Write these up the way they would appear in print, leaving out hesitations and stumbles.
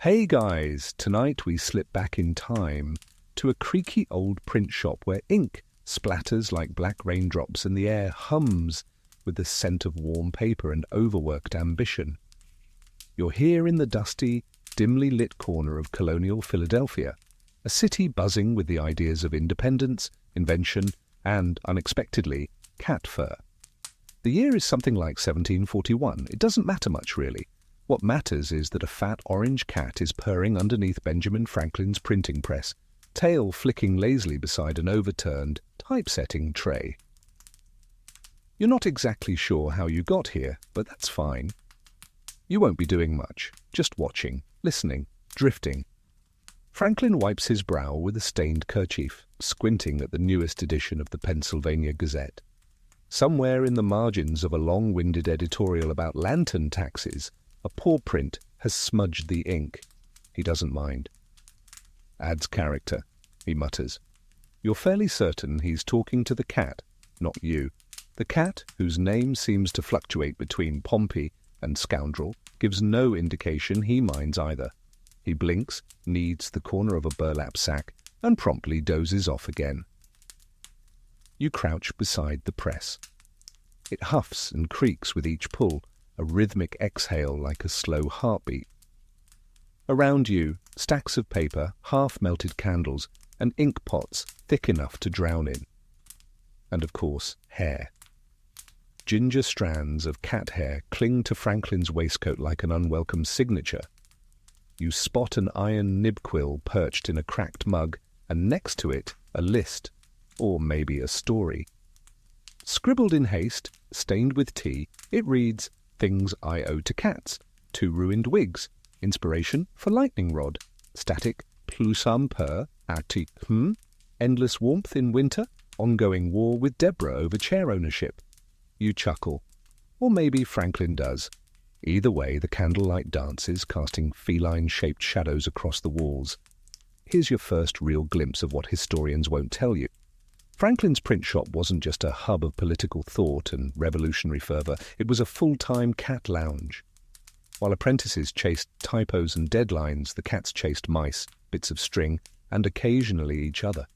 Hey guys, tonight we slip back in time to a creaky old print shop where ink splatters like black raindrops and the air hums with the scent of warm paper and overworked ambition. You're here in the dusty, dimly lit corner of colonial Philadelphia, a city buzzing with the ideas of independence, invention, and, unexpectedly, cat fur. The year is something like 1741. It doesn't matter much, really. What matters is that a fat orange cat is purring underneath Benjamin Franklin's printing press, tail flicking lazily beside an overturned typesetting tray. You're not exactly sure how you got here, but that's fine. You won't be doing much, just watching, listening, drifting. Franklin wipes his brow with a stained kerchief, squinting at the newest edition of the Pennsylvania Gazette. Somewhere in the margins of a long-winded editorial about lantern taxes, a paw print has smudged the ink. He doesn't mind. Adds character, he mutters. You're fairly certain he's talking to the cat, not you. The cat, whose name seems to fluctuate between Pompey and scoundrel, gives no indication he minds either. He blinks, kneads the corner of a burlap sack, and promptly dozes off again. You crouch beside the press. It huffs and creaks with each pull, a rhythmic exhale like a slow heartbeat. Around you, stacks of paper, half-melted candles, and ink pots thick enough to drown in. And of course, hair. Ginger strands of cat hair cling to Franklin's waistcoat like an unwelcome signature. You spot an iron nib quill perched in a cracked mug, and next to it, a list, or maybe a story. Scribbled in haste, stained with tea, it reads, Things I Owe to Cats, 2 ruined wigs, inspiration for lightning rod, static plusam per arti endless warmth in winter, ongoing war with Deborah over chair ownership. You chuckle. Or maybe Franklin does. Either way, the candlelight dances, casting feline-shaped shadows across the walls. Here's your first real glimpse of what historians won't tell you. Franklin's print shop wasn't just a hub of political thought and revolutionary fervour, it was a full-time cat lounge. While apprentices chased typos and deadlines, the cats chased mice, bits of string, and occasionally each other.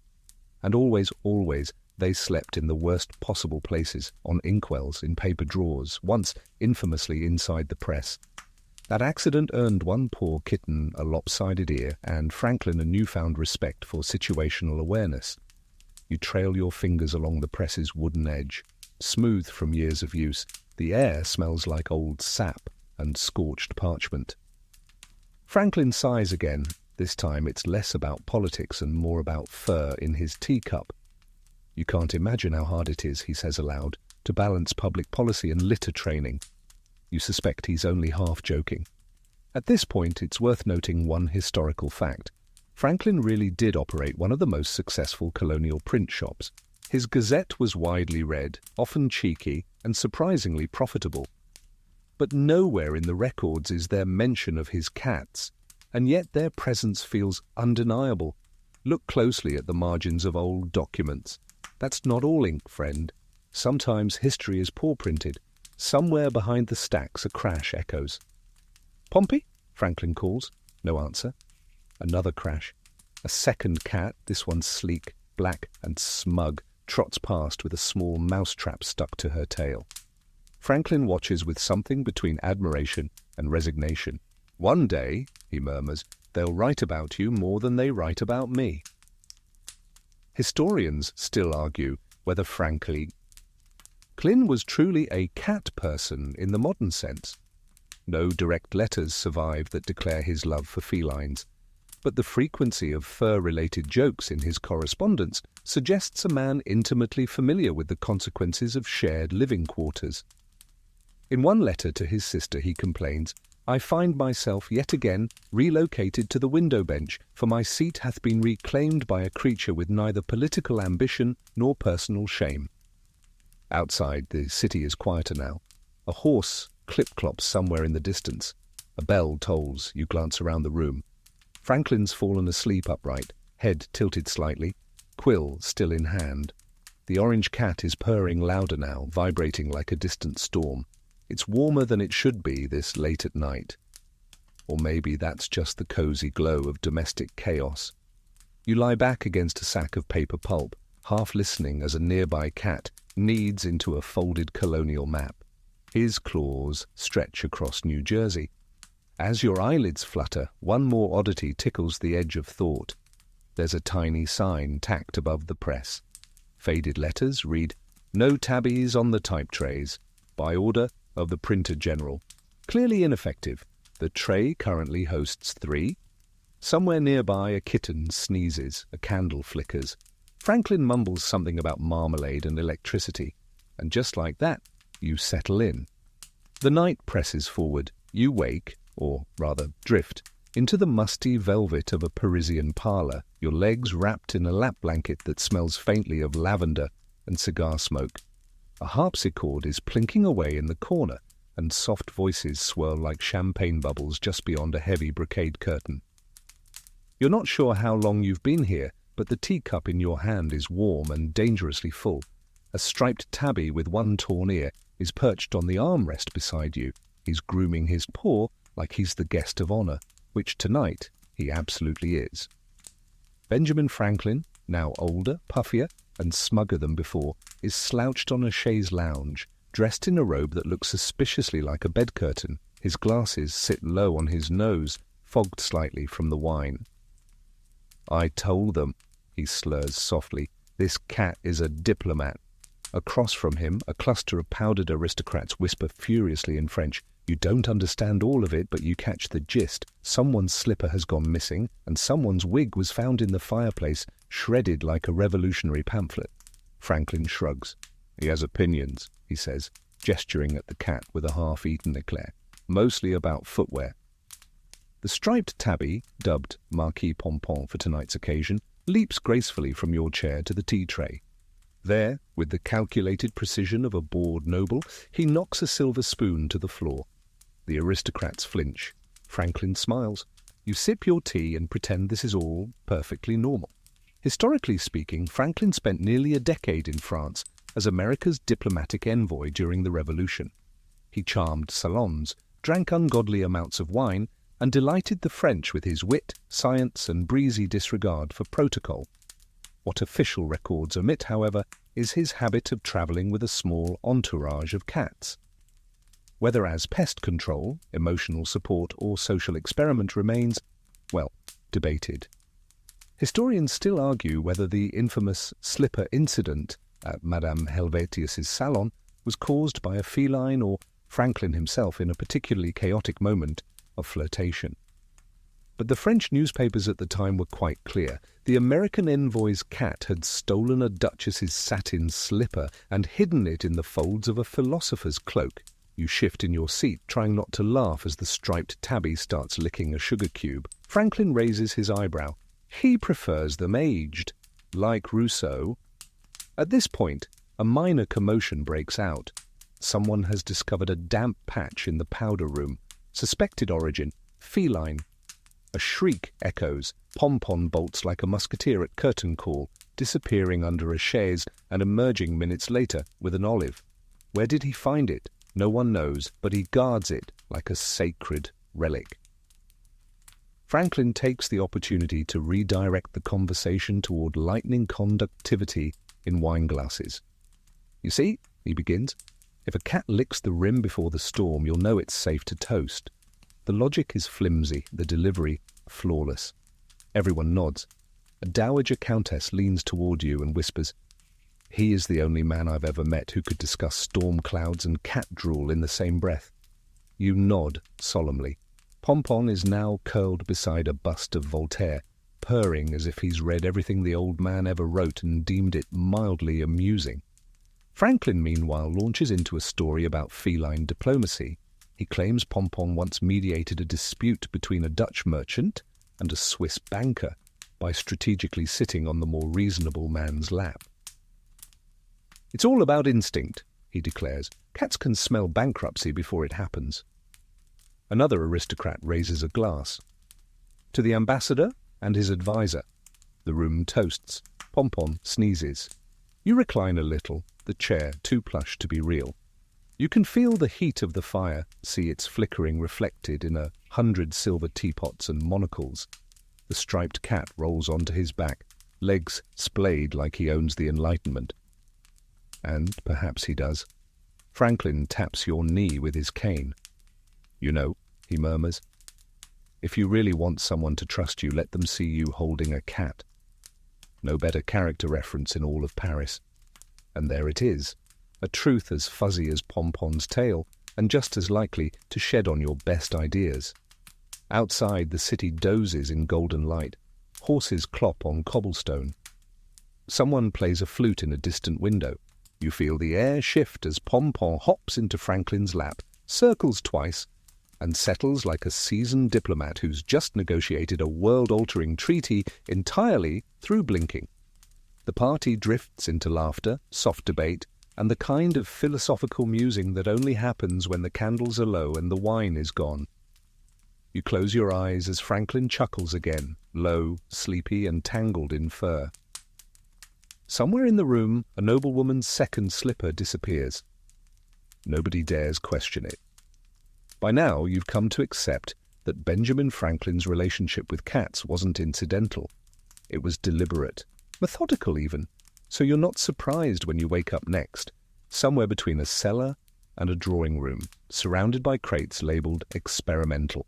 And always, they slept in the worst possible places, on inkwells, in paper drawers, once infamously inside the press. That accident earned one poor kitten a lopsided ear and Franklin a newfound respect for situational awareness. You trail your fingers along the press's wooden edge. Smooth from years of use, the air smells like old sap and scorched parchment. Franklin sighs again. This time it's less about politics and more about fur in his teacup. You can't imagine how hard it is, he says aloud, to balance public policy and litter training. You suspect he's only half joking. At this point, it's worth noting one historical fact. Franklin really did operate one of the most successful colonial print shops. His Gazette was widely read, often cheeky, and surprisingly profitable. But nowhere in the records is there mention of his cats, and yet their presence feels undeniable. Look closely at the margins of old documents. That's not all ink, friend. Sometimes history is paw-printed. Somewhere behind the stacks a crash echoes. Pompey? Franklin calls. No answer. Another crash. A second cat, this one sleek, black and smug, trots past with a small mousetrap stuck to her tail. Franklin watches with something between admiration and resignation. One day, he murmurs, they'll write about you more than they write about me. Historians still argue whether Franklin was truly a cat person in the modern sense. No direct letters survive that declare his love for felines, but the frequency of fur-related jokes in his correspondence suggests a man intimately familiar with the consequences of shared living quarters. In one letter to his sister he complains, I find myself yet again relocated to the window bench, for my seat hath been reclaimed by a creature with neither political ambition nor personal shame. Outside, the city is quieter now. A horse clip-clops somewhere in the distance. A bell tolls. You glance around the room. Franklin's fallen asleep upright, head tilted slightly, quill still in hand. The orange cat is purring louder now, vibrating like a distant storm. It's warmer than it should be this late at night. Or maybe that's just the cozy glow of domestic chaos. You lie back against a sack of paper pulp, half listening as a nearby cat kneads into a folded colonial map. His claws stretch across New Jersey. As your eyelids flutter, one more oddity tickles the edge of thought. There's a tiny sign tacked above the press. Faded letters read, "No tabbies on the type trays. By order of the Printer General." Clearly ineffective. The tray currently hosts 3. Somewhere nearby a kitten sneezes, a candle flickers. Franklin mumbles something about marmalade and electricity. And just like that, you settle in. The night presses forward. You wake, or rather drift, into the musty velvet of a Parisian parlour, your legs wrapped in a lap blanket that smells faintly of lavender and cigar smoke. A harpsichord is plinking away in the corner, and soft voices swirl like champagne bubbles just beyond a heavy brocade curtain. You're not sure how long you've been here, but the teacup in your hand is warm and dangerously full. A striped tabby with one torn ear is perched on the armrest beside you. He's grooming his paw like he's the guest of honor, which tonight he absolutely is. Benjamin Franklin, now older, puffier, and smugger than before, is slouched on a chaise lounge, dressed in a robe that looks suspiciously like a bed curtain. His glasses sit low on his nose, fogged slightly from the wine. "I told them," he slurs softly, "this cat is a diplomat." Across from him, a cluster of powdered aristocrats whisper furiously in French. You don't understand all of it, but you catch the gist. Someone's slipper has gone missing, and someone's wig was found in the fireplace, shredded like a revolutionary pamphlet. Franklin shrugs. "He has opinions," he says, gesturing at the cat with a half-eaten eclair. "Mostly about footwear." The striped tabby, dubbed Marquis Pompon for tonight's occasion, leaps gracefully from your chair to the tea tray. There, with the calculated precision of a bored noble, he knocks a silver spoon to the floor. The aristocrats flinch. Franklin smiles. You sip your tea and pretend this is all perfectly normal. Historically speaking, Franklin spent nearly a decade in France as America's diplomatic envoy during the Revolution. He charmed salons, drank ungodly amounts of wine, and delighted the French with his wit, science, and breezy disregard for protocol. What official records omit, however, is his habit of travelling with a small entourage of cats. Whether as pest control, emotional support, or social experiment remains, well, debated. Historians still argue whether the infamous slipper incident at Madame Helvetius's salon was caused by a feline or Franklin himself in a particularly chaotic moment of flirtation. But the French newspapers at the time were quite clear. The American envoy's cat had stolen a duchess's satin slipper and hidden it in the folds of a philosopher's cloak. You shift in your seat, trying not to laugh as the striped tabby starts licking a sugar cube. Franklin raises his eyebrow. He prefers them aged, like Rousseau. At this point, a minor commotion breaks out. Someone has discovered a damp patch in the powder room. Suspected origin, feline. A shriek echoes. Pompon bolts like a musketeer at curtain call, disappearing under a chaise and emerging minutes later with an olive. Where did he find it? No one knows, but he guards it like a sacred relic. Franklin takes the opportunity to redirect the conversation toward lightning conductivity in wine glasses. "You see," he begins, "if a cat licks the rim before the storm, you'll know it's safe to toast." The logic is flimsy, the delivery flawless. Everyone nods. A dowager countess leans toward you and whispers, "He is the only man I've ever met who could discuss storm clouds and cat drool in the same breath." You nod solemnly. Pompon is now curled beside a bust of Voltaire, purring as if he's read everything the old man ever wrote and deemed it mildly amusing. Franklin, meanwhile, launches into a story about feline diplomacy. He claims Pompon once mediated a dispute between a Dutch merchant and a Swiss banker by strategically sitting on the more reasonable man's lap. "It's all about instinct," he declares. "Cats can smell bankruptcy before it happens." Another aristocrat raises a glass. "To the ambassador and his advisor." The room toasts. Pompon sneezes. You recline a little, the chair too plush to be real. You can feel the heat of the fire, see its flickering reflected in 100 silver teapots and monocles. The striped cat rolls onto his back, legs splayed like he owns the Enlightenment. And perhaps he does. Franklin taps your knee with his cane. "You know," he murmurs, "if you really want someone to trust you, let them see you holding a cat." No better character reference in all of Paris. And there it is, a truth as fuzzy as Pompon's tail, and just as likely to shed on your best ideas. Outside, the city dozes in golden light. Horses clop on cobblestone. Someone plays a flute in a distant window. You feel the air shift as Pompon hops into Franklin's lap, circles twice, and settles like a seasoned diplomat who's just negotiated a world-altering treaty entirely through blinking. The party drifts into laughter, soft debate, and the kind of philosophical musing that only happens when the candles are low and the wine is gone. You close your eyes as Franklin chuckles again, low, sleepy, and tangled in fur. Somewhere in the room, a noblewoman's second slipper disappears. Nobody dares question it. By now, you've come to accept that Benjamin Franklin's relationship with cats wasn't incidental. It was deliberate, methodical even, so you're not surprised when you wake up next, somewhere between a cellar and a drawing room, surrounded by crates labelled experimental.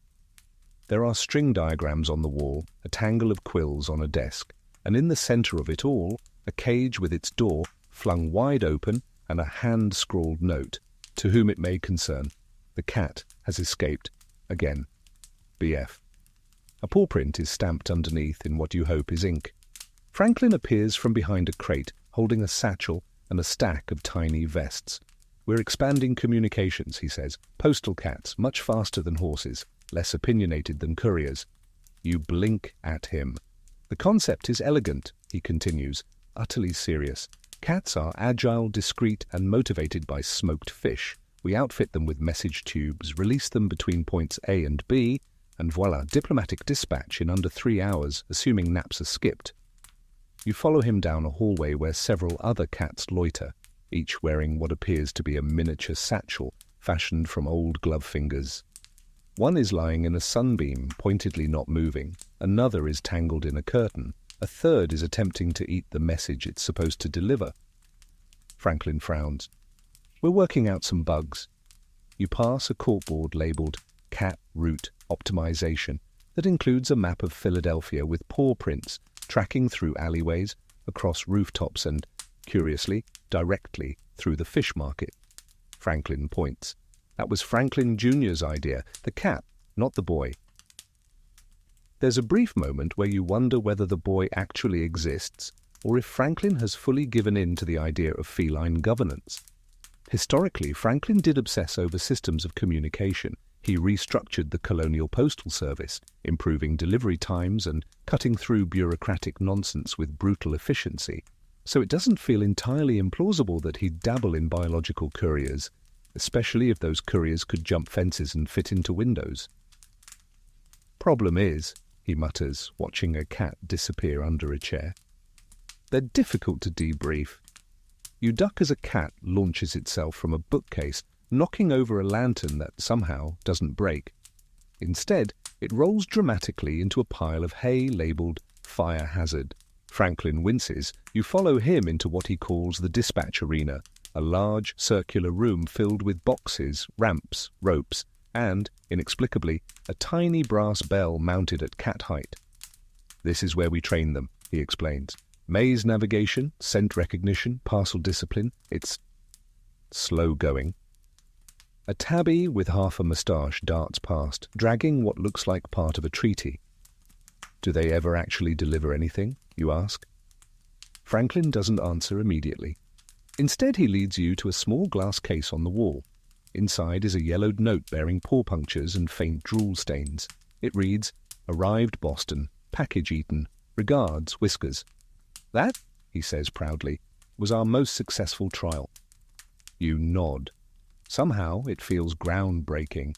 There are string diagrams on the wall, a tangle of quills on a desk, and in the centre of it all, a cage with its door flung wide open and a hand-scrawled note, to whom it may concern. The cat has escaped. Again. BF. A paw print is stamped underneath in what you hope is ink. Franklin appears from behind a crate, holding a satchel and a stack of tiny vests. "We're expanding communications," he says. "Postal cats, much faster than horses, less opinionated than couriers." You blink at him. "The concept is elegant," he continues, utterly serious. "Cats are agile, discreet, and motivated by smoked fish. We outfit them with message tubes, release them between points A and B, and voila, diplomatic dispatch in under 3 hours, assuming naps are skipped." You follow him down a hallway where several other cats loiter, each wearing what appears to be a miniature satchel fashioned from old glove fingers. One is lying in a sunbeam, pointedly not moving. Another is tangled in a curtain. A third is attempting to eat the message it's supposed to deliver. Franklin frowns. "We're working out some bugs." You pass a corkboard labelled Cat Route Optimization that includes a map of Philadelphia with paw prints tracking through alleyways, across rooftops and, curiously, directly through the fish market. Franklin points. That was Franklin Jr.'s idea, the cat, not the boy. There's a brief moment where you wonder whether the boy actually exists or if Franklin has fully given in to the idea of feline governance. Historically, Franklin did obsess over systems of communication. He restructured the colonial postal service, improving delivery times and cutting through bureaucratic nonsense with brutal efficiency. So it doesn't feel entirely implausible that he'd dabble in biological couriers, especially if those couriers could jump fences and fit into windows. "Problem is," he mutters, watching a cat disappear under a chair, "they're difficult to debrief." You duck as a cat launches itself from a bookcase, knocking over a lantern that somehow doesn't break. Instead, it rolls dramatically into a pile of hay labelled Fire Hazard. Franklin winces. You follow him into what he calls the dispatch arena, a large circular room filled with boxes, ramps, ropes, and, inexplicably, a tiny brass bell mounted at cat height. "This is where we train them," he explains. "Maze navigation, scent recognition, parcel discipline. It's slow going." A tabby with half a moustache darts past, dragging what looks like part of a treaty. "Do they ever actually deliver anything?" you ask. Franklin doesn't answer immediately. Instead, he leads you to a small glass case on the wall. Inside is a yellowed note bearing paw punctures and faint drool stains. It reads, "Arrived Boston. Package eaten. Regards, Whiskers." "That," he says proudly, "was our most successful trial." You nod. Somehow it feels groundbreaking.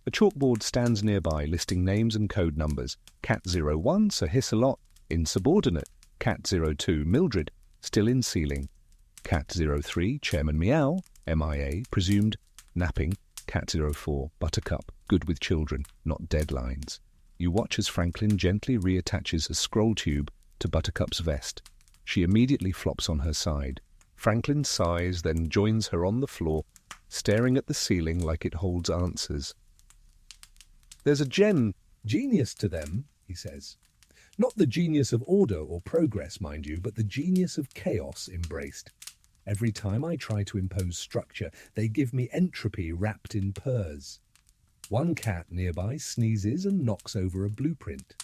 A chalkboard stands nearby listing names and code numbers. Cat 01, Sir Hiss-a-Lot, insubordinate. Cat 02, Mildred, still in sealing. Cat 03, Chairman Meow, MIA, presumed napping, Cat 04, Buttercup, good with children, not deadlines. You watch as Franklin gently reattaches a scroll tube to Buttercup's vest. She immediately flops on her side. Franklin sighs, then joins her on the floor, staring at the ceiling like it holds answers. "There's a genius to them," he says. "Not the genius of order or progress, mind you, but the genius of chaos embraced. Every time I try to impose structure, they give me entropy wrapped in purrs. One cat nearby sneezes and knocks over a blueprint."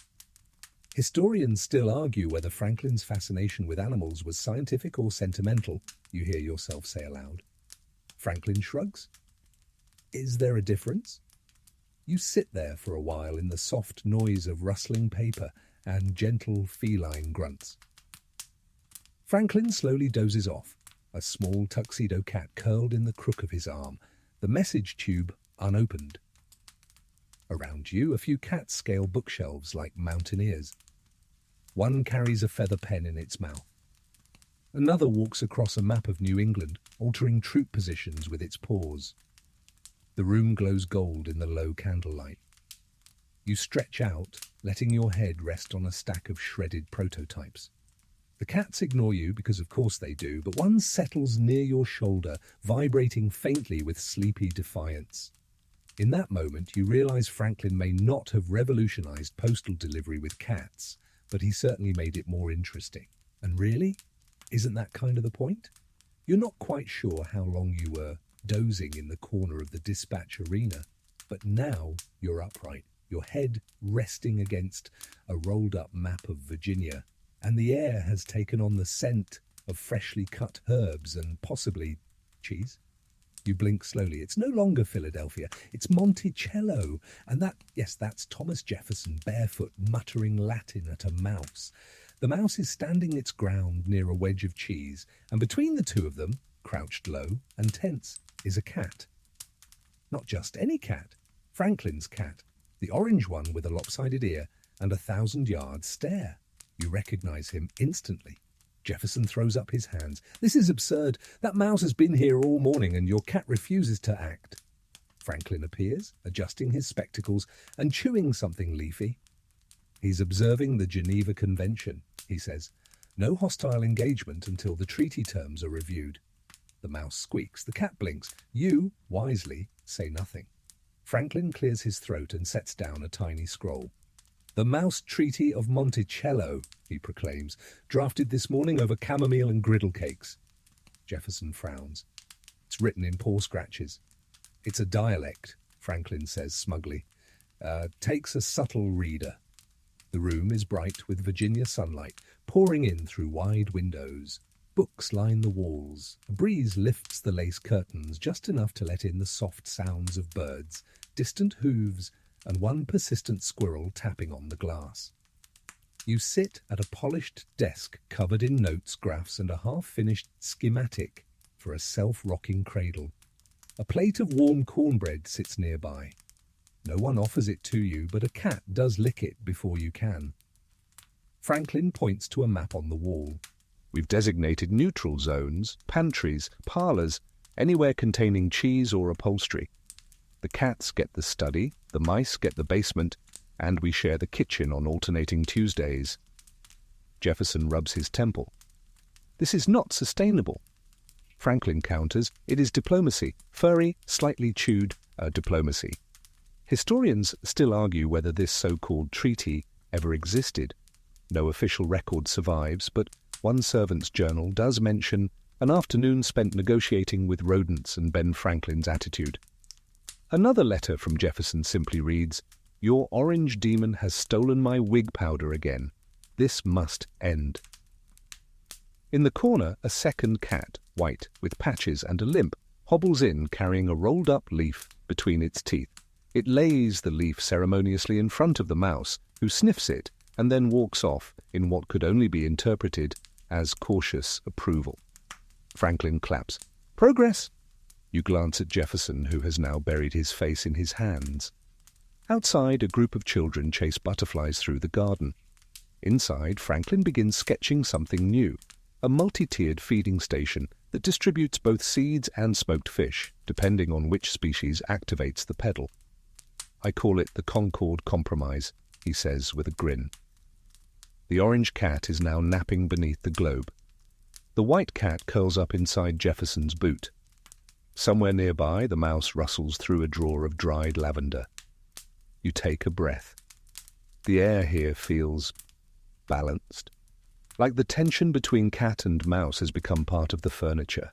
Historians still argue whether Franklin's fascination with animals was scientific or sentimental, you hear yourself say aloud. Franklin shrugs. Is there a difference? You sit there for a while in the soft noise of rustling paper and gentle feline grunts. Franklin slowly dozes off, a small tuxedo cat curled in the crook of his arm, the message tube unopened. Around you, a few cats scale bookshelves like mountaineers. One carries a feather pen in its mouth. Another walks across a map of New England, altering troop positions with its paws. The room glows gold in the low candlelight. You stretch out, letting your head rest on a stack of shredded prototypes. The cats ignore you because of course they do, but one settles near your shoulder, vibrating faintly with sleepy defiance. In that moment, you realize Franklin may not have revolutionized postal delivery with cats, but he certainly made it more interesting. And really, isn't that kind of the point? You're not quite sure how long you were dozing in the corner of the dispatch arena, but now you're upright, your head resting against a rolled-up map of Virginia, and the air has taken on the scent of freshly cut herbs and possibly cheese. You blink slowly. It's no longer Philadelphia. It's Monticello. And that's Thomas Jefferson, barefoot, muttering Latin at a mouse. The mouse is standing its ground near a wedge of cheese, and between the two of them, crouched low and tense, is a cat. Not just any cat. Franklin's cat. The orange one with a lopsided ear and 1,000-yard stare. You recognize him instantly. Jefferson throws up his hands. "This is absurd. That mouse has been here all morning and your cat refuses to act." Franklin appears, adjusting his spectacles and chewing something leafy. "He's observing the Geneva Convention," he says. "No hostile engagement until the treaty terms are reviewed." The mouse squeaks. The cat blinks. You, wisely, say nothing. Franklin clears his throat and sets down a tiny scroll. "The Mouse Treaty of Monticello," he proclaims, "drafted this morning over chamomile and griddle cakes." Jefferson frowns. It's written in paw scratches. "It's a dialect," Franklin says smugly. "Takes a subtle reader." The room is bright with Virginia sunlight, pouring in through wide windows. Books line the walls. A breeze lifts the lace curtains just enough to let in the soft sounds of birds, distant hooves, and one persistent squirrel tapping on the glass. You sit at a polished desk covered in notes, graphs, and a half-finished schematic for a self-rocking cradle. A plate of warm cornbread sits nearby. No one offers it to you, but a cat does lick it before you can. Franklin points to a map on the wall. "We've designated neutral zones, pantries, parlours, anywhere containing cheese or upholstery. The cats get the study, the mice get the basement, and we share the kitchen on alternating Tuesdays." Jefferson rubs his temple. "This is not sustainable." Franklin counters, "It is diplomacy, furry, slightly chewed diplomacy." Historians still argue whether this so-called treaty ever existed. No official record survives, but one servant's journal does mention an afternoon spent negotiating with rodents and Ben Franklin's attitude. Another letter from Jefferson simply reads, "Your orange demon has stolen my wig powder again. This must end." In the corner, a second cat, white, with patches and a limp, hobbles in carrying a rolled-up leaf between its teeth. It lays the leaf ceremoniously in front of the mouse, who sniffs it and then walks off in what could only be interpreted as cautious approval. Franklin claps. "Progress!" You glance at Jefferson, who has now buried his face in his hands. Outside, a group of children chase butterflies through the garden. Inside, Franklin begins sketching something new. a multi-tiered feeding station that distributes both seeds and smoked fish, depending on which species activates the pedal. "I call it the Concord Compromise," he says with a grin. The orange cat is now napping beneath the globe. The white cat curls up inside Jefferson's boot. Somewhere nearby, the mouse rustles through a drawer of dried lavender. You take a breath. The air here feels balanced, like the tension between cat and mouse has become part of the furniture.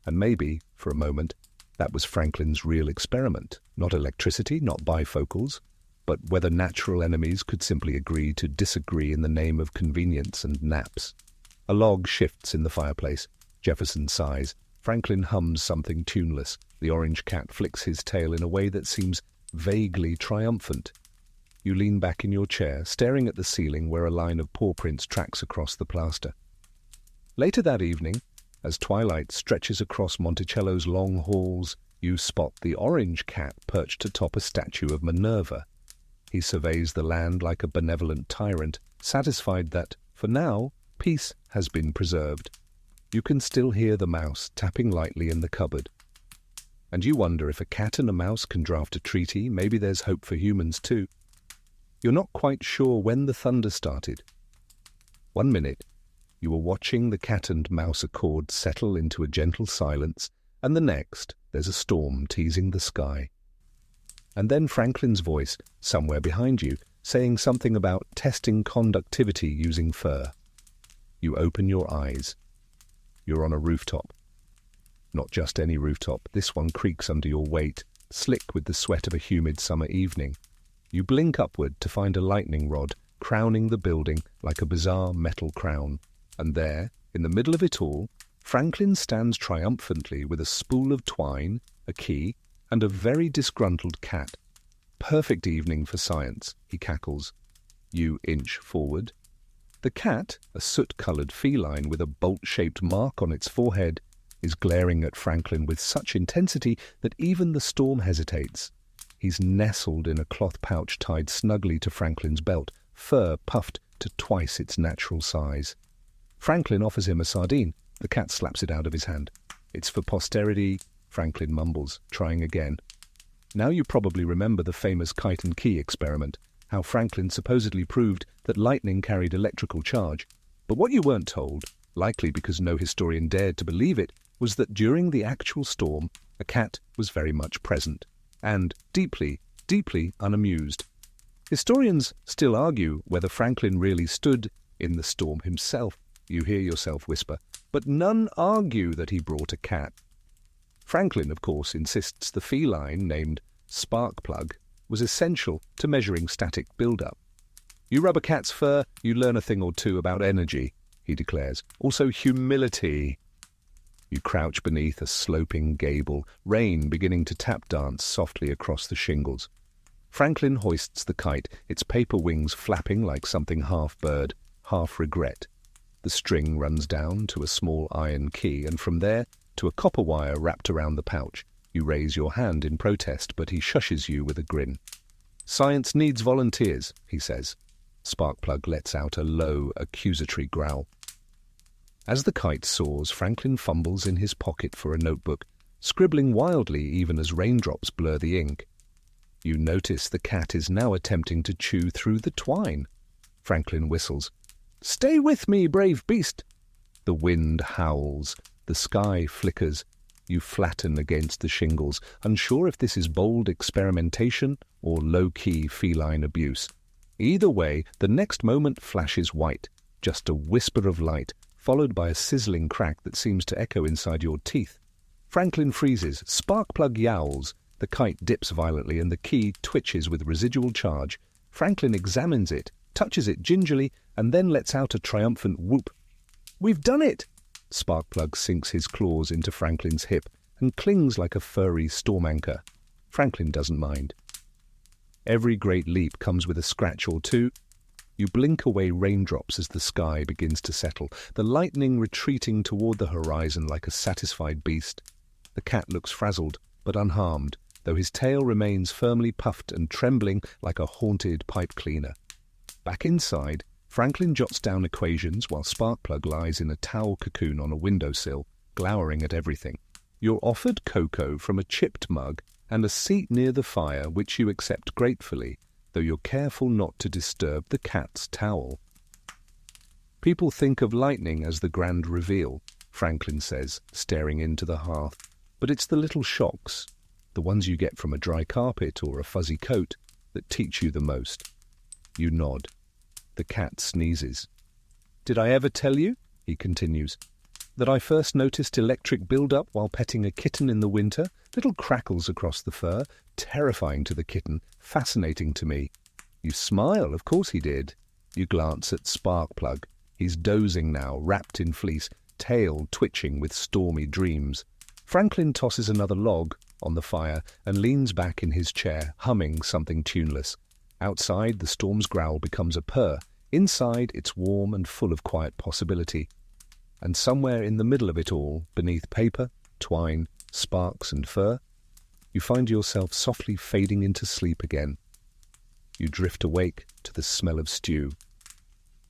And maybe, for a moment, that was Franklin's real experiment. Not electricity, not bifocals, but whether natural enemies could simply agree to disagree in the name of convenience and naps. A log shifts in the fireplace. Jefferson sighs. Franklin hums something tuneless. The orange cat flicks his tail in a way that seems vaguely triumphant. You lean back in your chair, staring at the ceiling where a line of paw prints tracks across the plaster. Later that evening, as twilight stretches across Monticello's long halls, you spot the orange cat perched atop a statue of Minerva. He surveys the land like a benevolent tyrant, satisfied that, for now, peace has been preserved. You can still hear the mouse tapping lightly in the cupboard. And you wonder if a cat and a mouse can draft a treaty, maybe there's hope for humans too. You're not quite sure when the thunder started. One minute, you were watching the cat and mouse accord settle into a gentle silence, and the next, there's a storm teasing the sky. And then Franklin's voice, somewhere behind you, saying something about testing conductivity using fur. You open your eyes. You're on a rooftop. Not just any rooftop. This one creaks under your weight, slick with the sweat of a humid summer evening. You blink upward to find a lightning rod crowning the building like a bizarre metal crown. And there, in the middle of it all, Franklin stands triumphantly with a spool of twine, a key, and a very disgruntled cat. "Perfect evening for science," he cackles. You inch forward. The cat, a soot-coloured feline with a bolt-shaped mark on its forehead, is glaring at Franklin with such intensity that even the storm hesitates. He's nestled in a cloth pouch tied snugly to Franklin's belt, fur puffed to twice its natural size. Franklin offers him a sardine. The cat slaps it out of his hand. "It's for posterity," Franklin mumbles, trying again. Now you probably remember the famous kite and key experiment, how Franklin supposedly proved that lightning carried electrical charge. But what you weren't told, likely because no historian dared to believe it, was that during the actual storm, a cat was very much present, and deeply, deeply unamused. Historians still argue whether Franklin really stood in the storm himself, you hear yourself whisper, but none argue that he brought a cat. Franklin, of course, insists the feline, named Sparkplug, was essential to measuring static build-up. "You rub a cat's fur, you learn a thing or two about energy," he declares. "Also humility." You crouch beneath a sloping gable, rain beginning to tap dance softly across the shingles. Franklin hoists the kite, its paper wings flapping like something half bird, half regret. The string runs down to a small iron key, and from there to a copper wire wrapped around the pouch. You raise your hand in protest, but he shushes you with a grin. "Science needs volunteers," he says. Sparkplug lets out a low, accusatory growl. As the kite soars, Franklin fumbles in his pocket for a notebook, scribbling wildly even as raindrops blur the ink. You notice the cat is now attempting to chew through the twine. Franklin whistles. "Stay with me, brave beast!" The wind howls. The sky flickers. You flatten against the shingles, unsure if this is bold experimentation or low-key feline abuse. Either way, the next moment flashes white, just a whisper of light, followed by a sizzling crack that seems to echo inside your teeth. Franklin freezes. Sparkplug yowls. The kite dips violently and the key twitches with residual charge. Franklin examines it, touches it gingerly, and then lets out a triumphant whoop. "We've done it!" Sparkplug sinks his claws into Franklin's hip and clings like a furry storm anchor. Franklin doesn't mind. Every great leap comes with a scratch or two. You blink away raindrops as the sky begins to settle, the lightning retreating toward the horizon like a satisfied beast. The cat looks frazzled, but unharmed, though his tail remains firmly puffed and trembling like a haunted pipe cleaner. Back inside, Franklin jots down equations while Sparkplug lies in a towel cocoon on a windowsill, glowering at everything. You're offered cocoa from a chipped mug and a seat near the fire, which you accept gratefully, though you're careful not to disturb the cat's towel. People think of lightning as the grand reveal, Franklin says, staring into the hearth. But it's the little shocks, the ones you get from a dry carpet or a fuzzy coat, that teach you the most. You nod. The cat sneezes. "Did I ever tell you," he continues, "that I first noticed electric build-up while petting a kitten in the winter? Little crackles across the fur, terrifying to the kitten, fascinating to me." You smile. Of course he did. You glance at Sparkplug. He's dozing now, wrapped in fleece, tail twitching with stormy dreams. Franklin tosses another log on the fire and leans back in his chair, humming something tuneless. Outside, the storm's growl becomes a purr. Inside, it's warm and full of quiet possibility. And somewhere in the middle of it all, beneath paper, twine, sparks and fur, you find yourself softly fading into sleep again. You drift awake to the smell of stew.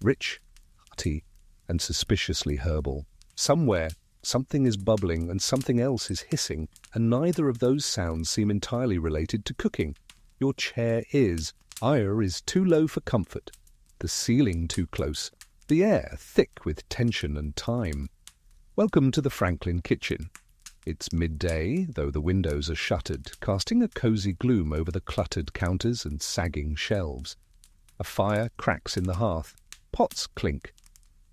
Rich, hearty, and suspiciously herbal. Somewhere, something is bubbling and something else is hissing, and neither of those sounds seem entirely related to cooking. Your chair is. Ire is too low for comfort, the ceiling too close, the air thick with tension and time. Welcome to the Franklin kitchen. It's midday, though the windows are shuttered, casting a cosy gloom over the cluttered counters and sagging shelves. A fire cracks in the hearth, pots clink,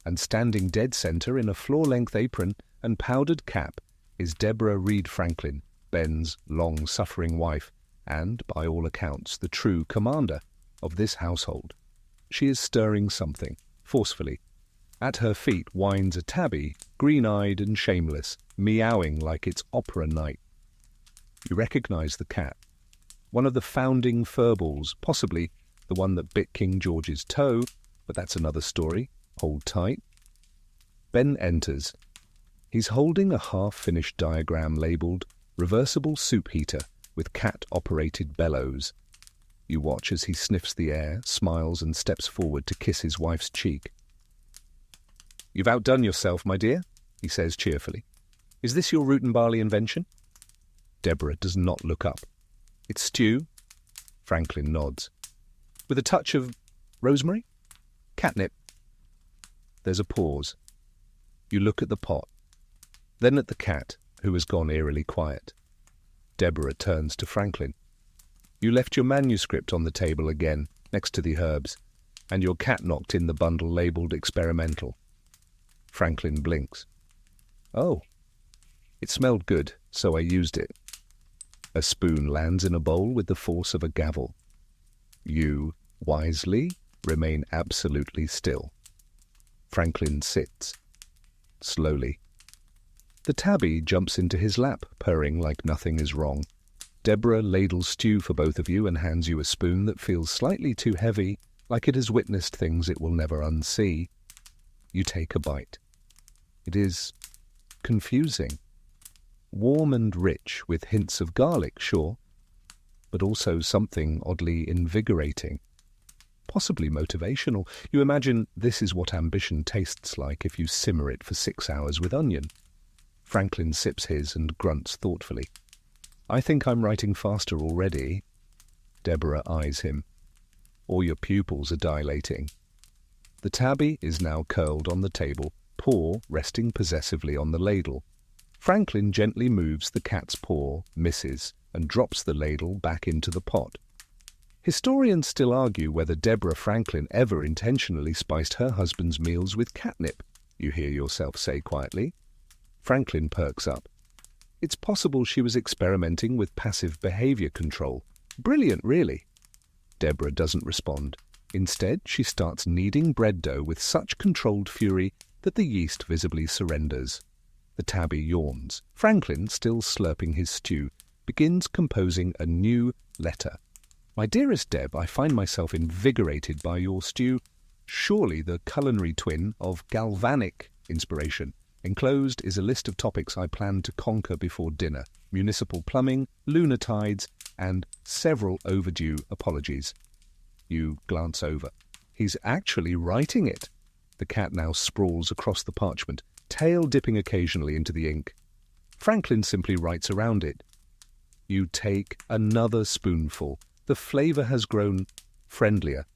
and standing dead center in a floor-length apron and powdered cap is Deborah Reed Franklin, Ben's long-suffering wife, and, by all accounts, the true commander of this household. She is stirring something, forcefully. At her feet whines a tabby, green-eyed and shameless, meowing like it's opera night. You recognize the cat. One of the founding furballs, possibly the one that bit King George's toe, but that's another story. Hold tight. Ben enters. He's holding a half-finished diagram labelled "Reversible Soup Heater with Cat-Operated Bellows." You watch as he sniffs the air, smiles and steps forward to kiss his wife's cheek. "You've outdone yourself, my dear," he says cheerfully. "Is this your root and barley invention?" Deborah does not look up. "It's stew?" Franklin nods. "With a touch of rosemary? Catnip?" There's a pause. You look at the pot, then at the cat, who has gone eerily quiet. Deborah turns to Franklin. "You left your manuscript on the table again, next to the herbs, and your cat knocked in the bundle labelled experimental." Franklin blinks. "Oh, it smelled good, so I used it." A spoon lands in a bowl with the force of a gavel. You, wisely, remain absolutely still. Franklin sits. Slowly. The tabby jumps into his lap, purring like nothing is wrong. Deborah ladles stew for both of you and hands you a spoon that feels slightly too heavy, like it has witnessed things it will never unsee. You take a bite. It is confusing. Warm and rich, with hints of garlic, sure, but also something oddly invigorating. Possibly motivational. You imagine this is what ambition tastes like if you simmer it for 6 hours with onion. Franklin sips his and grunts thoughtfully. "I think I'm writing faster already." Deborah eyes him. "All your pupils are dilating." The tabby is now curled on the table, paw resting possessively on the ladle. Franklin gently moves the cat's paw, misses, and drops the ladle back into the pot. Historians still argue whether Deborah Franklin ever intentionally spiced her husband's meals with catnip, you hear yourself say quietly. Franklin perks up. It's possible she was experimenting with passive behavior control. Brilliant, really. Deborah doesn't respond. Instead, she starts kneading bread dough with such controlled fury that the yeast visibly surrenders. The tabby yawns. Franklin, still slurping his stew, begins composing a new letter. "My dearest Deb, I find myself invigorated by your stew. Surely the culinary twin of galvanic inspiration. Enclosed is a list of topics I plan to conquer before dinner. Municipal plumbing, lunar tides, and several overdue apologies." You glance over. He's actually writing it. The cat now sprawls across the parchment, tail dipping occasionally into the ink. Franklin simply writes around it. You take another spoonful. The flavor has grown friendlier,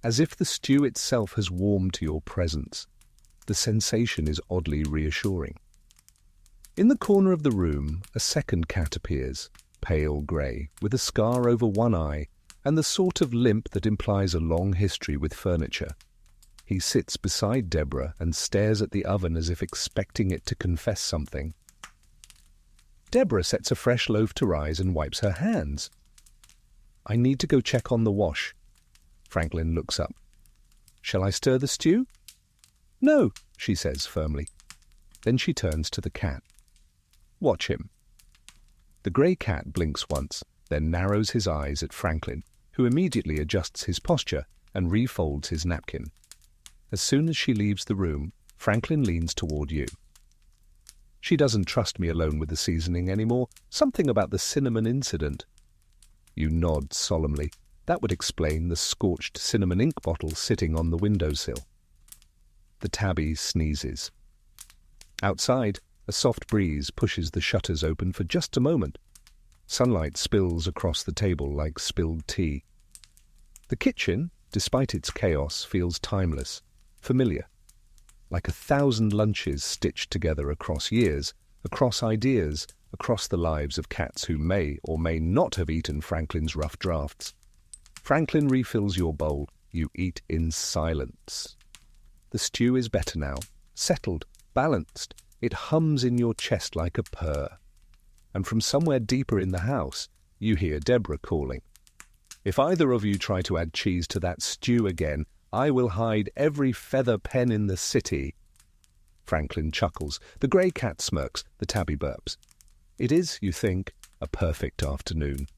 as if the stew itself has warmed to your presence. The sensation is oddly reassuring. In the corner of the room, a second cat appears, pale grey, with a scar over one eye and the sort of limp that implies a long history with furniture. He sits beside Deborah and stares at the oven as if expecting it to confess something. Deborah sets a fresh loaf to rise and wipes her hands. I need to go check on the wash. Franklin looks up. Shall I stir the stew? No, she says firmly. Then she turns to the cat. Watch him. The grey cat blinks once, then narrows his eyes at Franklin, who immediately adjusts his posture and refolds his napkin. As soon as she leaves the room, Franklin leans toward you. She doesn't trust me alone with the seasoning anymore. Something about the cinnamon incident. You nod solemnly. That would explain the scorched cinnamon ink bottle sitting on the windowsill. The tabby sneezes. Outside, a soft breeze pushes the shutters open for just a moment. Sunlight spills across the table like spilled tea. The kitchen, despite its chaos, feels timeless, familiar. Like 1,000 lunches stitched together across years, across ideas, across the lives of cats who may or may not have eaten Franklin's rough drafts. Franklin refills your bowl. You eat in silence. The stew is better now, settled, balanced. It hums in your chest like a purr. And from somewhere deeper in the house, you hear Deborah calling. If either of you try to add cheese to that stew again, I will hide every feather pen in the city. Franklin chuckles. The grey cat smirks. The tabby burps. It is, you think, a perfect afternoon.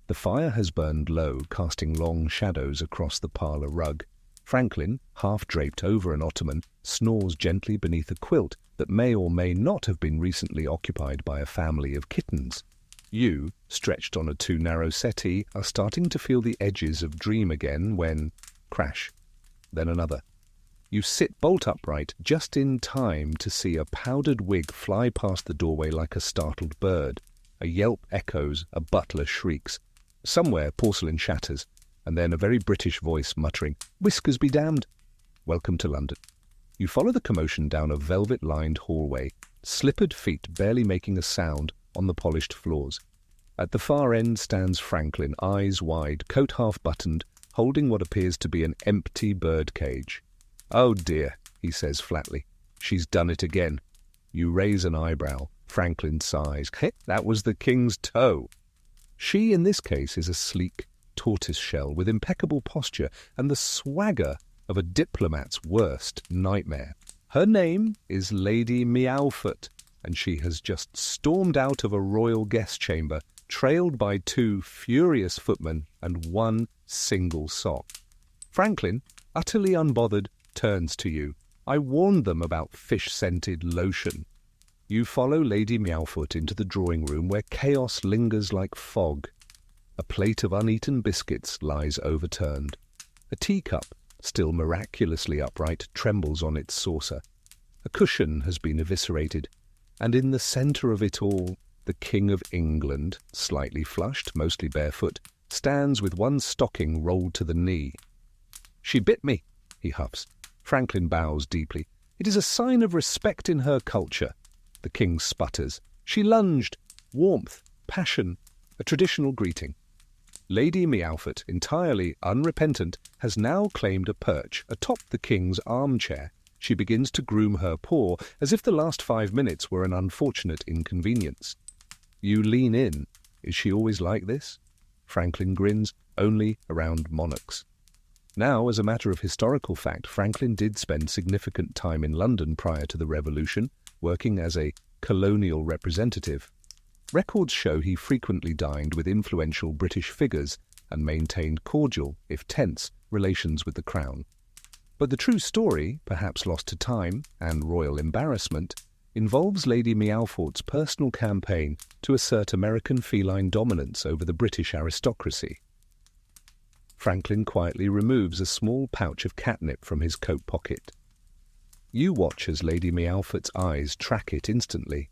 The fire has burned low, casting long shadows across the parlour rug. Franklin, half draped over an ottoman, snores gently beneath a quilt that may or may not have been recently occupied by a family of kittens. You, stretched on a too-narrow settee, are starting to feel the edges of dream again when, crash, then another. You sit bolt upright just in time to see a powdered wig fly past the doorway like a startled bird. A yelp echoes, a butler shrieks. Somewhere porcelain shatters, and then a very British voice muttering, "Whiskers be damned!" Welcome to London. You follow the commotion down a velvet-lined hallway, slippered feet barely making a sound on the polished floors. At the far end stands Franklin, eyes wide, coat half-buttoned, holding what appears to be an empty birdcage. "Oh dear," he says flatly. "She's done it again." You raise an eyebrow. Franklin sighs. That was the king's toe. She, in this case, is a sleek tortoiseshell with impeccable posture and the swagger of a diplomat's worst nightmare. Her name is Lady Meowfoot, and she has just stormed out of a royal guest chamber, trailed by 2 furious footmen and 1 single sock. Franklin, utterly unbothered, turns to you. I warned them about fish-scented lotion. You follow Lady Meowfoot into the drawing-room where chaos lingers like fog. A plate of uneaten biscuits lies overturned. A teacup, still miraculously upright, trembles on its saucer. A cushion has been eviscerated, and in the centre of it all, the King of England, slightly flushed, mostly barefoot, stands with one stocking rolled to the knee. "She bit me," he huffs. Franklin bows deeply. "It is a sign of respect in her culture." The king sputters. "She lunged. Warmth, passion, a traditional greeting." Lady Meowfoot, entirely unrepentant, has now claimed a perch atop the king's armchair. She begins to groom her paw, as if the last 5 minutes were an unfortunate inconvenience. You lean in. Is she always like this? Franklin grins. Only around monarchs. Now, as a matter of historical fact, Franklin did spend significant time in London prior to the Revolution, working as a colonial representative. Records show he frequently dined with influential British figures and maintained cordial, if tense, relations with the Crown. But the true story, perhaps lost to time and royal embarrassment, involves Lady Meowfoot's personal campaign to assert American feline dominance over the British aristocracy. Franklin quietly removes a small pouch of catnip from his coat pocket. You watch as Lady Meowfoot's eyes track it instantly.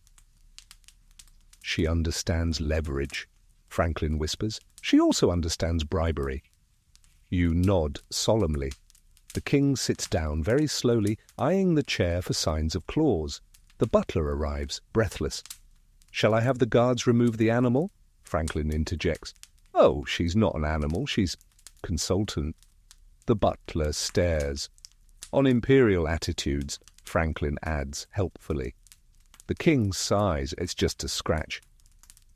She understands leverage, Franklin whispers. She also understands bribery. You nod solemnly. The king sits down very slowly, eyeing the chair for signs of claws. The butler arrives, breathless. "Shall I have the guards remove the animal?" Franklin interjects. "Oh, she's not an animal, she's consultant." The butler stares. "On imperial attitudes," Franklin adds helpfully. The king sighs. It's just a scratch.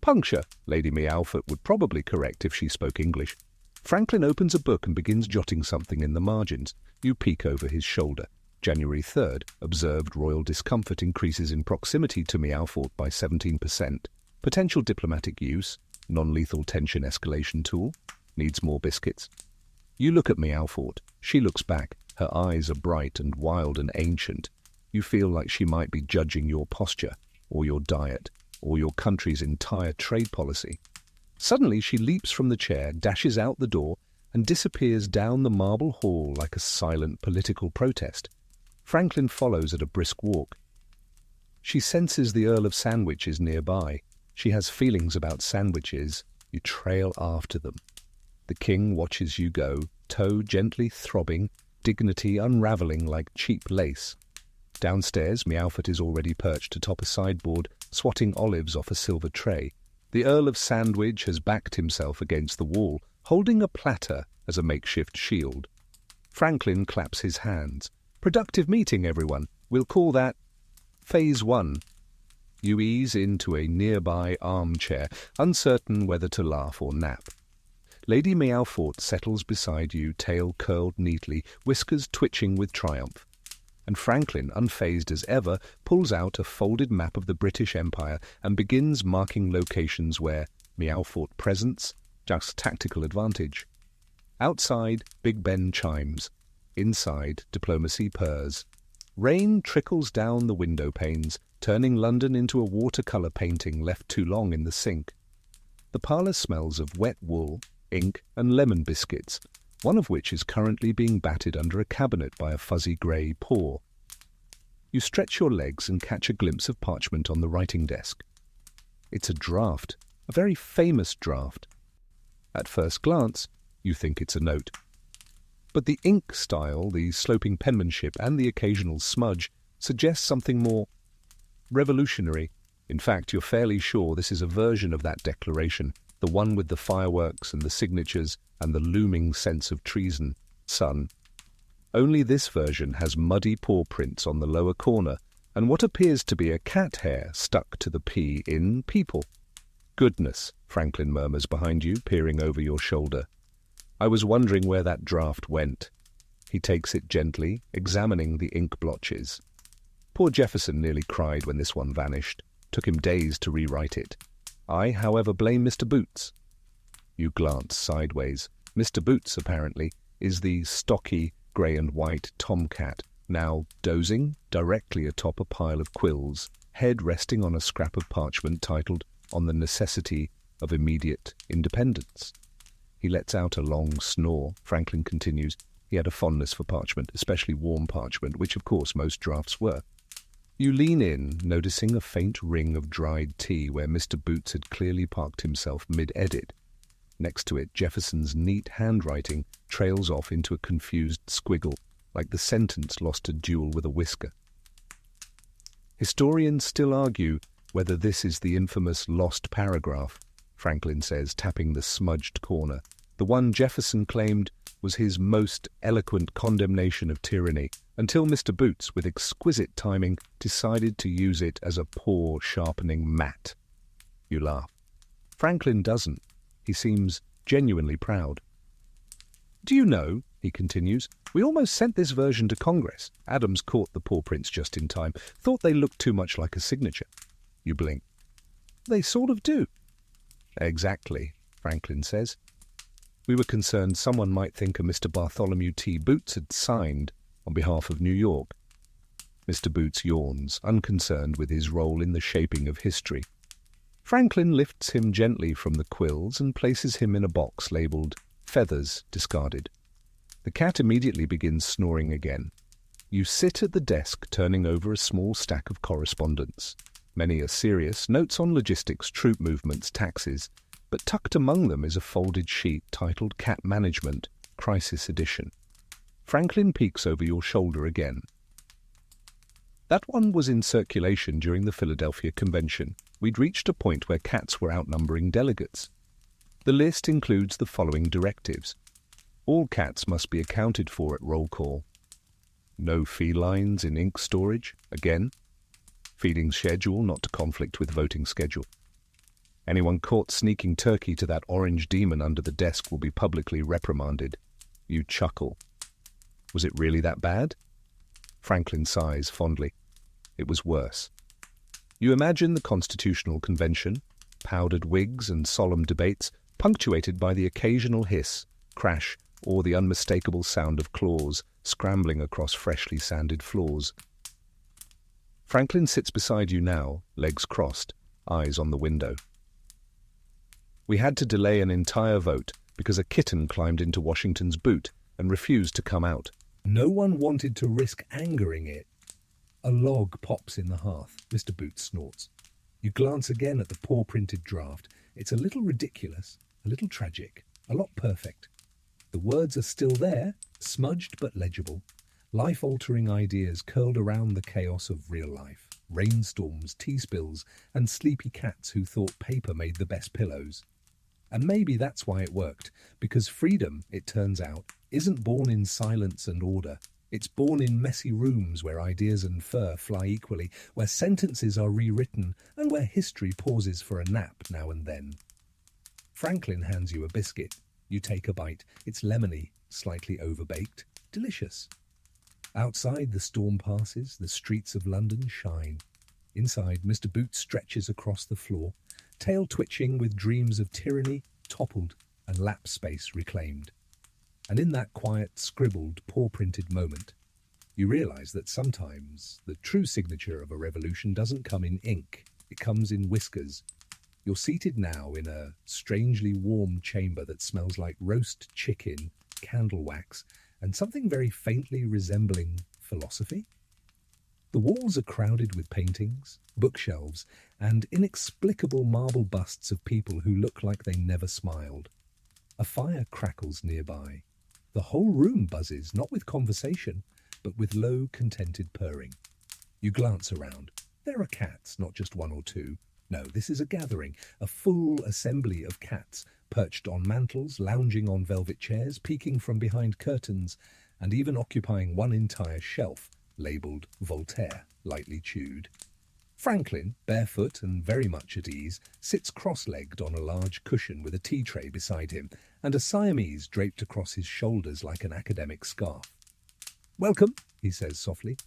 "Puncture," Lady Meowfoot would probably correct if she spoke English. Franklin opens a book and begins jotting something in the margins. You peek over his shoulder. January 3rd, observed royal discomfort increases in proximity to Meowfoot by 17%. Potential diplomatic use, non-lethal tension escalation tool, needs more biscuits. You look at Meowfoot. She looks back. Her eyes are bright and wild and ancient. You feel like she might be judging your posture, or your diet, or your country's entire trade policy. Suddenly she leaps from the chair, dashes out the door, and disappears down the marble hall like a silent political protest. Franklin follows at a brisk walk. She senses the Earl of Sandwich is nearby. She has feelings about sandwiches. You trail after them. The king watches you go, toe gently throbbing, dignity unravelling like cheap lace. Downstairs, Meowfoot is already perched atop a sideboard, swatting olives off a silver tray. The Earl of Sandwich has backed himself against the wall, holding a platter as a makeshift shield. Franklin claps his hands. "Productive meeting, everyone. We'll call that Phase 1. You ease into a nearby armchair, uncertain whether to laugh or nap. Lady Meowfoot settles beside you, tail curled neatly, whiskers twitching with triumph. And Franklin, unfazed as ever, pulls out a folded map of the British Empire and begins marking locations where Meowfoot presence, just tactical advantage. Outside, Big Ben chimes. Inside, diplomacy purrs. Rain trickles down the window panes, turning London into a watercolour painting left too long in the sink. The parlour smells of wet wool, ink and lemon biscuits, one of which is currently being batted under a cabinet by a fuzzy grey paw. You stretch your legs and catch a glimpse of parchment on the writing desk. It's a draft, a very famous draft. At first glance, you think it's a note. But the ink style, the sloping penmanship, and the occasional smudge suggest something more revolutionary. In fact, you're fairly sure this is a version of that declaration, the one with the fireworks and the signatures and the looming sense of treason. Son. Only this version has muddy paw prints on the lower corner and what appears to be a cat hair stuck to the P in people. "Goodness," Franklin murmurs behind you, peering over your shoulder. "I was wondering where that draft went." He takes it gently, examining the ink blotches. Poor Jefferson nearly cried when this one vanished. Took him days to rewrite it. I, however, blame Mr. Boots. You glance sideways. Mr. Boots, apparently, is the stocky, grey and white tomcat, now dozing directly atop a pile of quills, head resting on a scrap of parchment titled "On the Necessity of Immediate Independence." He lets out a long snore. Franklin continues. He had a fondness for parchment, especially warm parchment, which of course most drafts were. You lean in, noticing a faint ring of dried tea where Mr. Boots had clearly parked himself mid-edit. Next to it, Jefferson's neat handwriting trails off into a confused squiggle, like the sentence lost a duel with a whisker. Historians still argue whether this is the infamous lost paragraph, Franklin says, tapping the smudged corner, the one Jefferson claimed was his most eloquent condemnation of tyranny, until Mr. Boots, with exquisite timing, decided to use it as a paw-sharpening mat. You laugh. Franklin doesn't. He seems genuinely proud. "Do you know," he continues, "we almost sent this version to Congress. Adams caught the paw prints just in time. Thought they looked too much like a signature." You blink. "They sort of do." "Exactly," Franklin says. "We were concerned someone might think a Mr. Bartholomew T. Boots had signed on behalf of New York." Mr. Boots yawns, unconcerned with his role in the shaping of history. Franklin lifts him gently from the quills and places him in a box labelled feathers discarded. The cat immediately begins snoring again. You sit at the desk turning over a small stack of correspondence. Many are serious, notes on logistics, troop movements, taxes, but tucked among them is a folded sheet titled Cat Management, Crisis Edition. Franklin peeks over your shoulder again. That one was in circulation during the Philadelphia Convention. We'd reached a point where cats were outnumbering delegates. The list includes the following directives. All cats must be accounted for at roll call. No felines in ink storage, again. Feeding schedule not to conflict with voting schedule. Anyone caught sneaking turkey to that orange demon under the desk will be publicly reprimanded. You chuckle. Was it really that bad? Franklin sighs fondly. It was worse. You imagine the Constitutional Convention, powdered wigs and solemn debates, punctuated by the occasional hiss, crash, or the unmistakable sound of claws scrambling across freshly sanded floors. Franklin sits beside you now, legs crossed, eyes on the window. We had to delay an entire vote because a kitten climbed into Washington's boot and refused to come out. No one wanted to risk angering it. A log pops in the hearth. Mr. Boots snorts. You glance again at the paw-printed draft. It's a little ridiculous, a little tragic, a lot perfect. The words are still there, smudged but legible. Life-altering ideas curled around the chaos of real life. Rainstorms, tea spills, and sleepy cats who thought paper made the best pillows. And maybe that's why it worked, because freedom, it turns out, isn't born in silence and order. It's born in messy rooms where ideas and fur fly equally, where sentences are rewritten, and where history pauses for a nap now and then. Franklin hands you a biscuit. You take a bite. It's lemony, slightly overbaked, delicious. Outside, the storm passes, the streets of London shine. Inside, Mr. Boots stretches across the floor, tail twitching with dreams of tyranny toppled and lap space reclaimed. And in that quiet, scribbled, paw-printed moment, you realize that sometimes the true signature of a revolution doesn't come in ink, it comes in whiskers. You're seated now in a strangely warm chamber that smells like roast chicken, candle wax, and something very faintly resembling philosophy. The walls are crowded with paintings, bookshelves, and inexplicable marble busts of people who look like they never smiled. A fire crackles nearby. The whole room buzzes, not with conversation, but with low, contented purring. You glance around. There are cats, not just one or two. No, this is a gathering, a full assembly of cats, perched on mantels, lounging on velvet chairs, peeking from behind curtains, and even occupying one entire shelf, labelled Voltaire, lightly chewed. Franklin, barefoot and very much at ease, sits cross-legged on a large cushion with a tea tray beside him and a Siamese draped across his shoulders like an academic scarf. "Welcome," he says softly,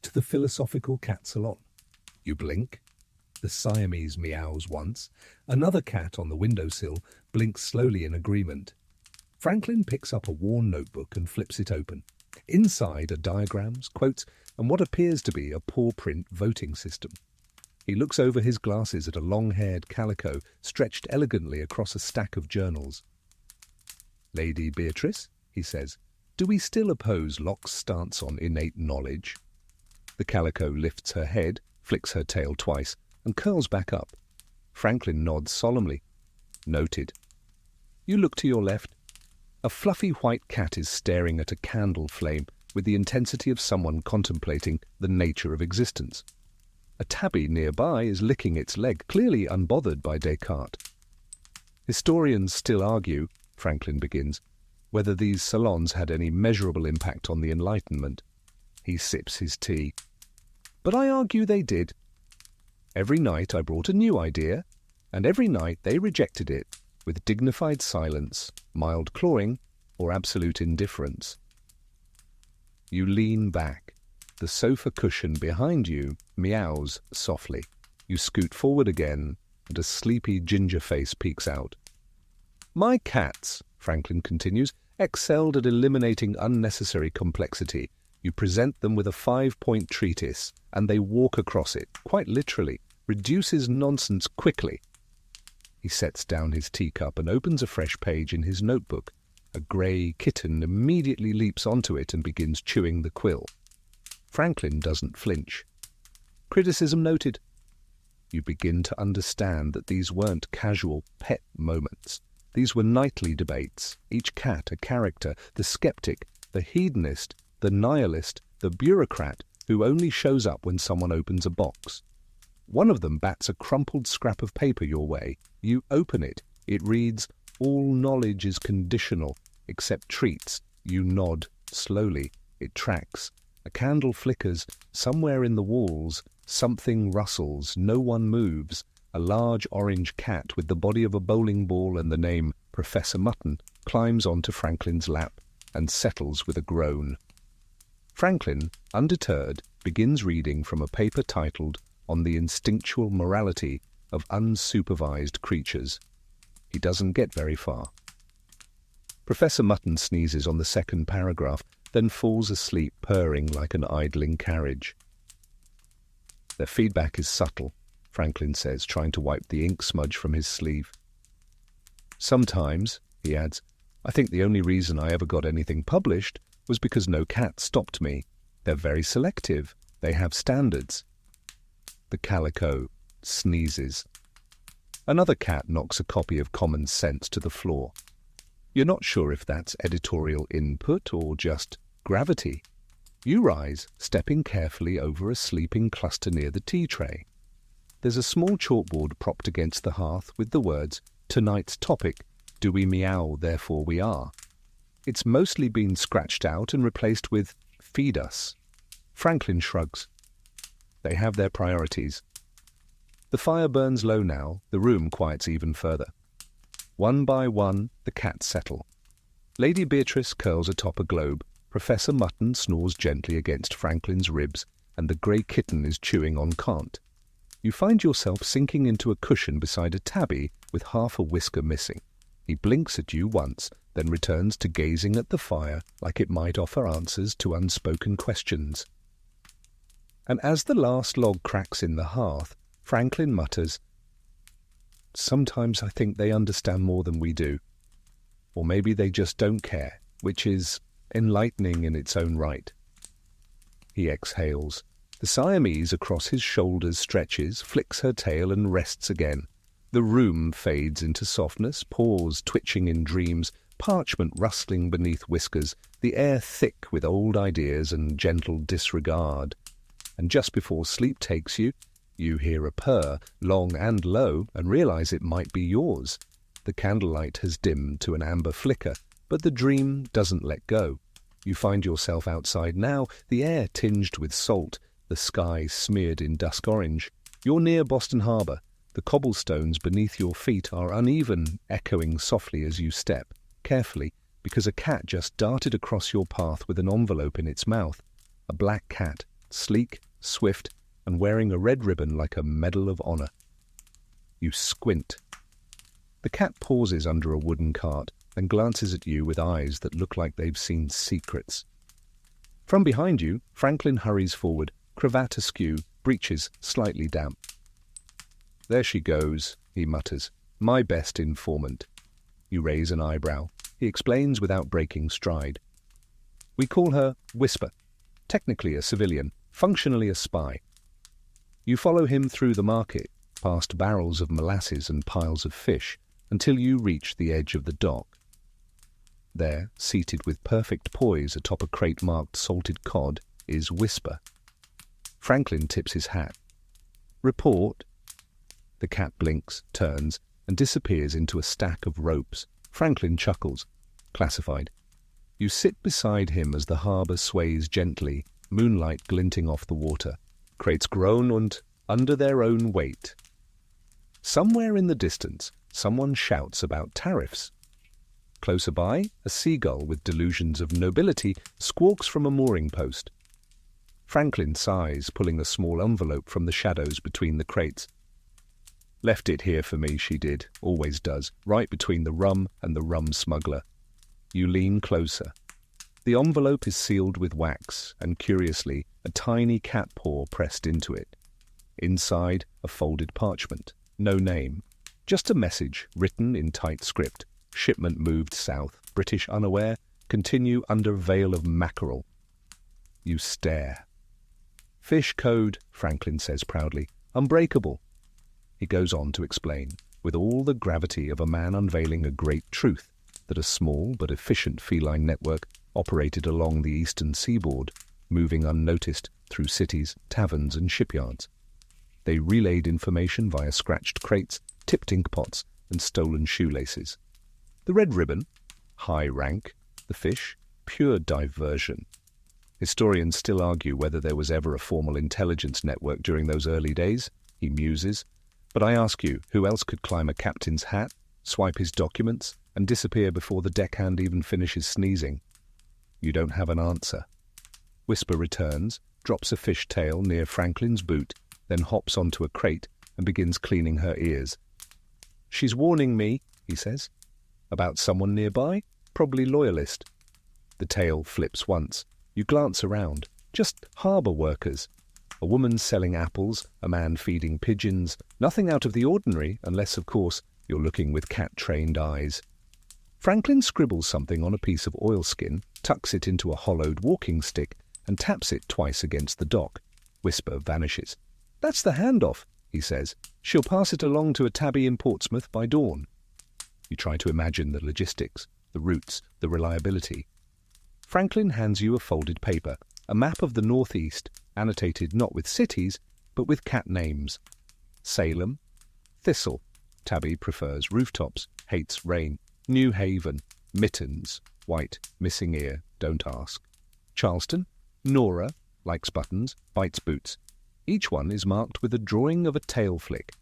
"to the Philosophical Cat Salon." You blink. The Siamese meows once. Another cat on the windowsill blinks slowly in agreement. Franklin picks up a worn notebook and flips it open. Inside are diagrams, quotes, and what appears to be a paw-print voting system. He looks over his glasses at a long-haired calico stretched elegantly across a stack of journals. "Lady Beatrice," he says, "do we still oppose Locke's stance on innate knowledge?" The calico lifts her head, flicks her tail twice, and curls back up. Franklin nods solemnly. "Noted." You look to your left. A fluffy white cat is staring at a candle flame with the intensity of someone contemplating the nature of existence. A tabby nearby is licking its leg, clearly unbothered by Descartes. "Historians still argue," Franklin begins, "whether these salons had any measurable impact on the Enlightenment." He sips his tea. "But I argue they did. Every night I brought a new idea, and every night they rejected it with dignified silence, mild clawing, or absolute indifference." You lean back. The sofa cushion behind you meows softly. You scoot forward again, and a sleepy ginger face peeks out. "My cats," Franklin continues, "excelled at eliminating unnecessary complexity. You present them with a 5-point treatise, and they walk across it, quite literally, reduces nonsense quickly." He sets down his teacup and opens a fresh page in his notebook. A grey kitten immediately leaps onto it and begins chewing the quill. Franklin doesn't flinch. Criticism noted. You begin to understand that these weren't casual pet moments. These were nightly debates, each cat a character, the skeptic, the hedonist, the nihilist, the bureaucrat who only shows up when someone opens a box. One of them bats a crumpled scrap of paper your way. You open it. It reads, "All knowledge is conditional, except treats." You nod, slowly. It tracks. A candle flickers. Somewhere in the walls, something rustles. No one moves. A large orange cat with the body of a bowling ball and the name Professor Mutton climbs onto Franklin's lap and settles with a groan. Franklin, undeterred, begins reading from a paper titled "On the Instinctual Morality of Unsupervised Creatures." He doesn't get very far. Professor Mutton sneezes on the second paragraph, then falls asleep purring like an idling carriage. Their feedback is subtle, Franklin says, trying to wipe the ink smudge from his sleeve. Sometimes, he adds, I think the only reason I ever got anything published was because no cat stopped me. They're very selective. They have standards. The calico sneezes. Another cat knocks a copy of Common Sense to the floor. You're not sure if that's editorial input or just gravity. You rise, stepping carefully over a sleeping cluster near the tea tray. There's a small chalkboard propped against the hearth with the words, "Tonight's topic, do we meow, therefore we are." It's mostly been scratched out and replaced with, "Feed us." Franklin shrugs. They have their priorities. The fire burns low now, the room quiets even further. One by one, the cats settle. Lady Beatrice curls atop a globe, Professor Mutton snores gently against Franklin's ribs, and the grey kitten is chewing on Kant. You find yourself sinking into a cushion beside a tabby with half a whisker missing. He blinks at you once, then returns to gazing at the fire like it might offer answers to unspoken questions. And as the last log cracks in the hearth, Franklin mutters, "Sometimes I think they understand more than we do. Or maybe they just don't care," which is enlightening in its own right. He exhales. The Siamese across his shoulders stretches, flicks her tail and rests again. The room fades into softness, paws twitching in dreams, parchment rustling beneath whiskers, the air thick with old ideas and gentle disregard. And just before sleep takes you, you hear a purr, long and low, and realize it might be yours. The candlelight has dimmed to an amber flicker, but the dream doesn't let go. You find yourself outside now, the air tinged with salt, the sky smeared in dusk orange. You're near Boston Harbor. The cobblestones beneath your feet are uneven, echoing softly as you step, carefully, because a cat just darted across your path with an envelope in its mouth. A black cat, sleek, swift, and wearing a red ribbon like a Medal of Honor. You squint. The cat pauses under a wooden cart and glances at you with eyes that look like they've seen secrets. From behind you, Franklin hurries forward, cravat askew, breeches slightly damp. "There she goes," he mutters, "my best informant." You raise an eyebrow. He explains without breaking stride. "We call her Whisper. Technically a civilian, functionally a spy. You follow him through the market, past barrels of molasses and piles of fish, until you reach the edge of the dock. There, seated with perfect poise atop a crate marked salted cod, is Whisper. Franklin tips his hat. "Report." The cat blinks, turns, and disappears into a stack of ropes. Franklin chuckles. "Classified." You sit beside him as the harbour sways gently, moonlight glinting off the water. Crates groan and under their own weight. Somewhere in the distance, someone shouts about tariffs. Closer by, a seagull with delusions of nobility squawks from a mooring post. Franklin sighs, pulling a small envelope from the shadows between the crates. "Left it here for me, she did, always does, right between the rum and the rum smuggler." You lean closer. The envelope is sealed with wax, and curiously, a tiny cat paw pressed into it. Inside, a folded parchment. No name. Just a message, written in tight script. Shipment moved south. British unaware, continue under veil of mackerel. You stare. Fish code, Franklin says proudly. Unbreakable. He goes on to explain, with all the gravity of a man unveiling a great truth, that a small but efficient feline network operated along the eastern seaboard, moving unnoticed through cities, taverns and shipyards. They relayed information via scratched crates, tipped ink pots and stolen shoelaces. The red ribbon, high rank, the fish, pure diversion. Historians still argue whether there was ever a formal intelligence network during those early days, he muses. But I ask you, who else could climb a captain's hat, swipe his documents, and disappear before the deckhand even finishes sneezing? You don't have an answer. Whisper returns, drops a fish tail near Franklin's boot, then hops onto a crate and begins cleaning her ears. She's warning me, he says. About someone nearby? Probably loyalist. The tail flips once. You glance around. Just harbour workers. A woman selling apples, a man feeding pigeons. Nothing out of the ordinary, unless, of course, you're looking with cat-trained eyes. Franklin scribbles something on a piece of oilskin, tucks it into a hollowed walking stick, and taps it twice against the dock. Whisper vanishes. That's the handoff, he says. She'll pass it along to a tabby in Portsmouth by dawn. You try to imagine the logistics, the routes, the reliability. Franklin hands you a folded paper, a map of the northeast, annotated not with cities, but with cat names. Salem, Thistle. Tabby prefers rooftops, hates rain. New Haven, Mittens, white, missing ear, don't ask. Charleston, Nora, likes buttons, bites boots. Each one is marked with a drawing of a tail flick.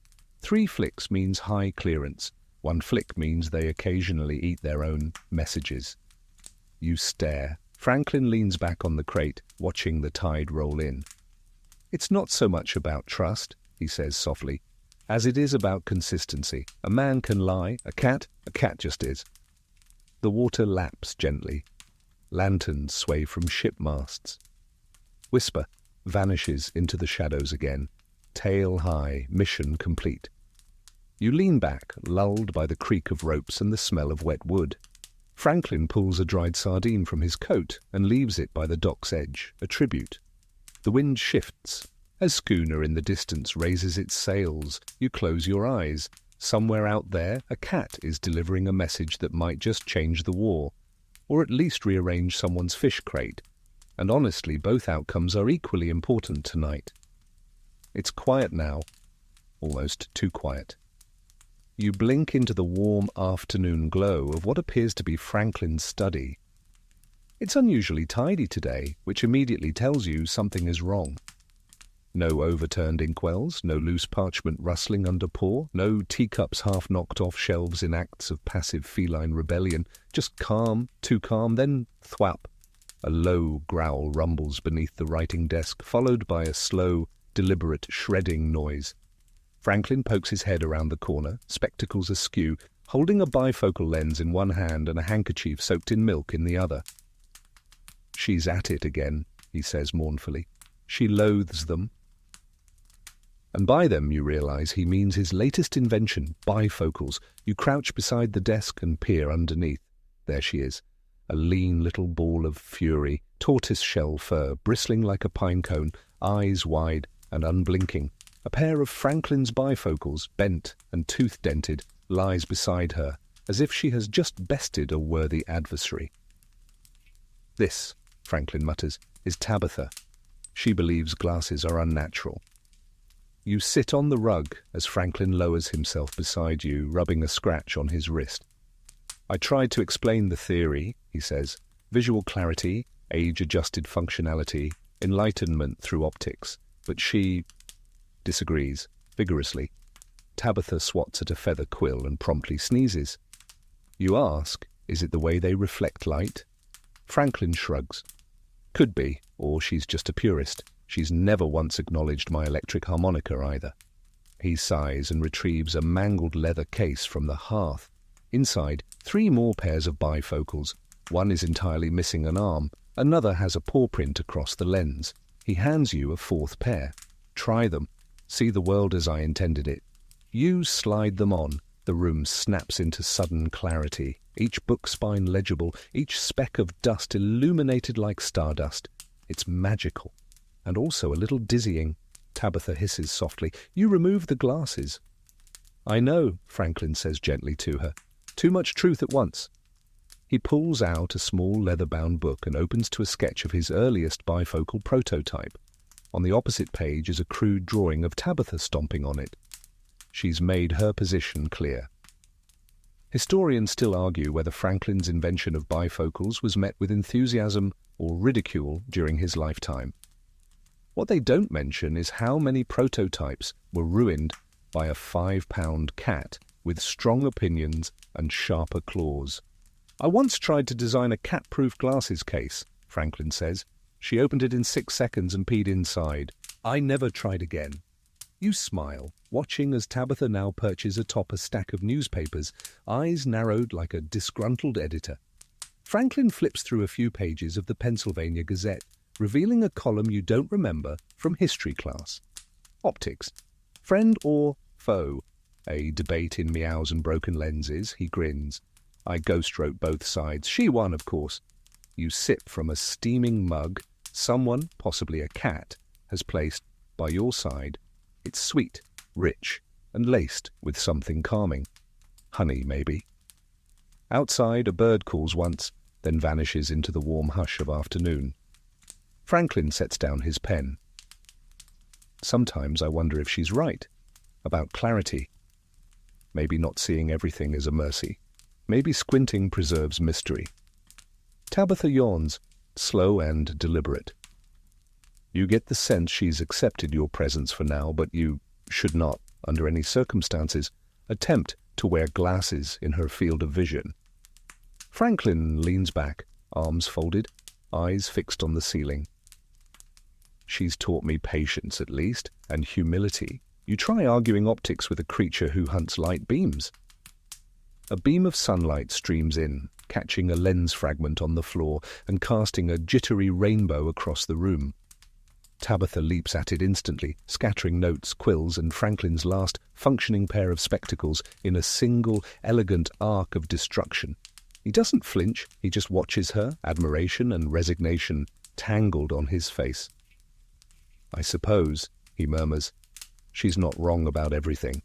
3 flicks means high clearance. 1 flick means they occasionally eat their own messages. You stare. Franklin leans back on the crate, watching the tide roll in. It's not so much about trust, he says softly, as it is about consistency. A man can lie, a cat just is. The water laps gently. Lanterns sway from ship masts. Whisper vanishes into the shadows again. Tail high, mission complete. You lean back, lulled by the creak of ropes and the smell of wet wood. Franklin pulls a dried sardine from his coat and leaves it by the dock's edge, a tribute. The wind shifts. A schooner in the distance raises its sails. You close your eyes. Somewhere out there, a cat is delivering a message that might just change the war, or at least rearrange someone's fish crate. And honestly, both outcomes are equally important tonight. It's quiet now, almost too quiet. You blink into the warm afternoon glow of what appears to be Franklin's study. It's unusually tidy today, which immediately tells you something is wrong. No overturned inkwells, no loose parchment rustling under paw, no teacups half knocked off shelves in acts of passive feline rebellion. Just calm, too calm, then thwap. A low growl rumbles beneath the writing desk, followed by a slow, deliberate shredding noise. Franklin pokes his head around the corner, spectacles askew, holding a bifocal lens in one hand and a handkerchief soaked in milk in the other. She's at it again, he says mournfully. She loathes them. And by them, you realize, he means his latest invention, bifocals. You crouch beside the desk and peer underneath. There she is, a lean little ball of fury, tortoise-shell fur, bristling like a pine cone, eyes wide and unblinking. A pair of Franklin's bifocals, bent and tooth-dented, lies beside her, as if she has just bested a worthy adversary. This, Franklin mutters, is Tabitha. She believes glasses are unnatural. You sit on the rug as Franklin lowers himself beside you, rubbing a scratch on his wrist. I tried to explain the theory, he says. Visual clarity, age-adjusted functionality, enlightenment through optics. But she disagrees, vigorously. Tabitha swats at a feather quill and promptly sneezes. You ask, is it the way they reflect light? Franklin shrugs. Could be, or she's just a purist. She's never once acknowledged my electric harmonica either. He sighs and retrieves a mangled leather case from the hearth. Inside, 3 more pairs of bifocals. One is entirely missing an arm. Another has a paw print across the lens. He hands you a 4th pair. Try them. See the world as I intended it. You slide them on. The room snaps into sudden clarity. each book spine legible, each speck of dust illuminated like stardust. It's magical, and also a little dizzying. Tabitha hisses softly. You remove the glasses. I know, Franklin says gently to her. Too much truth at once. He pulls out a small leather-bound book and opens to a sketch of his earliest bifocal prototype. On the opposite page is a crude drawing of Tabitha stomping on it. She's made her position clear. Historians still argue whether Franklin's invention of bifocals was met with enthusiasm or ridicule during his lifetime. What they don't mention is how many prototypes were ruined by a 5-pound cat with strong opinions and sharper claws. I once tried to design a cat-proof glasses case, Franklin says. She opened it in 6 seconds and peed inside. I never tried again. You smile, watching as Tabitha now perches atop a stack of newspapers, eyes narrowed like a disgruntled editor. Franklin flips through a few pages of the Pennsylvania Gazette, revealing a column you don't remember from history class. Optics. Friend or foe? A debate in meows and broken lenses, he grins. I ghost-wrote both sides. She won, of course. You sip from a steaming mug someone, possibly a cat, has placed by your side. It's sweet, rich, and laced with something calming. Honey, maybe. Outside, a bird calls once, then vanishes into the warm hush of afternoon. Franklin sets down his pen. Sometimes I wonder if she's right, about clarity. Maybe not seeing everything is a mercy. Maybe squinting preserves mystery. Tabitha yawns, slow and deliberate. You get the sense she's accepted your presence for now, but you should not, under any circumstances, attempt to wear glasses in her field of vision. Franklin leans back, arms folded, eyes fixed on the ceiling. She's taught me patience, at least, and humility. You try arguing optics with a creature who hunts light beams. A beam of sunlight streams in, catching a lens fragment on the floor and casting a jittery rainbow across the room. Tabitha leaps at it instantly, scattering notes, quills, and Franklin's last functioning pair of spectacles in a single, elegant arc of destruction. He doesn't flinch, he just watches her, admiration and resignation tangled on his face. I suppose, he murmurs, she's not wrong about everything.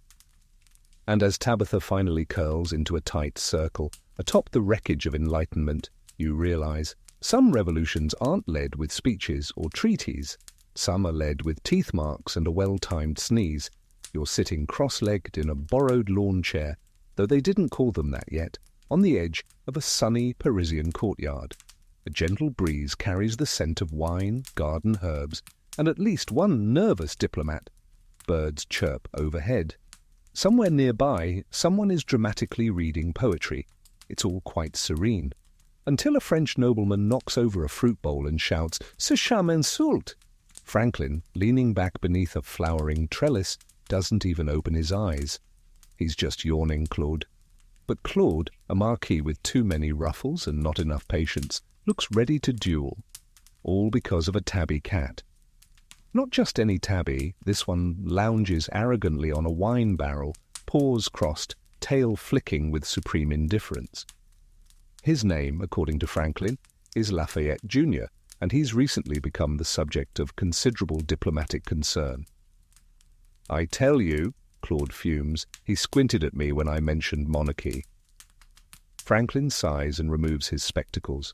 And as Tabitha finally curls into a tight circle, atop the wreckage of enlightenment, you realize some revolutions aren't led with speeches or treaties. Some are led with teeth marks and a well-timed sneeze. You're sitting cross-legged in a borrowed lawn chair, though they didn't call them that yet, on the edge of a sunny Parisian courtyard. A gentle breeze carries the scent of wine, garden herbs, and at least one nervous diplomat. Birds chirp overhead. Somewhere nearby, someone is dramatically reading poetry. It's all quite serene. Until a French nobleman knocks over a fruit bowl and shouts, "Ce chat m'insulte!" Franklin, leaning back beneath a flowering trellis, doesn't even open his eyes. He's just yawning Claude. But Claude, a marquis with too many ruffles and not enough patience, looks ready to duel. All because of a tabby cat. Not just any tabby, this one lounges arrogantly on a wine barrel, paws crossed, tail flicking with supreme indifference. His name, according to Franklin, is Lafayette Jr., and he's recently become the subject of considerable diplomatic concern. I tell you, Claude fumes, he squinted at me when I mentioned monarchy. Franklin sighs and removes his spectacles.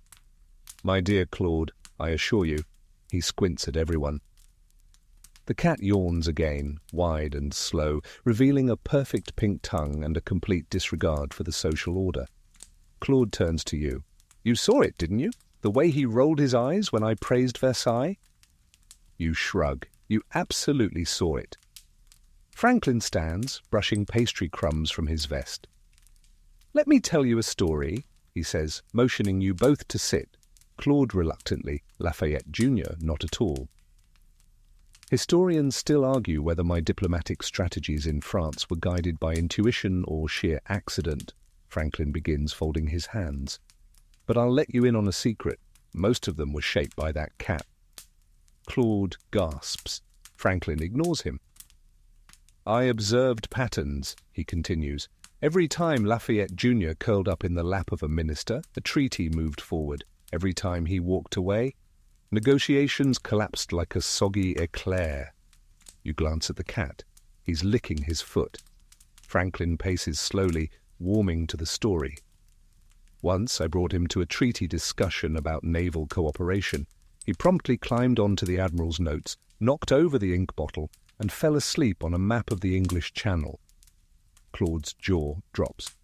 My dear Claude, I assure you, he squints at everyone. The cat yawns again, wide and slow, revealing a perfect pink tongue and a complete disregard for the social order. Claude turns to you. You saw it, didn't you? The way he rolled his eyes when I praised Versailles? You shrug. You absolutely saw it. Franklin stands, brushing pastry crumbs from his vest. Let me tell you a story, he says, motioning you both to sit. Claude reluctantly, Lafayette Jr. not at all. Historians still argue whether my diplomatic strategies in France were guided by intuition or sheer accident. Franklin begins, folding his hands. But I'll let you in on a secret. Most of them were shaped by that cat. Claude gasps. Franklin ignores him. I observed patterns, he continues, Every time Lafayette Jr. curled up in the lap of a minister, a treaty moved forward. Every time he walked away, negotiations collapsed like a soggy eclair. You glance at the cat. He's licking his foot. Franklin paces slowly, warming to the story. Once I brought him to a treaty discussion about naval cooperation. He promptly climbed onto the Admiral's notes, knocked over the ink bottle, and fell asleep on a map of the English Channel. Claude's jaw drops.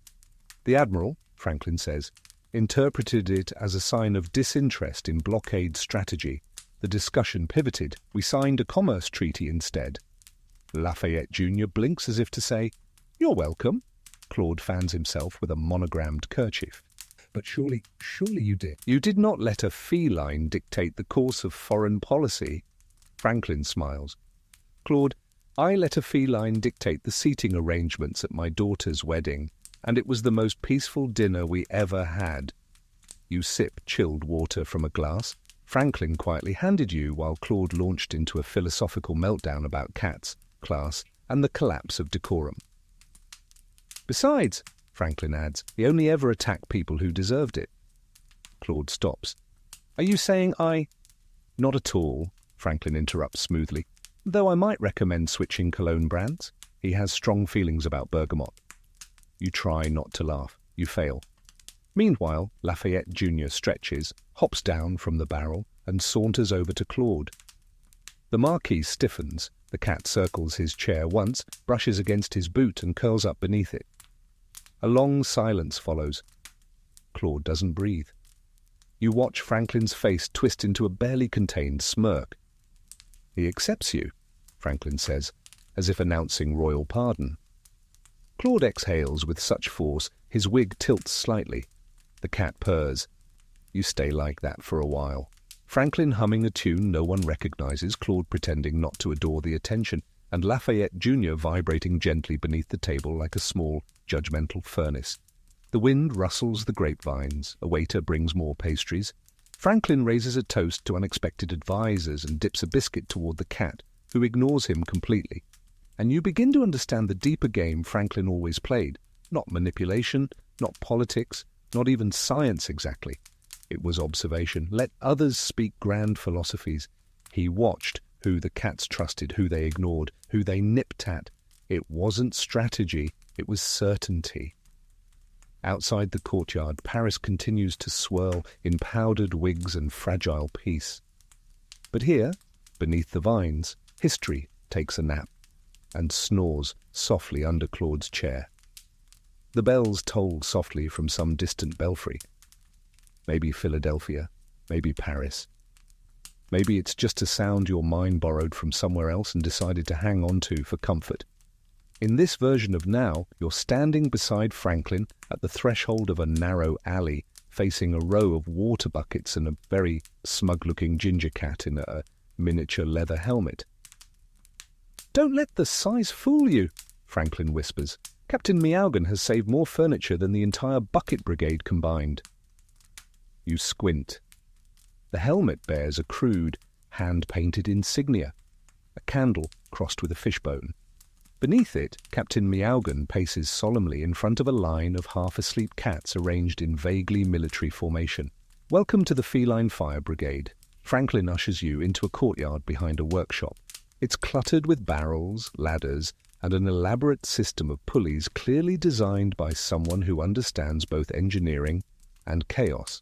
The Admiral, Franklin says, interpreted it as a sign of disinterest in blockade strategy. The discussion pivoted. We signed a commerce treaty instead. Lafayette Jr. blinks as if to say, "You're welcome." Claude fans himself with a monogrammed kerchief. "But surely you did." "You did not let a feline dictate the course of foreign policy." Franklin smiles. "Claude, I let a feline dictate the seating arrangements at my daughter's wedding, and it was the most peaceful dinner we ever had." You sip chilled water from a glass. Franklin quietly handed you while Claude launched into a philosophical meltdown about cats, class, and the collapse of decorum. "Besides," Franklin adds, "he only ever attacked people who deserved it." Claude stops. "Are you saying I—" "Not at all," Franklin interrupts smoothly, "though I might recommend switching cologne brands. He has strong feelings about bergamot." You try not to laugh. You fail. Meanwhile, Lafayette Jr. stretches, hops down from the barrel, and saunters over to Claude. The Marquis stiffens. The cat circles his chair once, brushes against his boot, and curls up beneath it. A long silence follows. Claude doesn't breathe. You watch Franklin's face twist into a barely contained smirk. "He accepts you," Franklin says, as if announcing royal pardon. Claude exhales with such force, his wig tilts slightly. The cat purrs. You stay like that for a while. Franklin humming a tune no one recognizes, Claude pretending not to adore the attention, and Lafayette Jr. vibrating gently beneath the table like a small, judgmental furnace. The wind rustles the grapevines. A waiter brings more pastries. Franklin raises a toast to unexpected advisors and dips a biscuit toward the cat, who ignores him completely. And you begin to understand the deeper game Franklin always played. Not manipulation, not politics, not even science exactly. It was observation. Let others speak grand philosophies. He watched who the cats trusted, who they ignored, who they nipped at. It wasn't strategy, it was certainty. Outside the courtyard, Paris continues to swirl in powdered wigs and fragile peace. But here, beneath the vines, history takes a nap and snores softly under Claude's chair. The bells toll softly from some distant belfry. Maybe Philadelphia, maybe Paris. Maybe it's just a sound your mind borrowed from somewhere else and decided to hang on to for comfort. In this version of now, you're standing beside Franklin at the threshold of a narrow alley, facing a row of water buckets and a very smug-looking ginger cat in a miniature leather helmet. "Don't let the size fool you," Franklin whispers. "Captain Meowgan has saved more furniture than the entire bucket brigade combined." You squint. The helmet bears a crude, hand-painted insignia, a candle crossed with a fishbone. Beneath it, Captain Meowgan paces solemnly in front of a line of half-asleep cats arranged in vaguely military formation. "Welcome to the Feline Fire Brigade." Franklin ushers you into a courtyard behind a workshop. It's cluttered with barrels, ladders, and an elaborate system of pulleys clearly designed by someone who understands both engineering and chaos.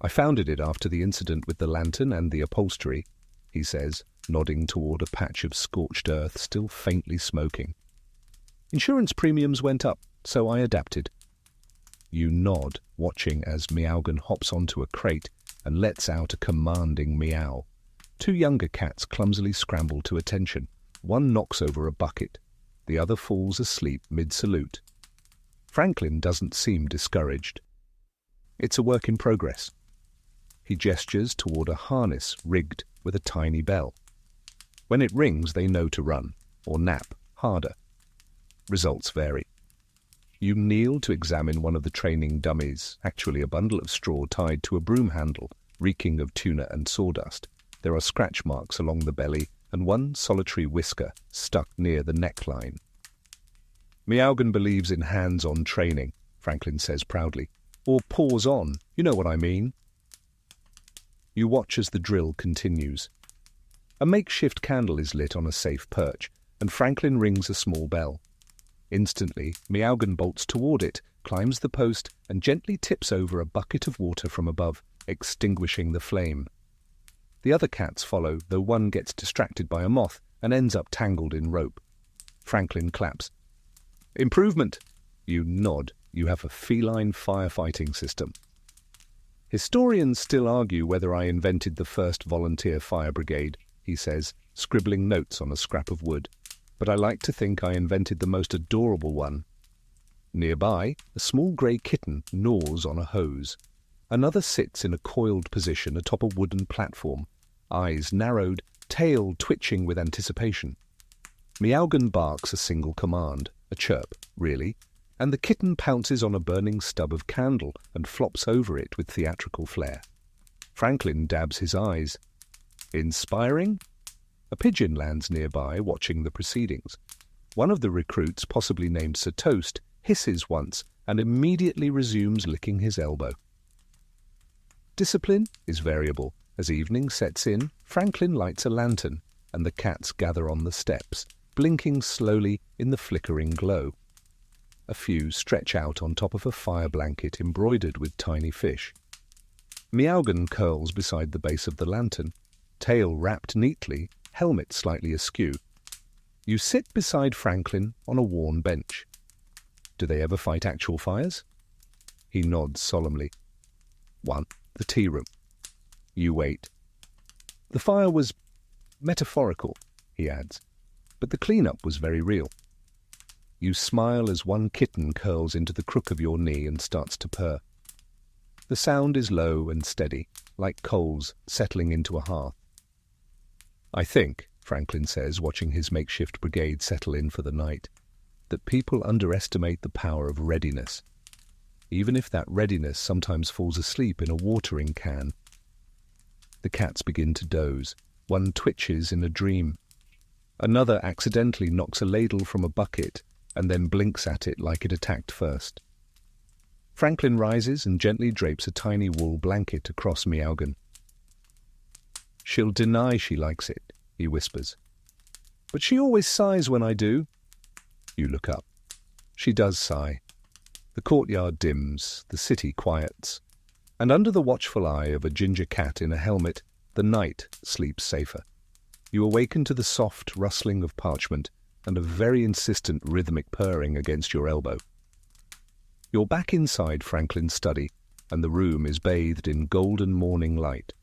"I founded it after the incident with the lantern and the upholstery," he says, nodding toward a patch of scorched earth still faintly smoking. "Insurance premiums went up, so I adapted." You nod, watching as Meowgan hops onto a crate and lets out a commanding meow. Two younger cats clumsily scramble to attention. One knocks over a bucket. The other falls asleep mid-salute. Franklin doesn't seem discouraged. It's a work in progress. He gestures toward a harness rigged with a tiny bell. When it rings, they know to run, or nap, harder. Results vary. You kneel to examine one of the training dummies, actually a bundle of straw tied to a broom handle, reeking of tuna and sawdust. There are scratch marks along the belly and one solitary whisker stuck near the neckline. Meowgan believes in hands-on training, Franklin says proudly. Or paws-on, you know what I mean. You watch as the drill continues. A makeshift candle is lit on a safe perch, and Franklin rings a small bell. Instantly, Meowgan bolts toward it, climbs the post, and gently tips over a bucket of water from above, extinguishing the flame. The other cats follow, though one gets distracted by a moth and ends up tangled in rope. Franklin claps. Improvement! You nod. You have a feline firefighting system. Historians still argue whether I invented the first volunteer fire brigade, he says, scribbling notes on a scrap of wood. But I like to think I invented the most adorable one. Nearby, a small grey kitten gnaws on a hose. Another sits in a coiled position atop a wooden platform, eyes narrowed, tail twitching with anticipation. Meowgan barks a single command, a chirp, really, and the kitten pounces on a burning stub of candle and flops over it with theatrical flair. Franklin dabs his eyes. Inspiring? A pigeon lands nearby, watching the proceedings. One of the recruits, possibly named Sir Toast, hisses once and immediately resumes licking his elbow. Discipline is variable. As evening sets in, Franklin lights a lantern, and the cats gather on the steps, blinking slowly in the flickering glow. A few stretch out on top of a fire blanket embroidered with tiny fish. Meowgan curls beside the base of the lantern, tail wrapped neatly, helmet slightly askew. You sit beside Franklin on a worn bench. Do they ever fight actual fires? He nods solemnly. One, the tea room. You wait. The fire was metaphorical, he adds, but the clean-up was very real. You smile as one kitten curls into the crook of your knee and starts to purr. The sound is low and steady, like coals settling into a hearth. I think, Franklin says, watching his makeshift brigade settle in for the night, that people underestimate the power of readiness, even if that readiness sometimes falls asleep in a watering can. The cats begin to doze. One twitches in a dream. Another accidentally knocks a ladle from a bucket and then blinks at it like it attacked first. Franklin rises and gently drapes a tiny wool blanket across Meowgan. She'll deny she likes it, he whispers. But she always sighs when I do. You look up. She does sigh. The courtyard dims, the city quiets, and under the watchful eye of a ginger cat in a helmet, the night sleeps safer. You awaken to the soft rustling of parchment and a very insistent rhythmic purring against your elbow. You're back inside Franklin's study, and the room is bathed in golden morning light.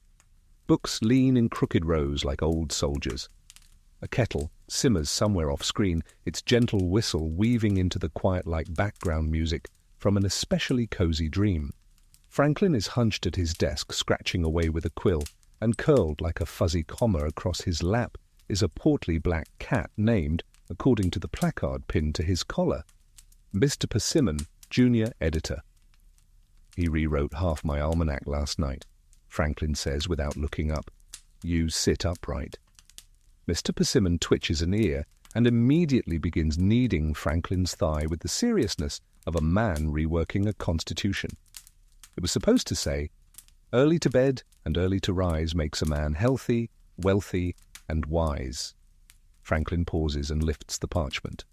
Books lean in crooked rows like old soldiers. A kettle simmers somewhere off-screen, its gentle whistle weaving into the quiet-like background music from an especially cozy dream. Franklin is hunched at his desk, scratching away with a quill, and curled like a fuzzy comma across his lap is a portly black cat named, according to the placard pinned to his collar, Mr. Persimmon, Junior Editor. He rewrote half my almanac last night, Franklin says without looking up. You sit upright. Mr. Persimmon twitches an ear and immediately begins kneading Franklin's thigh with the seriousness of a man reworking a constitution. It was supposed to say, early to bed and early to rise makes a man healthy, wealthy, and wise. Franklin pauses and lifts the parchment.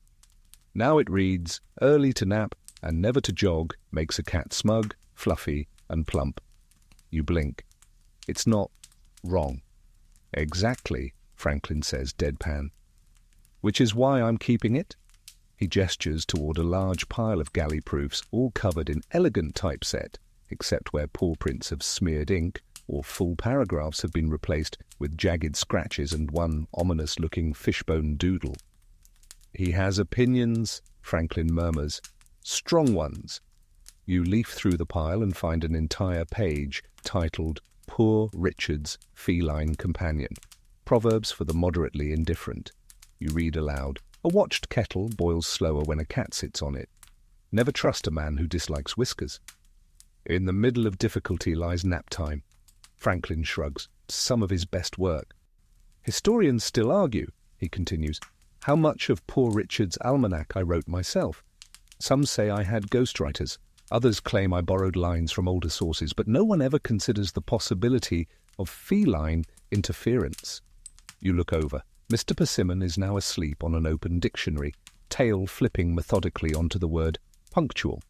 Now it reads, early to nap and never to jog makes a cat smug, fluffy, and plump. You blink. It's not wrong. Exactly, Franklin says deadpan. Which is why I'm keeping it. He gestures toward a large pile of galley proofs, all covered in elegant typeset, except where paw prints have smeared ink or full paragraphs have been replaced with jagged scratches and one ominous-looking fishbone doodle. He has opinions, Franklin murmurs. Strong ones. You leaf through the pile and find an entire page titled Poor Richard's Feline Companion. Proverbs for the moderately indifferent. You read aloud. A watched kettle boils slower when a cat sits on it. Never trust a man who dislikes whiskers. In the middle of difficulty lies nap time. Franklin shrugs. Some of his best work. Historians still argue, he continues, how much of Poor Richard's Almanac I wrote myself. Some say I had ghostwriters. Others claim I borrowed lines from older sources, but no one ever considers the possibility of feline interference. You look over. Mr. Persimmon is now asleep on an open dictionary, tail flipping methodically onto the word punctual.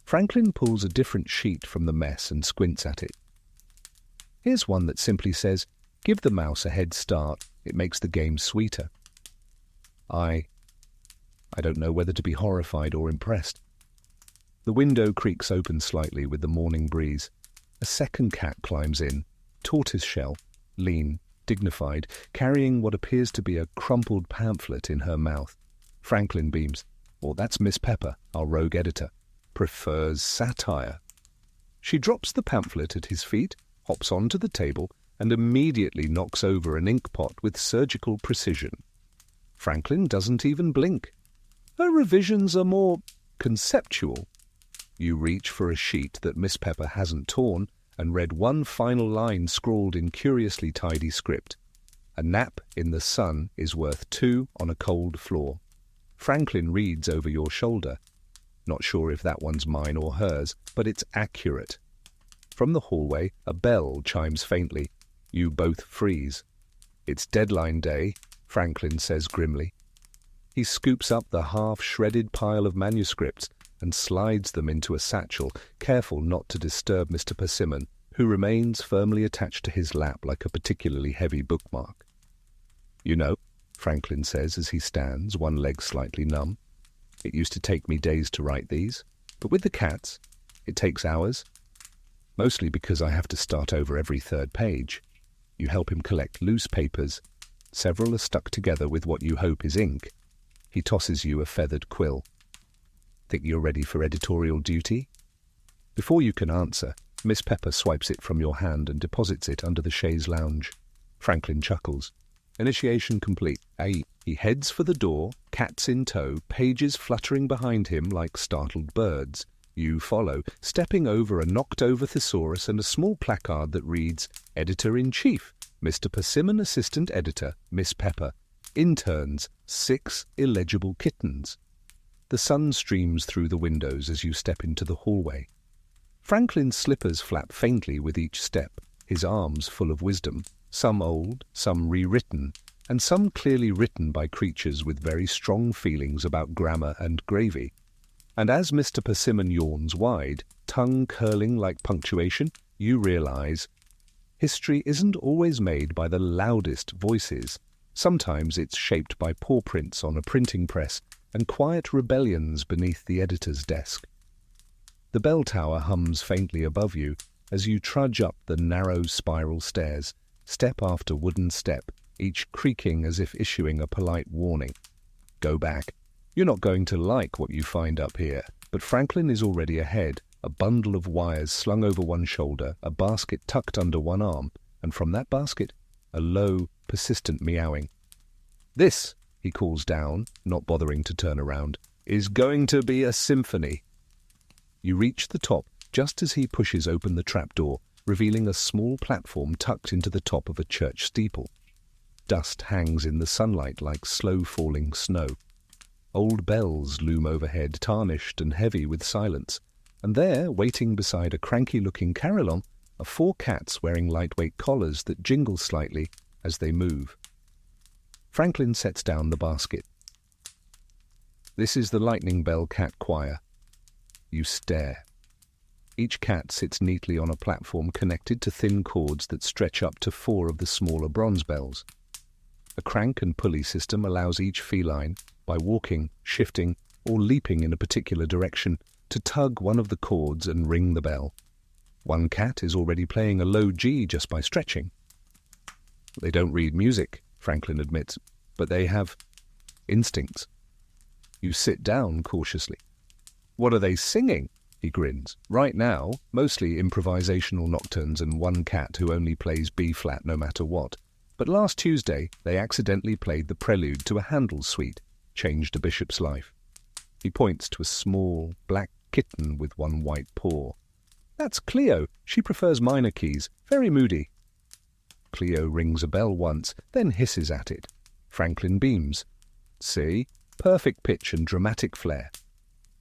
Franklin pulls a different sheet from the mess and squints at it. Here's one that simply says, "Give the mouse a head start. It makes the game sweeter." I don't know whether to be horrified or impressed. The window creaks open slightly with the morning breeze. A second cat climbs in, tortoiseshell, lean, dignified, carrying what appears to be a crumpled pamphlet in her mouth. Franklin beams. "Well, that's Miss Pepper, our rogue editor. Prefers satire." She drops the pamphlet at his feet, hops onto the table, and immediately knocks over an ink pot with surgical precision. Franklin doesn't even blink. Her revisions are more conceptual. You reach for a sheet that Miss Pepper hasn't torn and read one final line scrawled in curiously tidy script. "A nap in the sun is worth 2 on a cold floor." Franklin reads over your shoulder. Not sure if that one's mine or hers, but it's accurate. From the hallway, a bell chimes faintly. You both freeze. "It's deadline day," Franklin says grimly. He scoops up the half-shredded pile of manuscripts and slides them into a satchel, careful not to disturb Mr. Persimmon, who remains firmly attached to his lap like a particularly heavy bookmark. "You know," Franklin says as he stands, one leg slightly numb, "it used to take me days to write these, but with the cats, it takes hours. Mostly because I have to start over every third page. You help him collect loose papers. Several are stuck together with what you hope is ink. He tosses you a feathered quill. Think you're ready for editorial duty?" Before you can answer, Miss Pepper swipes it from your hand and deposits it under the chaise lounge. Franklin chuckles. Initiation complete. He heads for the door, cats in tow, pages fluttering behind him like startled birds. You follow, stepping over a knocked-over thesaurus and a small placard that reads, "Editor-in-Chief, Mr. Persimmon Assistant Editor, Miss Pepper. Interns, 6 illegible kittens." The sun streams through the windows as you step into the hallway. Franklin's slippers flap faintly with each step, his arms full of wisdom, some old, some rewritten, and some clearly written by creatures with very strong feelings about grammar and gravy. And as Mr. Persimmon yawns wide, tongue curling like punctuation, you realize history isn't always made by the loudest voices. Sometimes it's shaped by paw prints on a printing press and quiet rebellions beneath the editor's desk. The bell tower hums faintly above you as you trudge up the narrow spiral stairs, step after wooden step, each creaking as if issuing a polite warning. Go back. You're not going to like what you find up here, but Franklin is already ahead, a bundle of wires slung over one shoulder, a basket tucked under one arm, and from that basket, a low, persistent meowing. "This," he calls down, not bothering to turn around, "is going to be a symphony." You reach the top just as he pushes open the trapdoor, revealing a small platform tucked into the top of a church steeple. Dust hangs in the sunlight like slow-falling snow. Old bells loom overhead, tarnished and heavy with silence, and there, waiting beside a cranky-looking carillon, are 4 cats wearing lightweight collars that jingle slightly as they move. Franklin sets down the basket. This is the Lightning Bell Cat Choir. You stare. Each cat sits neatly on a platform connected to thin cords that stretch up to 4 of the smaller bronze bells. A crank and pulley system allows each feline, by walking, shifting, or leaping in a particular direction, to tug one of the cords and ring the bell. One cat is already playing a low G just by stretching. They don't read music, Franklin admits, but they have instincts. You sit down cautiously. What are they singing? He grins. Right now, mostly improvisational nocturnes and one cat who only plays B-flat no matter what. But last Tuesday, they accidentally played the prelude to a Handel suite, changed a bishop's life. He points to a small, black kitten with one white paw. That's Cleo. She prefers minor keys. Very moody. Cleo rings a bell once, then hisses at it. Franklin beams. See? Perfect pitch and dramatic flair.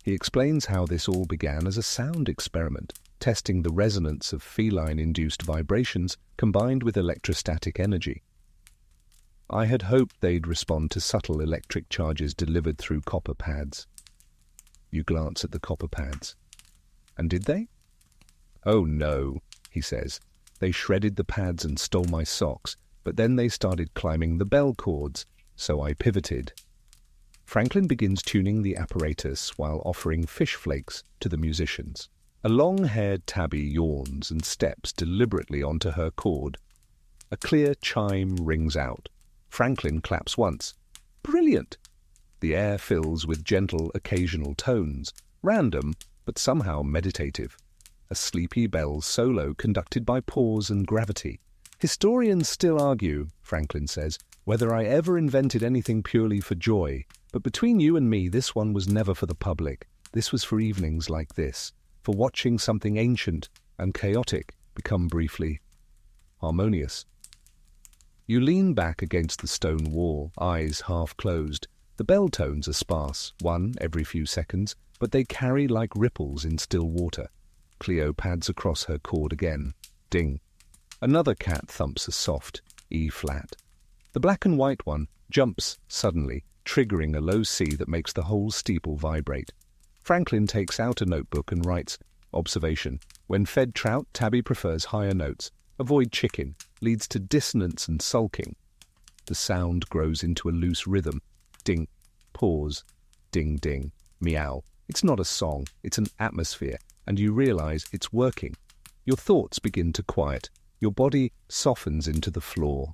He explains how this all began as a sound experiment, testing the resonance of feline-induced vibrations combined with electrostatic energy. I had hoped they'd respond to subtle electric charges delivered through copper pads. You glance at the copper pads. And did they? Oh no, he says. They shredded the pads and stole my socks, but then they started climbing the bell cords, so I pivoted. Franklin begins tuning the apparatus while offering fish flakes to the musicians. A long-haired tabby yawns and steps deliberately onto her cord. A clear chime rings out. Franklin claps once. Brilliant! The air fills with gentle, occasional tones, random, but somehow meditative. A sleepy bell solo conducted by pause and gravity. Historians still argue, Franklin says, whether I ever invented anything purely for joy. But between you and me, this one was never for the public. This was for evenings like this, for watching something ancient and chaotic become briefly harmonious. You lean back against the stone wall, eyes half closed. The bell tones are sparse, one every few seconds, but they carry like ripples in still water. Cleo pads across her chord again. Ding. Another cat thumps a soft E-flat. The black and white one jumps suddenly, triggering a low C that makes the whole steeple vibrate. Franklin takes out a notebook and writes, observation, when fed trout, tabby prefers higher notes. Avoid chicken, leads to dissonance and sulking. The sound grows into a loose rhythm. Ding, pause, ding, ding, meow. It's not a song, it's an atmosphere, and you realize it's working. Your thoughts begin to quiet. Your body softens into the floor.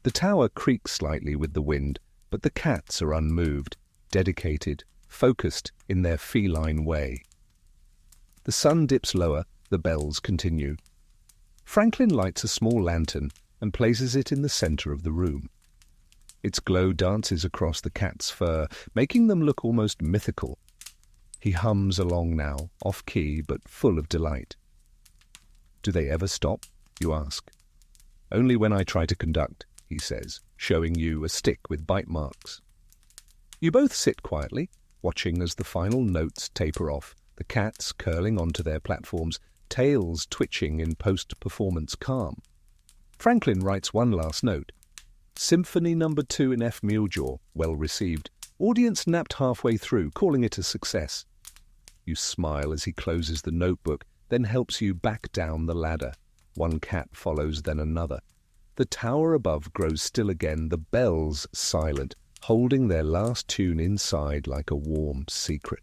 The tower creaks slightly with the wind, but the cats are unmoved, dedicated, focused in their feline way. The sun dips lower, the bells continue. Franklin lights a small lantern and places it in the center of the room. Its glow dances across the cat's fur, making them look almost mythical. He hums along now, off-key but full of delight. Do they ever stop? You ask. Only when I try to conduct, he says, showing you a stick with bite marks. You both sit quietly, watching as the final notes taper off, the cats curling onto their platforms, tails twitching in post-performance calm. Franklin writes one last note. Symphony No. 2 in F major, well received. Audience napped halfway through, calling it a success. You smile as he closes the notebook, then helps you back down the ladder. One cat follows, then another. The tower above grows still again, the bells silent, holding their last tune inside like a warm secret.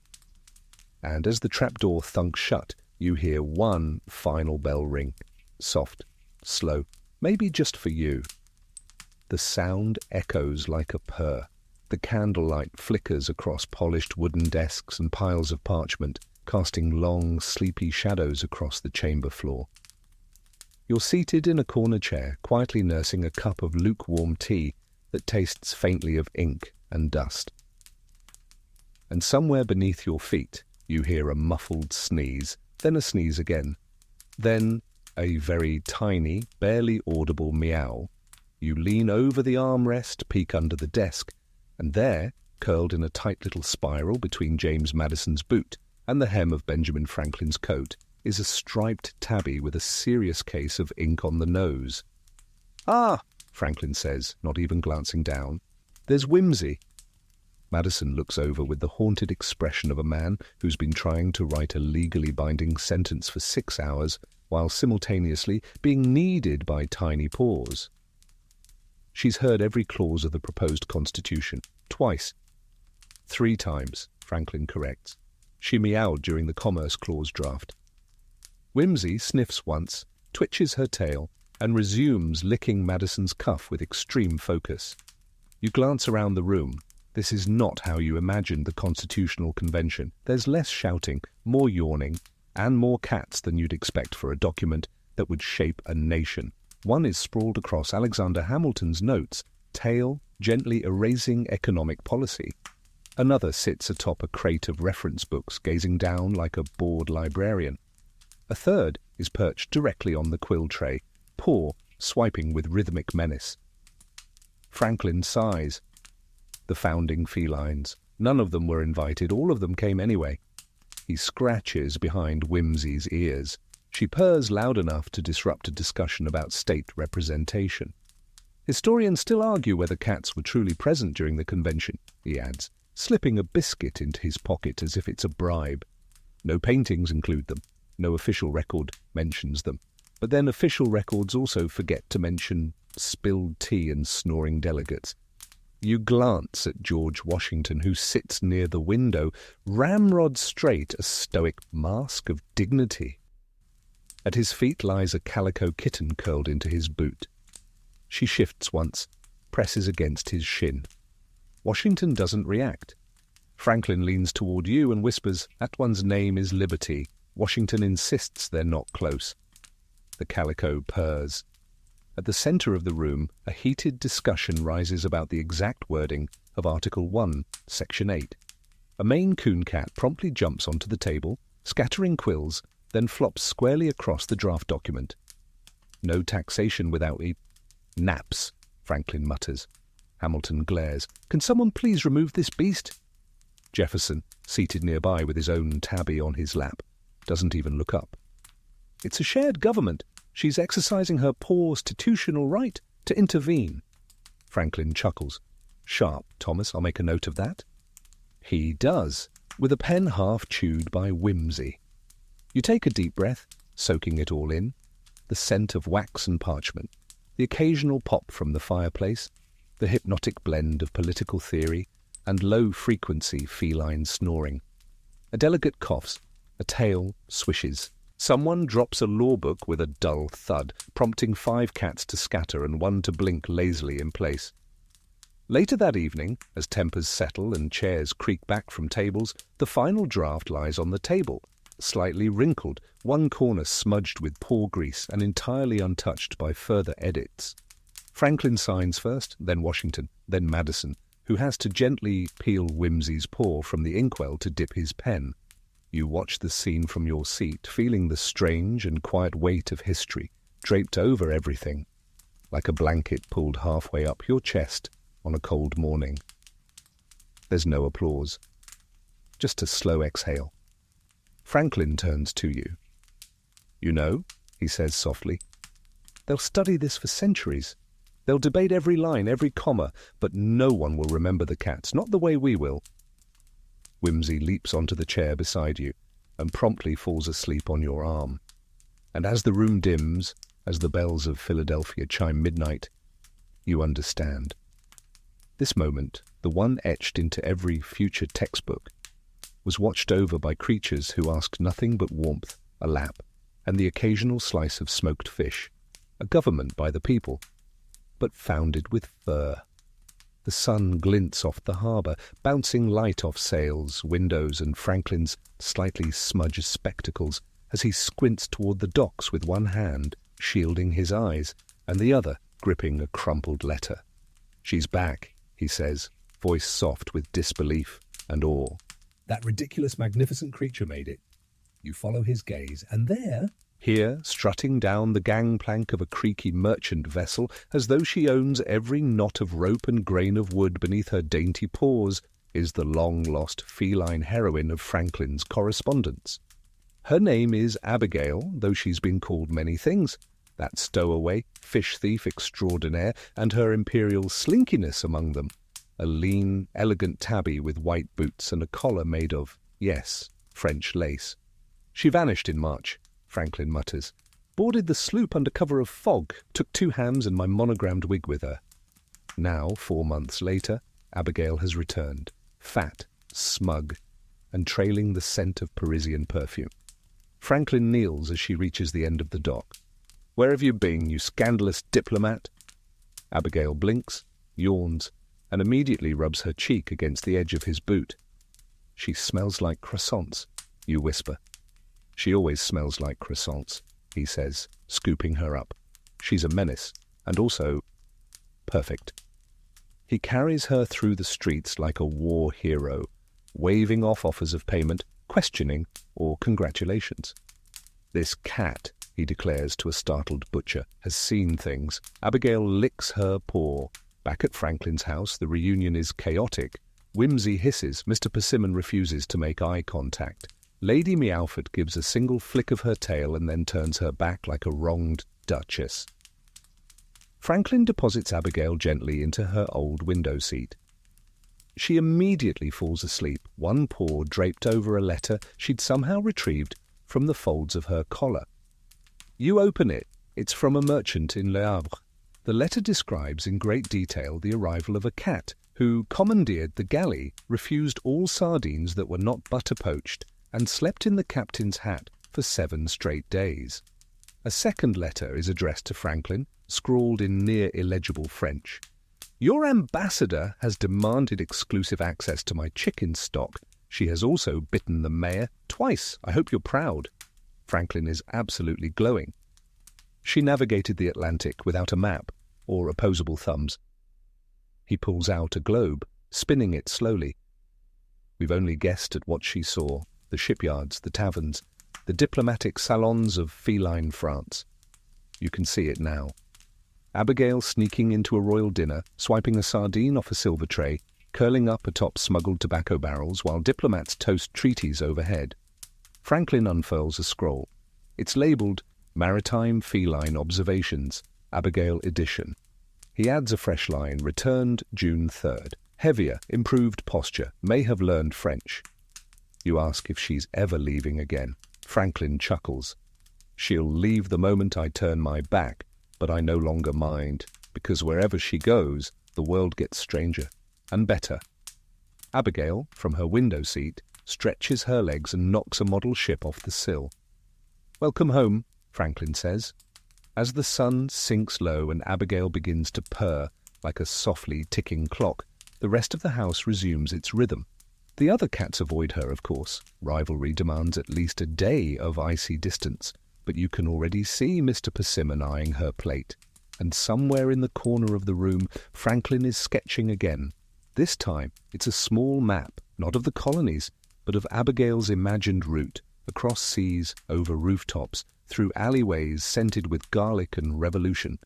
And as the trapdoor thunks shut, you hear one final bell ring. Soft, slow, maybe just for you. The sound echoes like a purr. The candlelight flickers across polished wooden desks and piles of parchment, casting long, sleepy shadows across the chamber floor. You're seated in a corner chair, quietly nursing a cup of lukewarm tea that tastes faintly of ink and dust. And somewhere beneath your feet, you hear a muffled sneeze, then a sneeze again, then a very tiny, barely audible meow. You lean over the armrest, peek under the desk, and there, curled in a tight little spiral between James Madison's boot and the hem of Benjamin Franklin's coat, is a striped tabby with a serious case of ink on the nose. Ah, Franklin says, not even glancing down. There's Whimsy. Madison looks over with the haunted expression of a man who's been trying to write a legally binding sentence for 6 hours while simultaneously being kneaded by tiny paws. She's heard every clause of the proposed Constitution, twice. 3 times, Franklin corrects. She meowed during the Commerce Clause draft. Whimsy sniffs once, twitches her tail, and resumes licking Madison's cuff with extreme focus. You glance around the room. This is not how you imagined the Constitutional Convention. There's less shouting, more yawning, and more cats than you'd expect for a document that would shape a nation. One is sprawled across Alexander Hamilton's notes, tail gently erasing economic policy. Another sits atop a crate of reference books, gazing down like a bored librarian. A third is perched directly on the quill tray, paw swiping with rhythmic menace. Franklin sighs. The founding felines. None of them were invited, all of them came anyway. He scratches behind Whimsy's ears. She purrs loud enough to disrupt a discussion about state representation. Historians still argue whether cats were truly present during the convention, he adds, slipping a biscuit into his pocket as if it's a bribe. No paintings include them. No official record mentions them. But then official records also forget to mention spilled tea and snoring delegates. You glance at George Washington, who sits near the window, ramrod straight, a stoic mask of dignity. At his feet lies a calico kitten curled into his boot. She shifts once, presses against his shin. Washington doesn't react. Franklin leans toward you and whispers, "That one's name is Liberty." Washington insists they're not close. The calico purrs. At the center of the room, a heated discussion rises about the exact wording of Article 1, Section 8. A Maine Coon cat promptly jumps onto the table, scattering quills, then flops squarely across the draft document. No taxation without naps, Franklin mutters. Hamilton glares. "Can someone please remove this beast?" Jefferson, seated nearby with his own tabby on his lap, doesn't even look up. "It's a shared government. She's exercising her constitutional right to intervene." Franklin chuckles. "Sharp, Thomas, I'll make a note of that." He does, with a pen half chewed by Whimsy. You take a deep breath, soaking it all in. The scent of wax and parchment, the occasional pop from the fireplace, the hypnotic blend of political theory and low-frequency feline snoring. A delegate coughs, a tail swishes. Someone drops a law book with a dull thud, prompting 5 cats to scatter and 1 to blink lazily in place. Later that evening, as tempers settle and chairs creak back from tables, the final draft lies on the table, slightly wrinkled, one corner smudged with paw grease and entirely untouched by further edits. Franklin signs first, then Washington, then Madison, who has to gently peel Whimsy's paw from the inkwell to dip his pen. You watch the scene from your seat, feeling the strange and quiet weight of history draped over everything, like a blanket pulled halfway up your chest on a cold morning. There's no applause, just a slow exhale. Franklin turns to you. "You know," he says softly, "they'll study this for centuries. They'll debate every line, every comma, but no one will remember the cats, not the way we will." Whimsy leaps onto the chair beside you and promptly falls asleep on your arm. And as the room dims, as the bells of Philadelphia chime midnight, you understand. This moment, the one etched into every future textbook, was watched over by creatures who asked nothing but warmth, a lap, and the occasional slice of smoked fish, a government by the people, but founded with fur. The sun glints off the harbour, bouncing light off sails, windows, and Franklin's slightly smudged spectacles as he squints toward the docks with one hand, shielding his eyes, and the other gripping a crumpled letter. "She's back," he says, voice soft with disbelief and awe. "That ridiculous, magnificent creature made it." You follow his gaze, and there, here, strutting down the gangplank of a creaky merchant vessel, as though she owns every knot of rope and grain of wood beneath her dainty paws, is the long-lost feline heroine of Franklin's correspondence. Her name is Abigail, though she's been called many things, that stowaway, fish-thief extraordinaire, and her imperial slinkiness among them, a lean, elegant tabby with white boots and a collar made of, yes, French lace. She vanished in March, Franklin mutters. Boarded the sloop under cover of fog, took 2 hams and my monogrammed wig with her. Now, 4 months later, Abigail has returned, fat, smug, and trailing the scent of Parisian perfume. Franklin kneels as she reaches the end of the dock. "Where have you been, you scandalous diplomat?" Abigail blinks, yawns, and immediately rubs her cheek against the edge of his boot. "She smells like croissants," you whisper. "She always smells like croissants," he says, scooping her up. "She's a menace, and also perfect." He carries her through the streets like a war hero, waving off offers of payment, questioning, or congratulations. "This cat," he declares to a startled butcher, "has seen things." Abigail licks her paw, Back at Franklin's house, the reunion is chaotic. Whimsy hisses. Mr. Persimmon refuses to make eye contact. Lady Meowford gives a single flick of her tail and then turns her back like a wronged duchess. Franklin deposits Abigail gently into her old window seat. She immediately falls asleep, one paw draped over a letter she'd somehow retrieved from the folds of her collar. You open it. It's from a merchant in Le Havre. The letter describes in great detail the arrival of a cat who commandeered the galley, refused all sardines that were not butter-poached, and slept in the captain's hat for 7 straight days. A second letter is addressed to Franklin, scrawled in near illegible French. Your ambassador has demanded exclusive access to my chicken stock. She has also bitten the mayor twice. I hope you're proud. Franklin is absolutely glowing. She navigated the Atlantic without a map or opposable thumbs. He pulls out a globe, spinning it slowly. We've only guessed at what she saw: the shipyards, the taverns, the diplomatic salons of feline France. You can see it now. Abigail sneaking into a royal dinner, swiping a sardine off a silver tray, curling up atop smuggled tobacco barrels while diplomats toast treaties overhead. Franklin unfurls a scroll. It's labelled Maritime Feline Observations, Abigail Edition. He adds a fresh line, returned June 3rd. Heavier, improved posture, may have learned French. You ask if she's ever leaving again. Franklin chuckles. She'll leave the moment I turn my back, but I no longer mind, because wherever she goes, the world gets stranger and better. Abigail, from her window seat, stretches her legs and knocks a model ship off the sill. Welcome home, Franklin says. As the sun sinks low and Abigail begins to purr like a softly ticking clock, the rest of the house resumes its rhythm. The other cats avoid her, of course. Rivalry demands at least a day of icy distance, but you can already see Mr. Persimmon eyeing her plate. And somewhere in the corner of the room, Franklin is sketching again. This time, it's a small map, not of the colonies, but of Abigail's imagined route, across seas, over rooftops, through alleyways scented with garlic and revolution.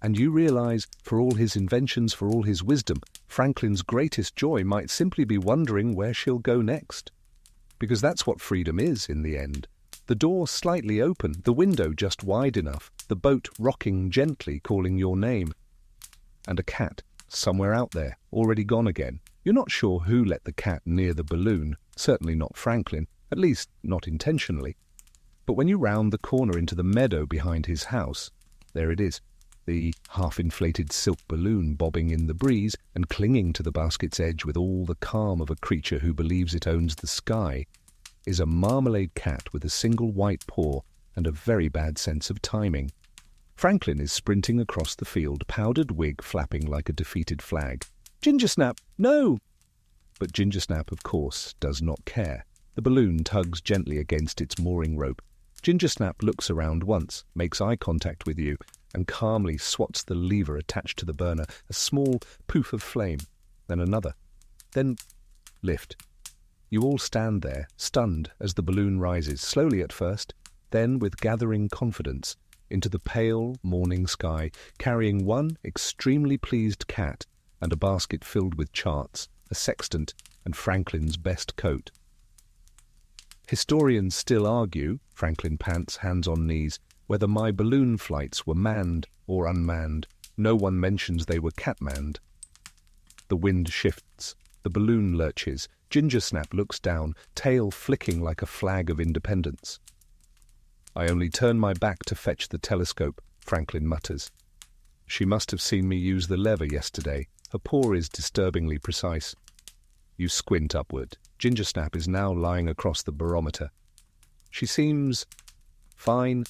And you realize, for all his inventions, for all his wisdom, Franklin's greatest joy might simply be wondering where she'll go next. Because that's what freedom is, in the end. The door slightly open, the window just wide enough, the boat rocking gently, calling your name. And a cat, somewhere out there, already gone again. You're not sure who let the cat near the balloon, certainly not Franklin, at least not intentionally. But when you round the corner into the meadow behind his house, there it is. The half-inflated silk balloon bobbing in the breeze and clinging to the basket's edge with all the calm of a creature who believes it owns the sky, is a marmalade cat with a single white paw and a very bad sense of timing. Franklin is sprinting across the field, powdered wig flapping like a defeated flag. Gingersnap, no! But Gingersnap, of course, does not care. The balloon tugs gently against its mooring rope. Gingersnap looks around once, makes eye contact with you, and calmly swats the lever attached to the burner, a small poof of flame, then another. Then lift. You all stand there, stunned, as the balloon rises, slowly at first, then with gathering confidence, into the pale morning sky, carrying one extremely pleased cat and a basket filled with charts, a sextant, and Franklin's best coat. Historians still argue, Franklin pants, hands on knees, whether my balloon flights were manned or unmanned. No one mentions they were cat-manned. The wind shifts. The balloon lurches. Gingersnap looks down, tail flicking like a flag of independence. I only turn my back to fetch the telescope, Franklin mutters. She must have seen me use the lever yesterday. Her paw is disturbingly precise. You squint upward. Gingersnap is now lying across the barometer. She seems fine.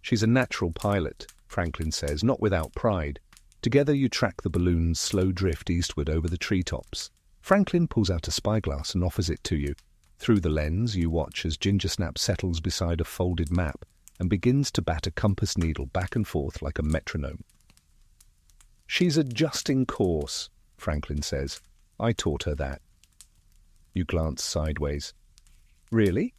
She's a natural pilot, Franklin says, not without pride. Together you track the balloon's slow drift eastward over the treetops. Franklin pulls out a spyglass and offers it to you. Through the lens you watch as Gingersnap settles beside a folded map and begins to bat a compass needle back and forth like a metronome. She's adjusting course, Franklin says. I taught her that. You glance sideways. Really?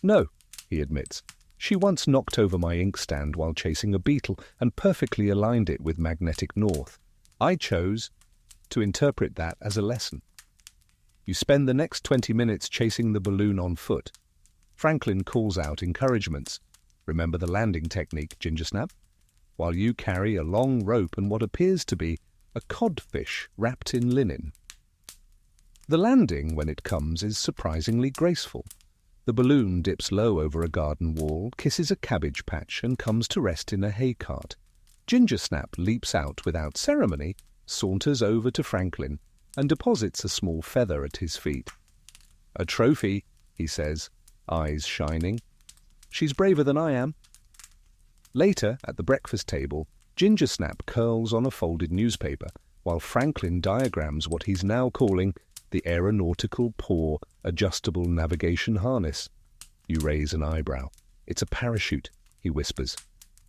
No, he admits. She once knocked over my inkstand while chasing a beetle and perfectly aligned it with magnetic north. I chose to interpret that as a lesson. You spend the next 20 minutes chasing the balloon on foot. Franklin calls out encouragements. Remember the landing technique, Gingersnap? While you carry a long rope and what appears to be a codfish wrapped in linen. The landing, when it comes, is surprisingly graceful. The balloon dips low over a garden wall, kisses a cabbage patch, and comes to rest in a hay cart. Gingersnap leaps out without ceremony, saunters over to Franklin, and deposits a small feather at his feet. "A trophy," he says, eyes shining. "She's braver than I am." Later, at the breakfast table, Gingersnap curls on a folded newspaper, while Franklin diagrams what he's now calling the aeronautical paw adjustable navigation harness. You raise an eyebrow. "It's a parachute," he whispers.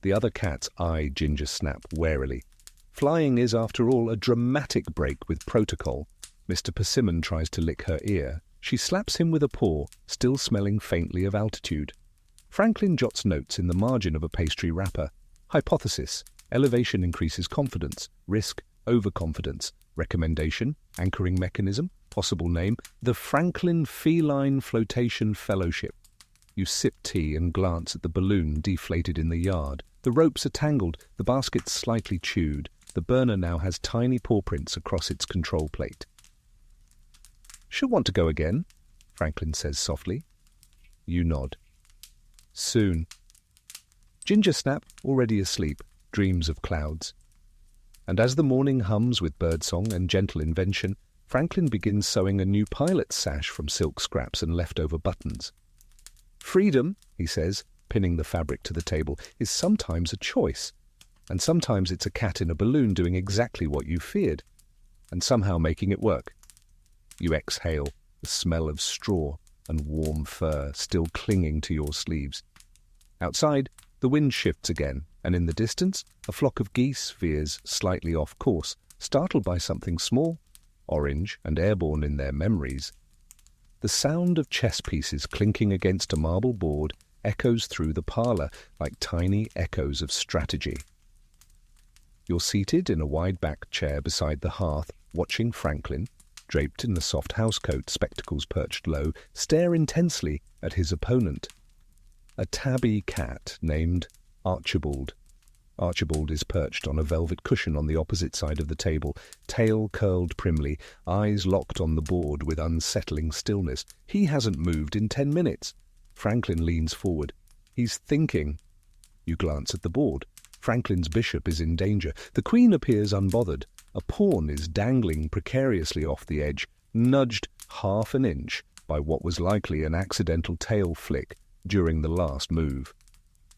The other cats eye Gingersnap warily. Flying is, after all, a dramatic break with protocol. Mr. Persimmon tries to lick her ear. She slaps him with a paw, still smelling faintly of altitude. Franklin jots notes in the margin of a pastry wrapper. Hypothesis: elevation increases confidence. Risk: overconfidence. Recommendation: anchoring mechanism. Possible name: the Franklin Feline Flotation Fellowship. You sip tea and glance at the balloon deflated in the yard. The ropes are tangled, the basket's slightly chewed. The burner now has tiny paw prints across its control plate. "She'll want to go again," Franklin says softly. You nod. Soon. Gingersnap, already asleep, dreams of clouds. And as the morning hums with birdsong and gentle invention, Franklin begins sewing a new pilot's sash from silk scraps and leftover buttons. "Freedom," he says, pinning the fabric to the table, "is sometimes a choice. And sometimes it's a cat in a balloon doing exactly what you feared, and somehow making it work." You exhale, the smell of straw and warm fur still clinging to your sleeves. Outside, the wind shifts again, and in the distance, a flock of geese veers slightly off course, startled by something small, orange and airborne in their memories. The sound of chess pieces clinking against a marble board echoes through the parlour like tiny echoes of strategy. You're seated in a wide-backed chair beside the hearth, watching Franklin, draped in the soft housecoat, spectacles perched low, stare intensely at his opponent. A tabby cat named Archibald. Archibald is perched on a velvet cushion on the opposite side of the table, tail curled primly, eyes locked on the board with unsettling stillness. He hasn't moved in 10 minutes. Franklin leans forward. He's thinking. You glance at the board. Franklin's bishop is in danger. The queen appears unbothered. A pawn is dangling precariously off the edge, nudged half an inch by what was likely an accidental tail flick during the last move.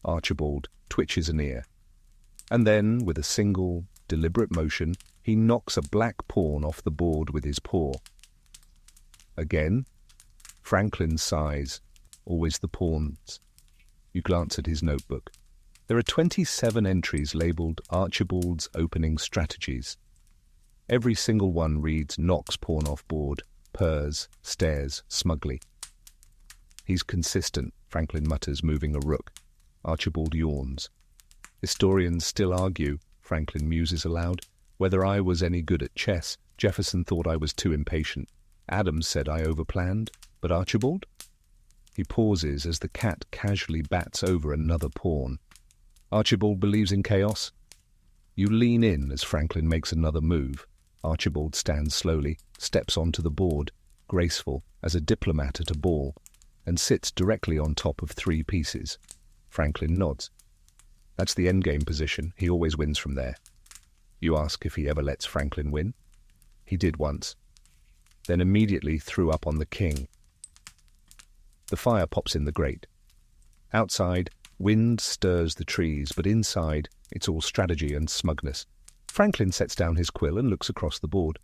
Archibald twitches an ear. And then, with a single, deliberate motion, he knocks a black pawn off the board with his paw. Again, Franklin sighs. Always the pawns. You glance at his notebook. There are 27 entries labelled Archibald's opening strategies. Every single one reads knocks pawn off board, purrs, stares smugly. He's consistent, Franklin mutters, moving a rook. Archibald yawns. Historians still argue, Franklin muses aloud. Whether I was any good at chess, Jefferson thought I was too impatient. Adams said I overplanned, but Archibald? He pauses as the cat casually bats over another pawn. Archibald believes in chaos. You lean in as Franklin makes another move. Archibald stands slowly, steps onto the board, graceful as a diplomat at a ball, and sits directly on top of 3 pieces. Franklin nods. That's the endgame position. He always wins from there. You ask if he ever lets Franklin win. He did once. Then immediately threw up on the king. The fire pops in the grate. Outside, wind stirs the trees, but inside, it's all strategy and smugness. Franklin sets down his quill and looks across the board.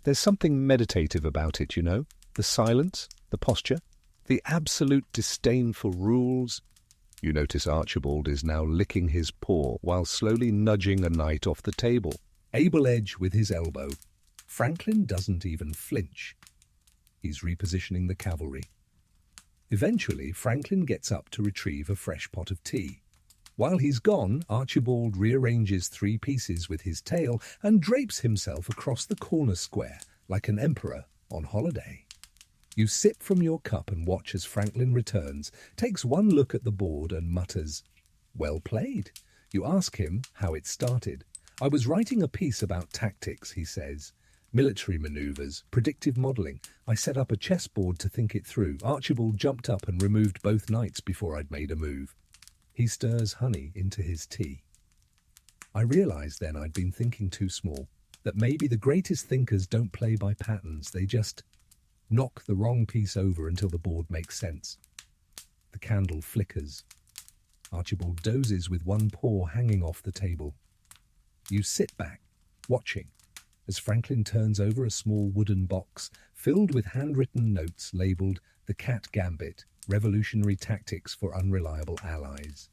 There's something meditative about it, you know. The silence, the posture, the absolute disdain for rules. You notice Archibald is now licking his paw while slowly nudging a knight off the table, able edge with his elbow. Franklin doesn't even flinch. He's repositioning the cavalry. Eventually, Franklin gets up to retrieve a fresh pot of tea. While he's gone, Archibald rearranges 3 pieces with his tail and drapes himself across the corner square like an emperor on holiday. You sip from your cup and watch as Franklin returns, takes one look at the board and mutters, "Well played." You ask him how it started. "I was writing a piece about tactics," he says. "Military maneuvers, predictive modelling. I set up a chessboard to think it through. Archibald jumped up and removed both knights before I'd made a move." He stirs honey into his tea. I realised then I'd been thinking too small, that maybe the greatest thinkers don't play by patterns, they just knock the wrong piece over until the board makes sense. The candle flickers. Archibald dozes with one paw hanging off the table. You sit back, watching, as Franklin turns over a small wooden box filled with handwritten notes labelled "The Cat Gambit, Revolutionary Tactics for Unreliable Allies."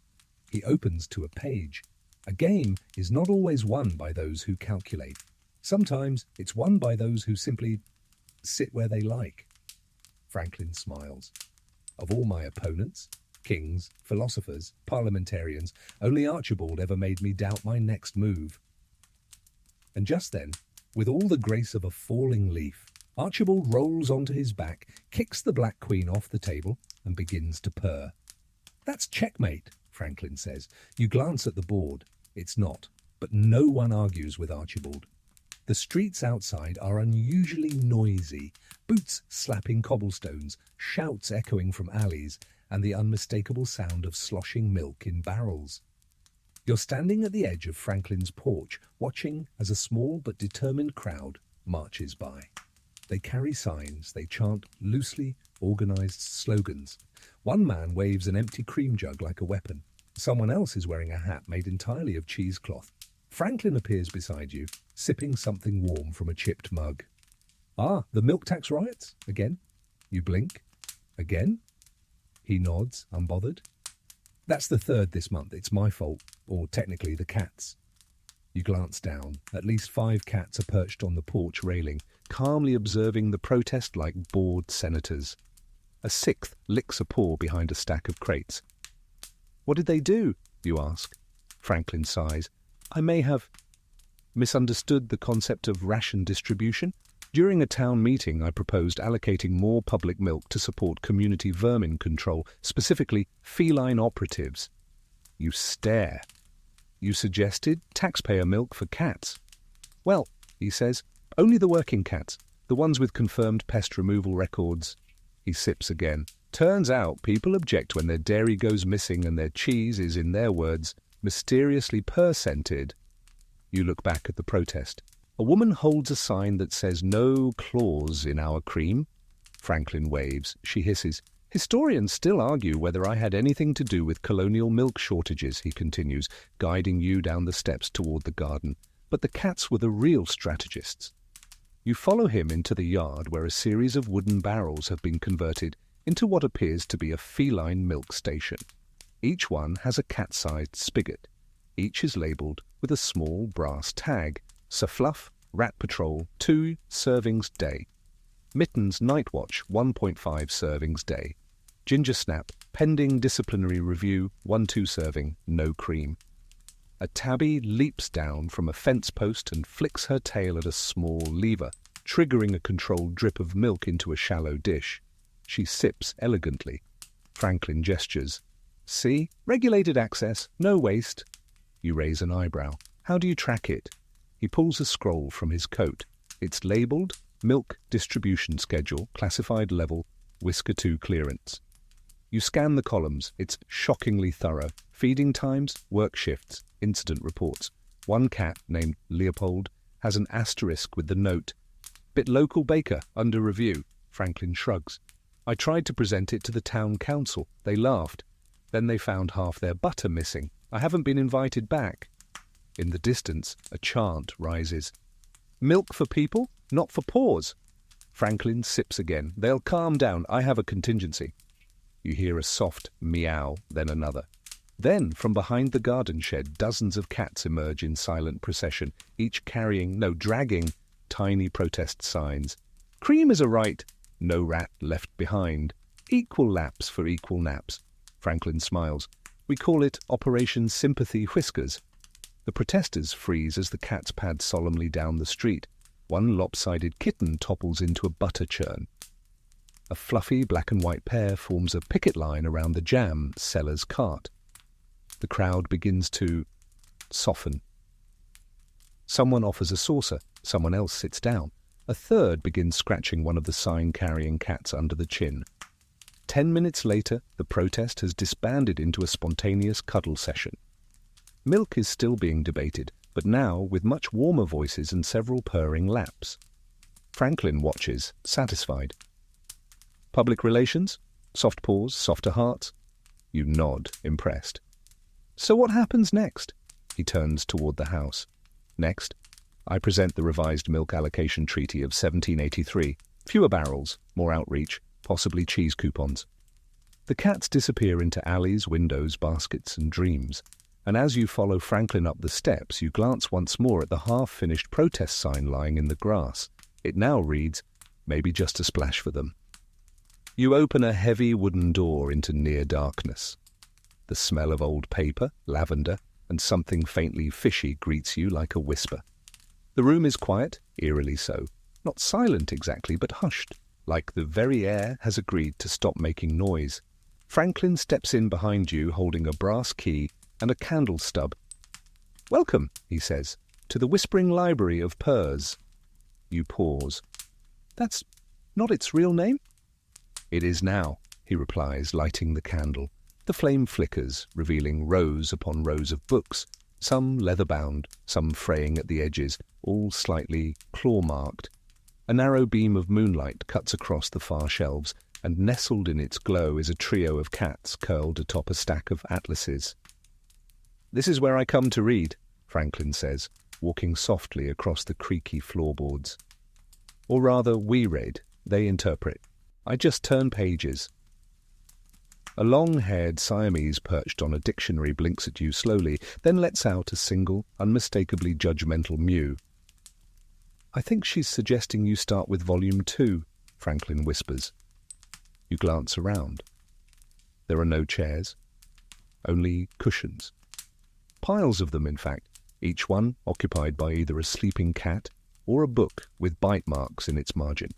He opens to a page. A game is not always won by those who calculate. Sometimes it's won by those who simply sit where they like. Franklin smiles. Of all my opponents, kings, philosophers, parliamentarians, only Archibald ever made me doubt my next move. And just then, with all the grace of a falling leaf, Archibald rolls onto his back, kicks the black queen off the table, and begins to purr. "That's checkmate," Franklin says. You glance at the board. It's not, but no one argues with Archibald. The streets outside are unusually noisy, boots slapping cobblestones, shouts echoing from alleys, and the unmistakable sound of sloshing milk in barrels. You're standing at the edge of Franklin's porch, watching as a small but determined crowd marches by. They carry signs, they chant loosely organized slogans. One man waves an empty cream jug like a weapon. Someone else is wearing a hat made entirely of cheesecloth. Franklin appears beside you, sipping something warm from a chipped mug. "Ah, the milk tax riots? Again?" You blink. "Again?" He nods, unbothered. "That's the 3rd this month. It's my fault. Or technically the cat's." You glance down. At least 5 cats are perched on the porch railing, calmly observing the protest like bored senators. A 6th licks a paw behind a stack of crates. "What did they do?" you ask. Franklin sighs. "I may have misunderstood the concept of ration distribution. During a town meeting, I proposed allocating more public milk to support community vermin control, specifically feline operatives." You stare. "You suggested taxpayer milk for cats." "Well," he says, "only the working cats, the ones with confirmed pest removal records." He sips again. "Turns out people object when their dairy goes missing and their cheese is, in their words, mysteriously purr-scented." You look back at the protest. A woman holds a sign that says "No clause in our cream." Franklin waves. She hisses. "Historians still argue whether I had anything to do with colonial milk shortages," he continues, guiding you down the steps toward the garden. "But the cats were the real strategists." You follow him into the yard where a series of wooden barrels have been converted into what appears to be a feline milk station. Each one has a cat-sized spigot. Each is labelled with a small brass tag: Sir Fluff, Rat Patrol, 2 servings day. Mittens Night Watch, 1.5 servings day. Ginger Snap, pending disciplinary review, 1-2 serving, no cream. A tabby leaps down from a fence post and flicks her tail at a small lever, triggering a controlled drip of milk into a shallow dish. She sips elegantly. Franklin gestures. "See? Regulated access, no waste." You raise an eyebrow. "How do you track it?" He pulls a scroll from his coat. It's labelled Milk Distribution Schedule, Classified Level, Whisker 2 Clearance. You scan the columns. It's shockingly thorough. Feeding times, work shifts, incident reports. One cat, named Leopold, has an asterisk with the note, "Bit local baker, under review." Franklin shrugs. "I tried to present it to the town council. They laughed. Then they found half their butter missing. I haven't been invited back." In the distance, a chant rises. "Milk for people, not for paws." Franklin sips again. "They'll calm down. I have a contingency." You hear a soft meow, then another. Then, from behind the garden shed, dozens of cats emerge in silent procession, each dragging tiny protest signs. "Cream is a right. No rat left behind. Equal laps for equal naps." Franklin smiles. We call it Operation Sympathy Whiskers. The protesters freeze as the cats pad solemnly down the street. One lopsided kitten topples into a butter churn. A fluffy black and white pair forms a picket line around the jam seller's cart. The crowd begins to soften. Someone offers a saucer, someone else sits down. A third begins scratching one of the sign-carrying cats under the chin. 10 minutes later, the protest has disbanded into a spontaneous cuddle session. Milk is still being debated, but now with much warmer voices and several purring laps. Franklin watches, satisfied. Public relations? Soft paws, softer hearts? You nod, impressed. So what happens next? He turns toward the house. Next, I present the revised milk allocation treaty of 1783. Fewer barrels, more outreach, possibly cheese coupons. The cats disappear into alleys, windows, baskets, and dreams. And as you follow Franklin up the steps, you glance once more at the half-finished protest sign lying in the grass. It now reads, "Maybe just a splash for them." You open a heavy wooden door into near darkness. The smell of old paper, lavender, and something faintly fishy greets you like a whisper. The room is quiet, eerily so. Not silent exactly, but hushed, like the very air has agreed to stop making noise. Franklin steps in behind you holding a brass key and a candle stub. "Welcome," he says, "to the Whispering Library of Purrs." You pause. "That's not its real name?" "It is now," he replies, lighting the candle. The flame flickers, revealing rows upon rows of books, some leather-bound, some fraying at the edges, all slightly claw-marked. A narrow beam of moonlight cuts across the far shelves, and nestled in its glow is a trio of cats curled atop a stack of atlases. "This is where I come to read," Franklin says, walking softly across the creaky floorboards. Or rather, we read, they interpret. I just turn pages. A long-haired Siamese perched on a dictionary blinks at you slowly, then lets out a single, unmistakably judgmental mew. "I think she's suggesting you start with Volume 2, Franklin whispers. You glance around. There are no chairs, only cushions. Piles of them, in fact, each one occupied by either a sleeping cat or a book with bite marks in its margin.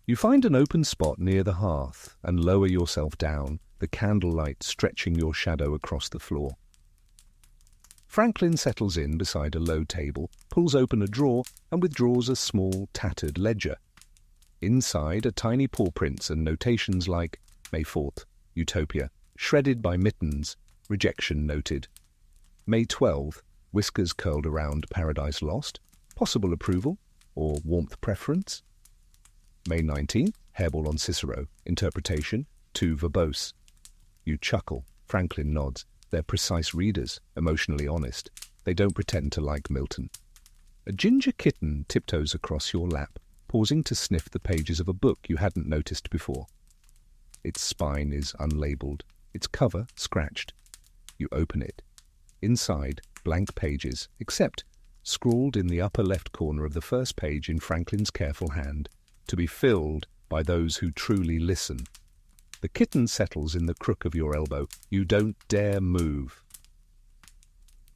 You find an open spot near the hearth and lower yourself down, the candlelight stretching your shadow across the floor. Franklin settles in beside a low table, pulls open a drawer, and withdraws a small, tattered ledger. Inside are tiny paw prints and notations like May 4th, Utopia, shredded by mittens, rejection noted. May 12th, whiskers curled around Paradise Lost, possible approval, or warmth preference. May 19th, hairball on Cicero, interpretation, too verbose. You chuckle, Franklin nods. They're precise readers, emotionally honest. They don't pretend to like Milton. A ginger kitten tiptoes across your lap, pausing to sniff the pages of a book you hadn't noticed before. Its spine is unlabeled, its cover scratched. You open it. Inside, blank pages, except, scrawled in the upper left corner of the first page in Franklin's careful hand, to be filled by those who truly listen. The kitten settles in the crook of your elbow. You don't dare move.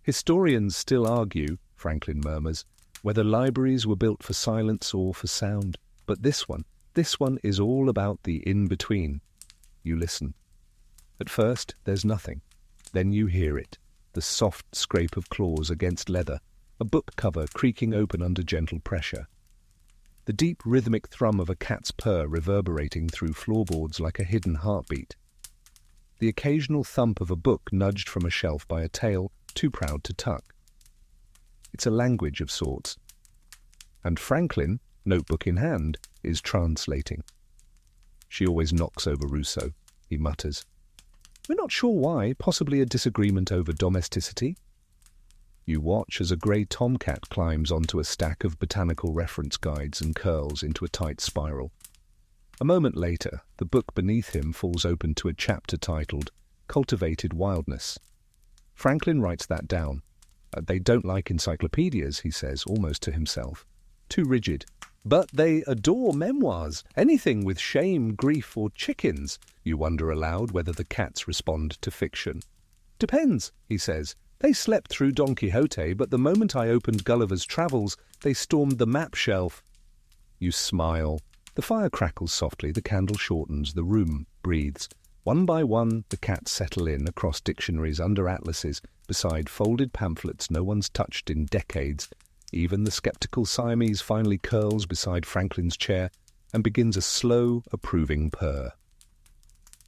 Historians still argue, Franklin murmurs, whether libraries were built for silence or for sound. But this one is all about the in-between. You listen. At first, there's nothing. Then you hear it, the soft scrape of claws against leather, a book cover creaking open under gentle pressure. The deep rhythmic thrum of a cat's purr reverberating through floorboards like a hidden heartbeat. The occasional thump of a book nudged from a shelf by a tail too proud to tuck. It's a language of sorts. And Franklin, notebook in hand, is translating. She always knocks over Rousseau, he mutters. We're not sure why, possibly a disagreement over domesticity. You watch as a grey tomcat climbs onto a stack of botanical reference guides and curls into a tight spiral. A moment later, the book beneath him falls open to a chapter titled Cultivated Wildness. Franklin writes that down. They don't like encyclopedias, he says, almost to himself. Too rigid. But they adore memoirs, anything with shame, grief, or chickens. You wonder aloud whether the cats respond to fiction. Depends, he says. They slept through Don Quixote, but the moment I opened Gulliver's Travels, they stormed the map shelf. You smile. The fire crackles softly, the candle shortens, the room breathes. One by one, the cats settle in across dictionaries, under atlases, beside folded pamphlets no one's touched in decades. Even the sceptical Siamese finally curls beside Franklin's chair and begins a slow, approving purr.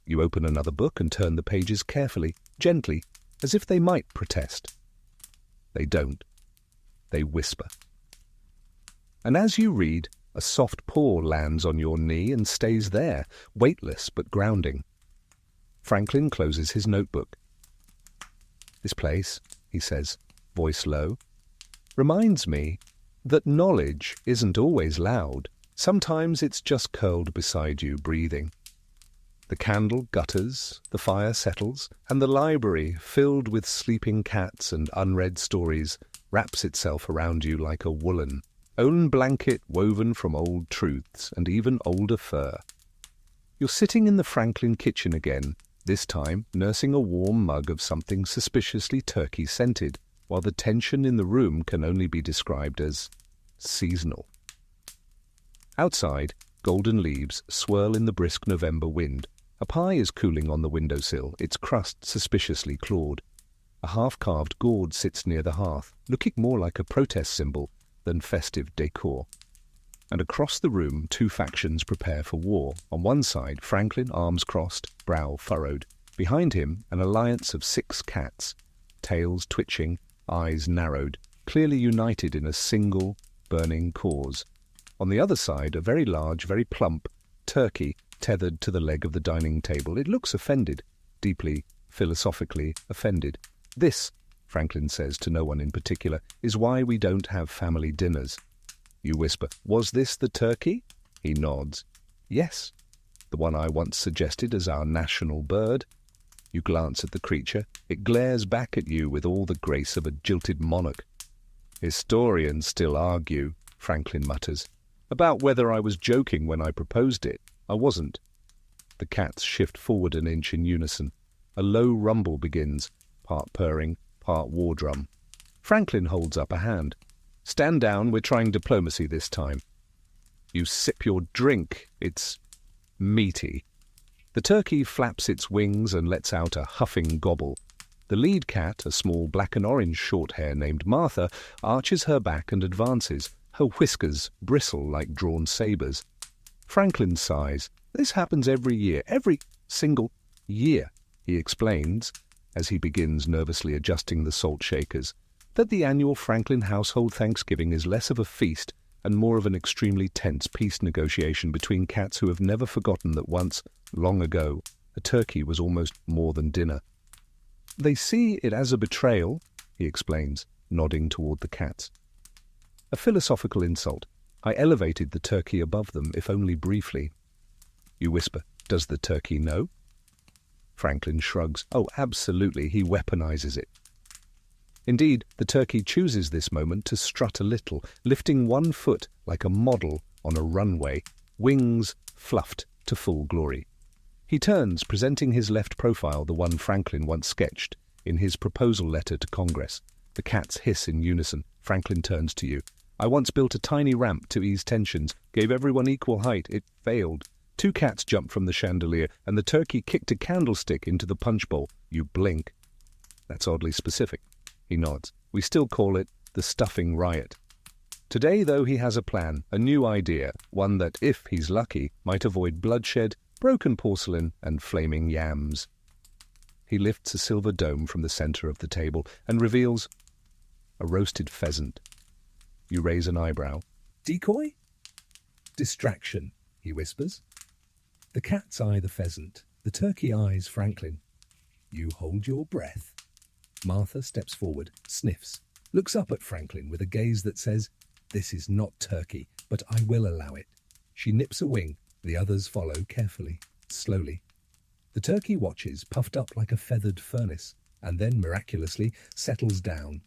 You open another book and turn the pages carefully, gently, as if they might protest. They don't. They whisper. And as you read, a soft paw lands on your knee and stays there, weightless but grounding. Franklin closes his notebook. This place, he says, voice low, reminds me that knowledge isn't always loud. Sometimes it's just curled beside you, breathing. The candle gutters, the fire settles, and the library, filled with sleeping cats and unread stories, wraps itself around you like a woolen blanket woven from old truths and even older fur. You're sitting in the Franklin kitchen again, this time nursing a warm mug of something suspiciously turkey-scented, while the tension in the room can only be described as seasonal. Outside, golden leaves swirl in the brisk November wind. A pie is cooling on the windowsill, its crust suspiciously clawed. A half-carved gourd sits near the hearth, looking more like a protest symbol than festive decor. And across the room, two factions prepare for war. On one side, Franklin, arms crossed, brow furrowed. Behind him, an alliance of 6 cats, tails twitching, eyes narrowed, clearly united in a single, burning cause. On the other side, a very large, very plump turkey tethered to the leg of the dining table. It looks offended, deeply, philosophically offended. This, Franklin says to no one in particular, is why we don't have family dinners. You whisper, was this the turkey? He nods. Yes, the one I once suggested as our national bird. You glance at the creature. It glares back at you with all the grace of a jilted monarch. Historians still argue, Franklin mutters, about whether I was joking when I proposed it. I wasn't. The cats shift forward an inch in unison. A low rumble begins, part purring, part war drum. Franklin holds up a hand. Stand down, we're trying diplomacy this time. You sip your drink. It's meaty. The turkey flaps its wings and lets out a huffing gobble. The lead cat, a small black and orange short-hair named Martha, arches her back and advances. Her whiskers bristle like drawn sabres. Franklin sighs. This happens every year, every single year, he explains, as he begins nervously adjusting the salt shakers, that the annual Franklin household Thanksgiving is less of a feast and more of an extremely tense peace negotiation between cats who have never forgotten that once, long ago, a turkey was almost more than dinner. They see it as a betrayal, he explains, nodding toward the cats. A philosophical insult. I elevated the turkey above them, if only briefly. You whisper, does the turkey know? Franklin shrugs. Oh, absolutely, he weaponizes it. Indeed, the turkey chooses this moment to strut a little, lifting one foot like a model on a runway, wings fluffed to full glory. He turns, presenting his left profile, the one Franklin once sketched, in his proposal letter to Congress. The cats hiss in unison. Franklin turns to you. I once built a tiny ramp to ease tensions, gave everyone equal height. It failed. 2 cats jumped from the chandelier, and the turkey kicked a candlestick into the punch bowl. You blink. That's oddly specific. He nods. We still call it the stuffing riot. Today, though, he has a plan, a new idea, one that, if he's lucky, might avoid bloodshed, broken porcelain, and flaming yams. He lifts a silver dome from the center of the table and reveals a roasted pheasant. You raise an eyebrow. Decoy? Distraction, he whispers. The cats eye the pheasant. The turkey eyes Franklin. You hold your breath. Martha steps forward, sniffs, looks up at Franklin with a gaze that says, this is not turkey, but I will allow it. She nips a wing. The others follow carefully, slowly. The turkey watches, puffed up like a feathered furnace, and then, miraculously, settles down.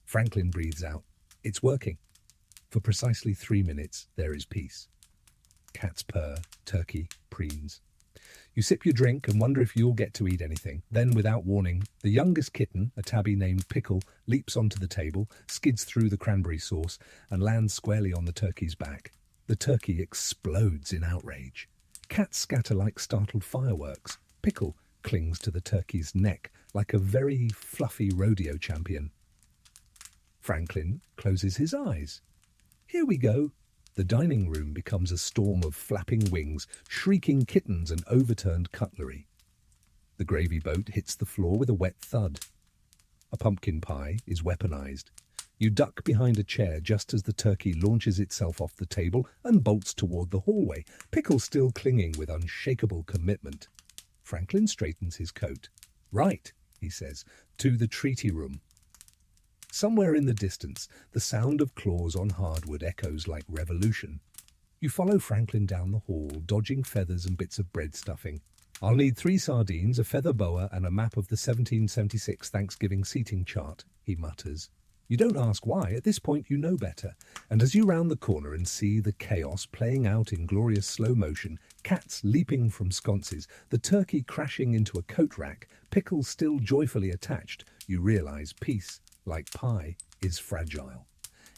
Franklin breathes out. It's working. For precisely 3 minutes, there is peace. Cats purr, turkey preens. You sip your drink and wonder if you'll get to eat anything. Then, without warning, the youngest kitten, a tabby named Pickle, leaps onto the table, skids through the cranberry sauce, and lands squarely on the turkey's back. The turkey explodes in outrage. Cats scatter like startled fireworks. Pickle clings to the turkey's neck like a very fluffy rodeo champion. Franklin closes his eyes. Here we go. The dining room becomes a storm of flapping wings, shrieking kittens and overturned cutlery. The gravy boat hits the floor with a wet thud. A pumpkin pie is weaponized. You duck behind a chair just as the turkey launches itself off the table and bolts toward the hallway, Pickle still clinging with unshakable commitment. Franklin straightens his coat. Right, he says, to the treaty room. Somewhere in the distance, the sound of claws on hardwood echoes like revolution. You follow Franklin down the hall, dodging feathers and bits of bread stuffing. I'll need 3 sardines, a feather boa, and a map of the 1776 Thanksgiving seating chart, he mutters. You don't ask why. At this point, you know better. And as you round the corner and see the chaos playing out in glorious slow motion, cats leaping from sconces, the turkey crashing into a coat rack, Pickle still joyfully attached, you realize peace, like pie, is fragile,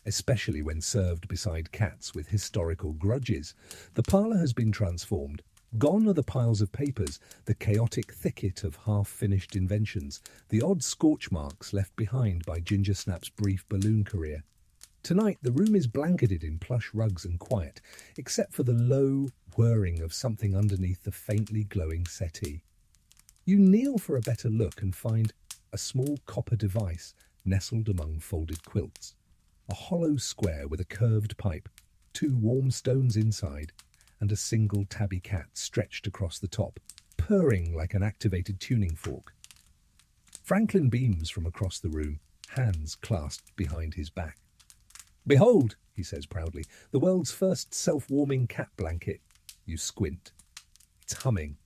especially when served beside cats with historical grudges. The parlour has been transformed. Gone are the piles of papers, the chaotic thicket of half-finished inventions, the odd scorch marks left behind by Ginger Snap's brief balloon career. Tonight, the room is blanketed in plush rugs and quiet, except for the low whirring of something underneath the faintly glowing settee. You kneel for a better look and find a small copper device nestled among folded quilts. A hollow square with a curved pipe, 2 warm stones inside, and a single tabby cat stretched across the top, purring like an activated tuning fork. Franklin beams from across the room, hands clasped behind his back. Behold, he says proudly, the world's first self-warming cat blanket. You squint. It's humming.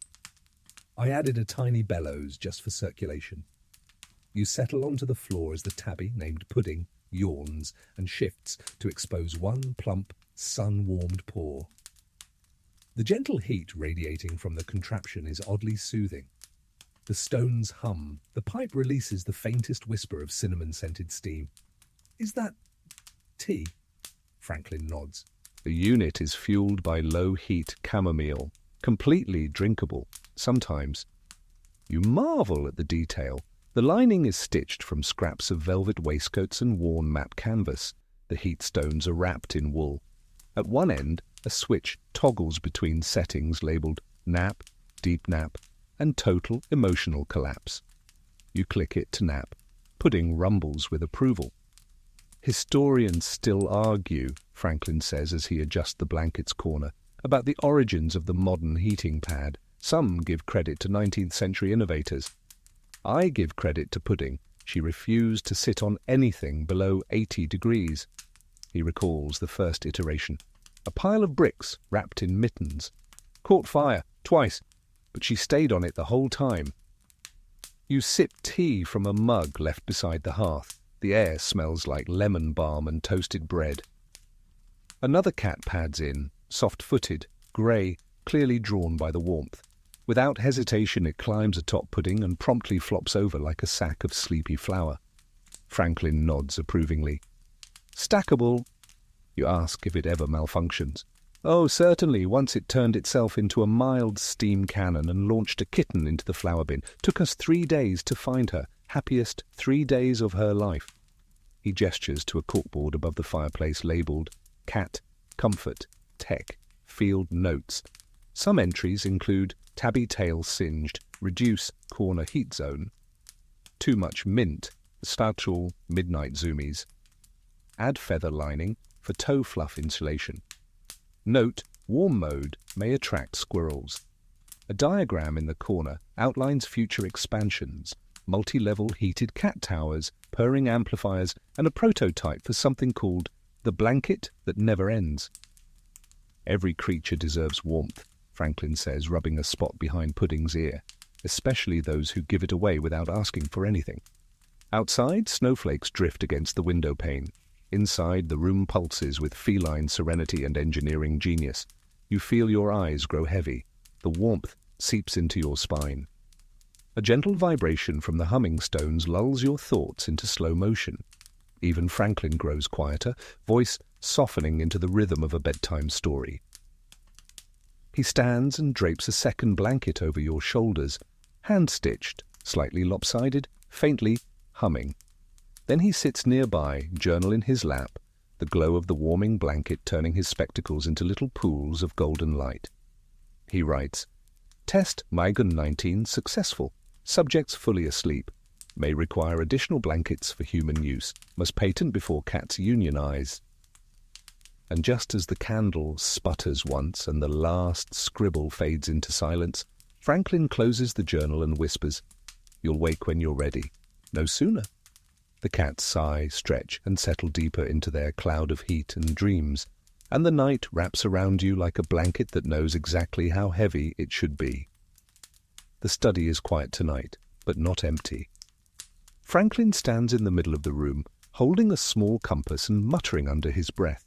I added a tiny bellows just for circulation. You settle onto the floor as the tabby, named Pudding, yawns and shifts to expose one plump, sun-warmed paw. The gentle heat radiating from the contraption is oddly soothing. The stones hum. The pipe releases the faintest whisper of cinnamon-scented steam. Is that tea? Franklin nods. The unit is fueled by low-heat chamomile, completely drinkable, sometimes. You marvel at the detail. The lining is stitched from scraps of velvet waistcoats and worn matte canvas. The heat stones are wrapped in wool. At one end, a switch toggles between settings labelled nap, deep nap, and total emotional collapse. You click it to nap. Pudding rumbles with approval. Historians still argue, Franklin says as he adjusts the blanket's corner, about the origins of the modern heating pad. Some give credit to 19th century innovators. I give credit to Pudding. She refused to sit on anything below 80 degrees. He recalls the first iteration. A pile of bricks wrapped in mittens. Caught fire, twice, but she stayed on it the whole time. You sip tea from a mug left beside the hearth. The air smells like lemon balm and toasted bread. Another cat pads in, soft-footed, grey, clearly drawn by the warmth. Without hesitation, it climbs atop Pudding and promptly flops over like a sack of sleepy flour. Franklin nods approvingly. Stackable. You ask if it ever malfunctions. Oh, certainly, once it turned itself into a mild steam cannon and launched a kitten into the flour bin. Took us 3 days to find her. Happiest 3 days of her life. He gestures to a corkboard above the fireplace labelled Cat, Comfort, Tech, Field Notes. Some entries include tabby tail singed, reduce corner heat zone. Too much mint, Stachel midnight zoomies. Add feather lining for toe fluff insulation. Note, warm mode may attract squirrels. A diagram in the corner outlines future expansions, multi-level heated cat towers, purring amplifiers, and a prototype for something called the blanket that never ends. Every creature deserves warmth, Franklin says, rubbing a spot behind Pudding's ear, especially those who give it away without asking for anything. Outside, snowflakes drift against the window pane. Inside, the room pulses with feline serenity and engineering genius. You feel your eyes grow heavy. The warmth seeps into your spine. A gentle vibration from the humming stones lulls your thoughts into slow motion. Even Franklin grows quieter, voice softening into the rhythm of a bedtime story. He stands and drapes a second blanket over your shoulders, hand-stitched, slightly lopsided, faintly humming. Then he sits nearby, journal in his lap, the glow of the warming blanket turning his spectacles into little pools of golden light. He writes, "Test Mygon 19 successful. Subjects fully asleep. May require additional blankets for human use. Must patent before cats unionize." And just as the candle sputters once and the last scribble fades into silence, Franklin closes the journal and whispers, "You'll wake when you're ready. No sooner." The cats sigh, stretch, and settle deeper into their cloud of heat and dreams, and the night wraps around you like a blanket that knows exactly how heavy it should be. The study is quiet tonight, but not empty. Franklin stands in the middle of the room, holding a small compass and muttering under his breath.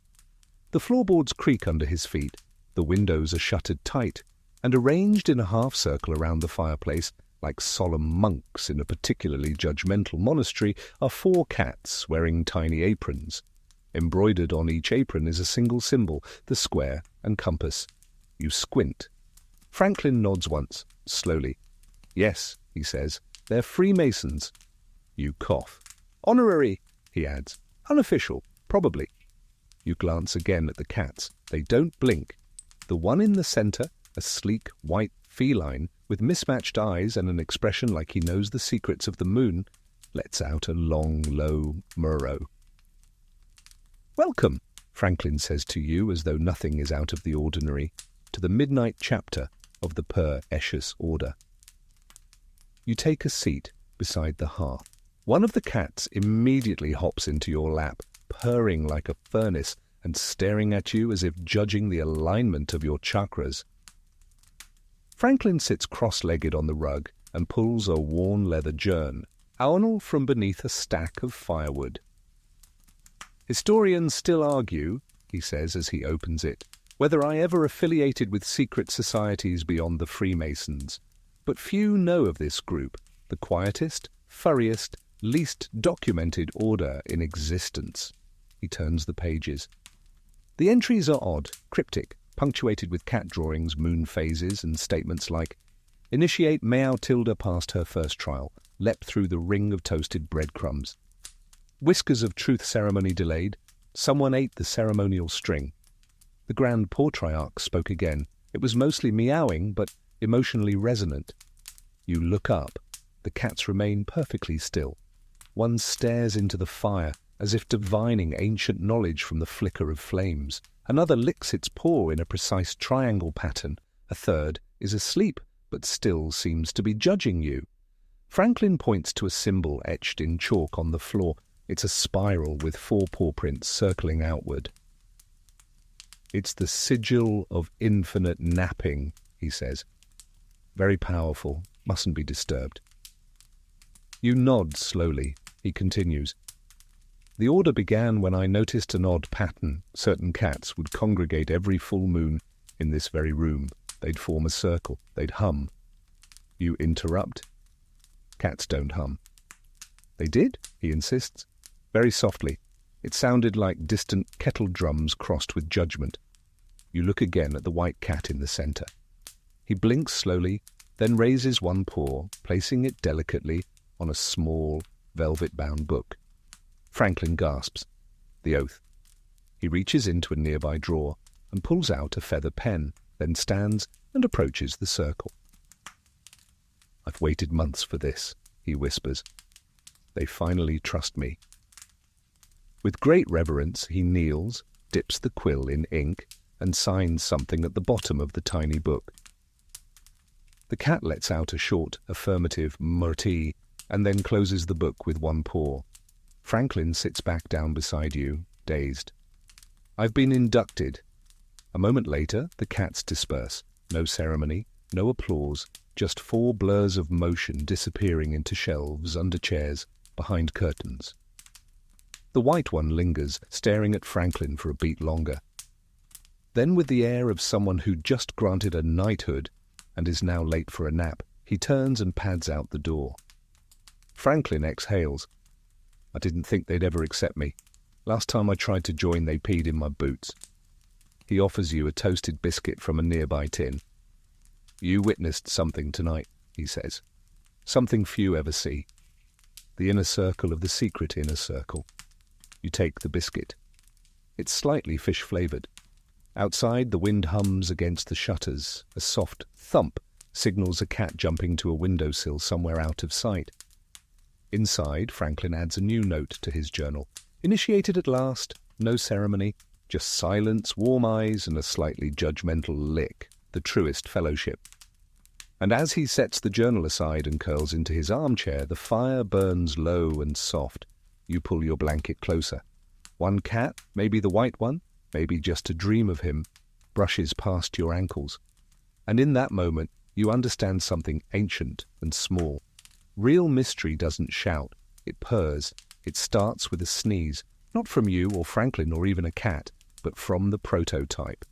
The floorboards creak under his feet, the windows are shuttered tight, and arranged in a half-circle around the fireplace, like solemn monks in a particularly judgmental monastery, are 4 cats wearing tiny aprons. Embroidered on each apron is a single symbol, the square and compass. You squint. Franklin nods once, slowly. "Yes," he says, "they're Freemasons." You cough. "Honorary," he adds. "Unofficial, probably." You glance again at the cats. They don't blink. The one in the center, a sleek, white feline with mismatched eyes and an expression like he knows the secrets of the moon, lets out a long, low murrow. "Welcome," Franklin says to you as though nothing is out of the ordinary, to the midnight chapter of the Per Eschus order. You take a seat beside the hearth. One of the cats immediately hops into your lap, purring like a furnace and staring at you as if judging the alignment of your chakras. Franklin sits cross-legged on the rug and pulls a worn leather journal from beneath a stack of firewood. "Historians still argue," he says as he opens it, "whether I ever affiliated with secret societies beyond the Freemasons. But few know of this group, the quietest, furriest, least documented order in existence." He turns the pages. The entries are odd, cryptic, punctuated with cat drawings, moon phases, and statements like, "Initiate Meowtilda past her first trial, leapt through the ring of toasted breadcrumbs. Whiskers of truth ceremony delayed, someone ate the ceremonial string." The Grand Patriarch spoke again. It was mostly meowing, but emotionally resonant. You look up. The cats remain perfectly still. One stares into the fire, as if divining ancient knowledge from the flicker of flames. Another licks its paw in a precise triangle pattern. A third is asleep, but still seems to be judging you. Franklin points to a symbol etched in chalk on the floor. It's a spiral with 4 paw prints circling outward. "It's the sigil of infinite napping," he says. "Very powerful, mustn't be disturbed." You nod slowly. He continues. "The order began when I noticed an odd pattern. Certain cats would congregate every full moon in this very room. They'd form a circle. They'd hum." You interrupt. "Cats don't hum." "They did," he insists. Very softly. It sounded like distant kettle drums crossed with judgment. You look again at the white cat in the center. He blinks slowly, then raises one paw, placing it delicately on a small, velvet-bound book. Franklin gasps. The oath. He reaches into a nearby drawer and pulls out a feather pen, then stands and approaches the circle. "I've waited months for this," he whispers. "They finally trust me." With great reverence, he kneels, dips the quill in ink, and signs something at the bottom of the tiny book. The cat lets out a short, affirmative murti, and then closes the book with one paw. Franklin sits back down beside you, dazed. "I've been inducted." A moment later, the cats disperse. No ceremony, no applause, just 4 blurs of motion disappearing into shelves, under chairs, behind curtains. The white one lingers, staring at Franklin for a beat longer. Then, with the air of someone who'd just granted a knighthood and is now late for a nap, he turns and pads out the door. Franklin exhales. I didn't think they'd ever accept me. Last time I tried to join, they peed in my boots. He offers you a toasted biscuit from a nearby tin. You witnessed something tonight, he says. Something few ever see. The inner circle of the secret inner circle. You take the biscuit. It's slightly fish-flavoured. Outside, the wind hums against the shutters. A soft thump signals a cat jumping to a windowsill somewhere out of sight. Inside, Franklin adds a new note to his journal. Initiated at last, no ceremony, just silence, warm eyes, and a slightly judgmental lick, the truest fellowship. And as he sets the journal aside and curls into his armchair, the fire burns low and soft. You pull your blanket closer. One cat, maybe the white one, maybe just a dream of him, brushes past your ankles. And in that moment, you understand something ancient and small. Real mystery doesn't shout, it purrs. It starts with a sneeze, not from you or Franklin or even a cat, but from the prototype.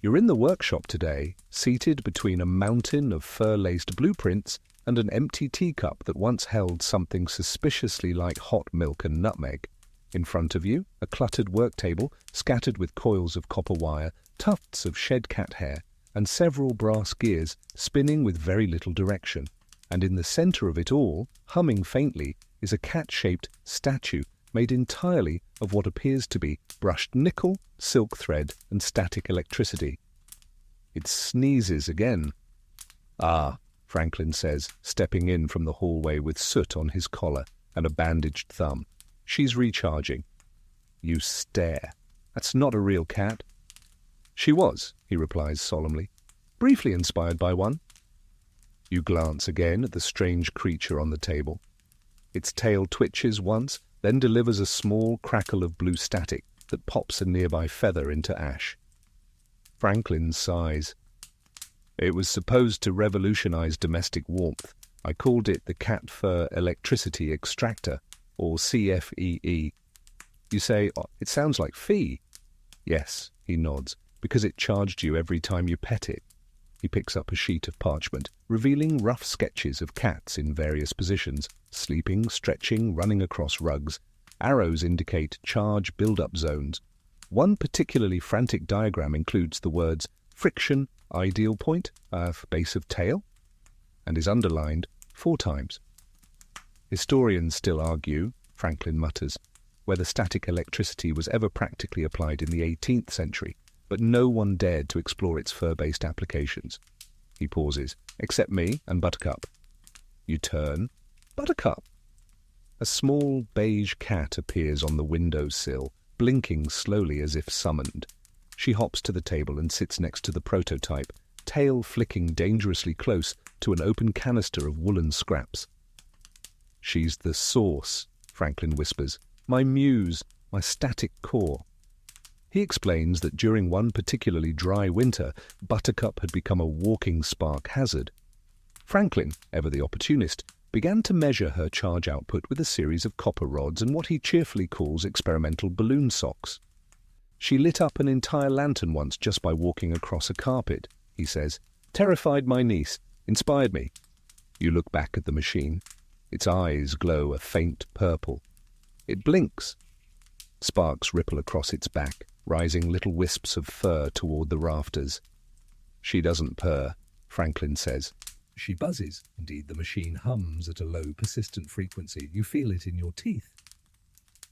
You're in the workshop today, seated between a mountain of fur-laced blueprints and an empty teacup that once held something suspiciously like hot milk and nutmeg. In front of you, a cluttered work table scattered with coils of copper wire, tufts of shed cat hair, and several brass gears spinning with very little direction. And in the center of it all, humming faintly, is a cat-shaped statue made entirely of what appears to be brushed nickel, silk thread, and static electricity. It sneezes again. Ah, Franklin says, stepping in from the hallway with soot on his collar and a bandaged thumb. She's recharging. You stare. That's not a real cat. She was, he replies solemnly, briefly inspired by one. You glance again at the strange creature on the table. Its tail twitches once, then delivers a small crackle of blue static that pops a nearby feather into ash. Franklin sighs. It was supposed to revolutionize domestic warmth. I called it the Cat Fur Electricity Extractor, or CFEE. You say, oh, it sounds like fee. Yes, he nods, because it charged you every time you pet it. He picks up a sheet of parchment, revealing rough sketches of cats in various positions, sleeping, stretching, running across rugs. Arrows indicate charge build-up zones. One particularly frantic diagram includes the words friction, ideal point, base of tail, and is underlined 4 times. Historians still argue, Franklin mutters, whether static electricity was ever practically applied in the 18th century, but no one dared to explore its fur-based applications. He pauses, except me and Buttercup. You turn. Buttercup! A small beige cat appears on the windowsill, blinking slowly as if summoned. She hops to the table and sits next to the prototype, tail flicking dangerously close to an open canister of woolen scraps. She's the source, Franklin whispers. My muse, my static core. He explains that during one particularly dry winter, Buttercup had become a walking spark hazard. Franklin, ever the opportunist, began to measure her charge output with a series of copper rods and what he cheerfully calls experimental balloon socks. She lit up an entire lantern once just by walking across a carpet, he says. Terrified my niece, inspired me. You look back at the machine. Its eyes glow a faint purple. It blinks. Sparks ripple across its back, rising little wisps of fur toward the rafters. She doesn't purr, Franklin says. She buzzes. Indeed, the machine hums at a low, persistent frequency. You feel it in your teeth.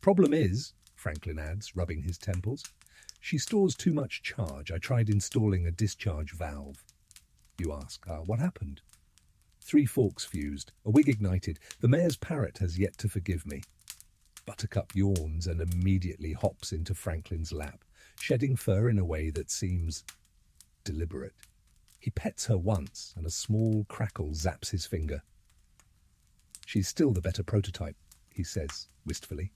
Problem is, Franklin adds, rubbing his temples, she stores too much charge. I tried installing a discharge valve. You ask, what happened? 3 forks fused, a wig ignited. The mayor's parrot has yet to forgive me. Buttercup yawns and immediately hops into Franklin's lap, shedding fur in a way that seems deliberate. He pets her once, and a small crackle zaps his finger. She's still the better prototype, he says, wistfully.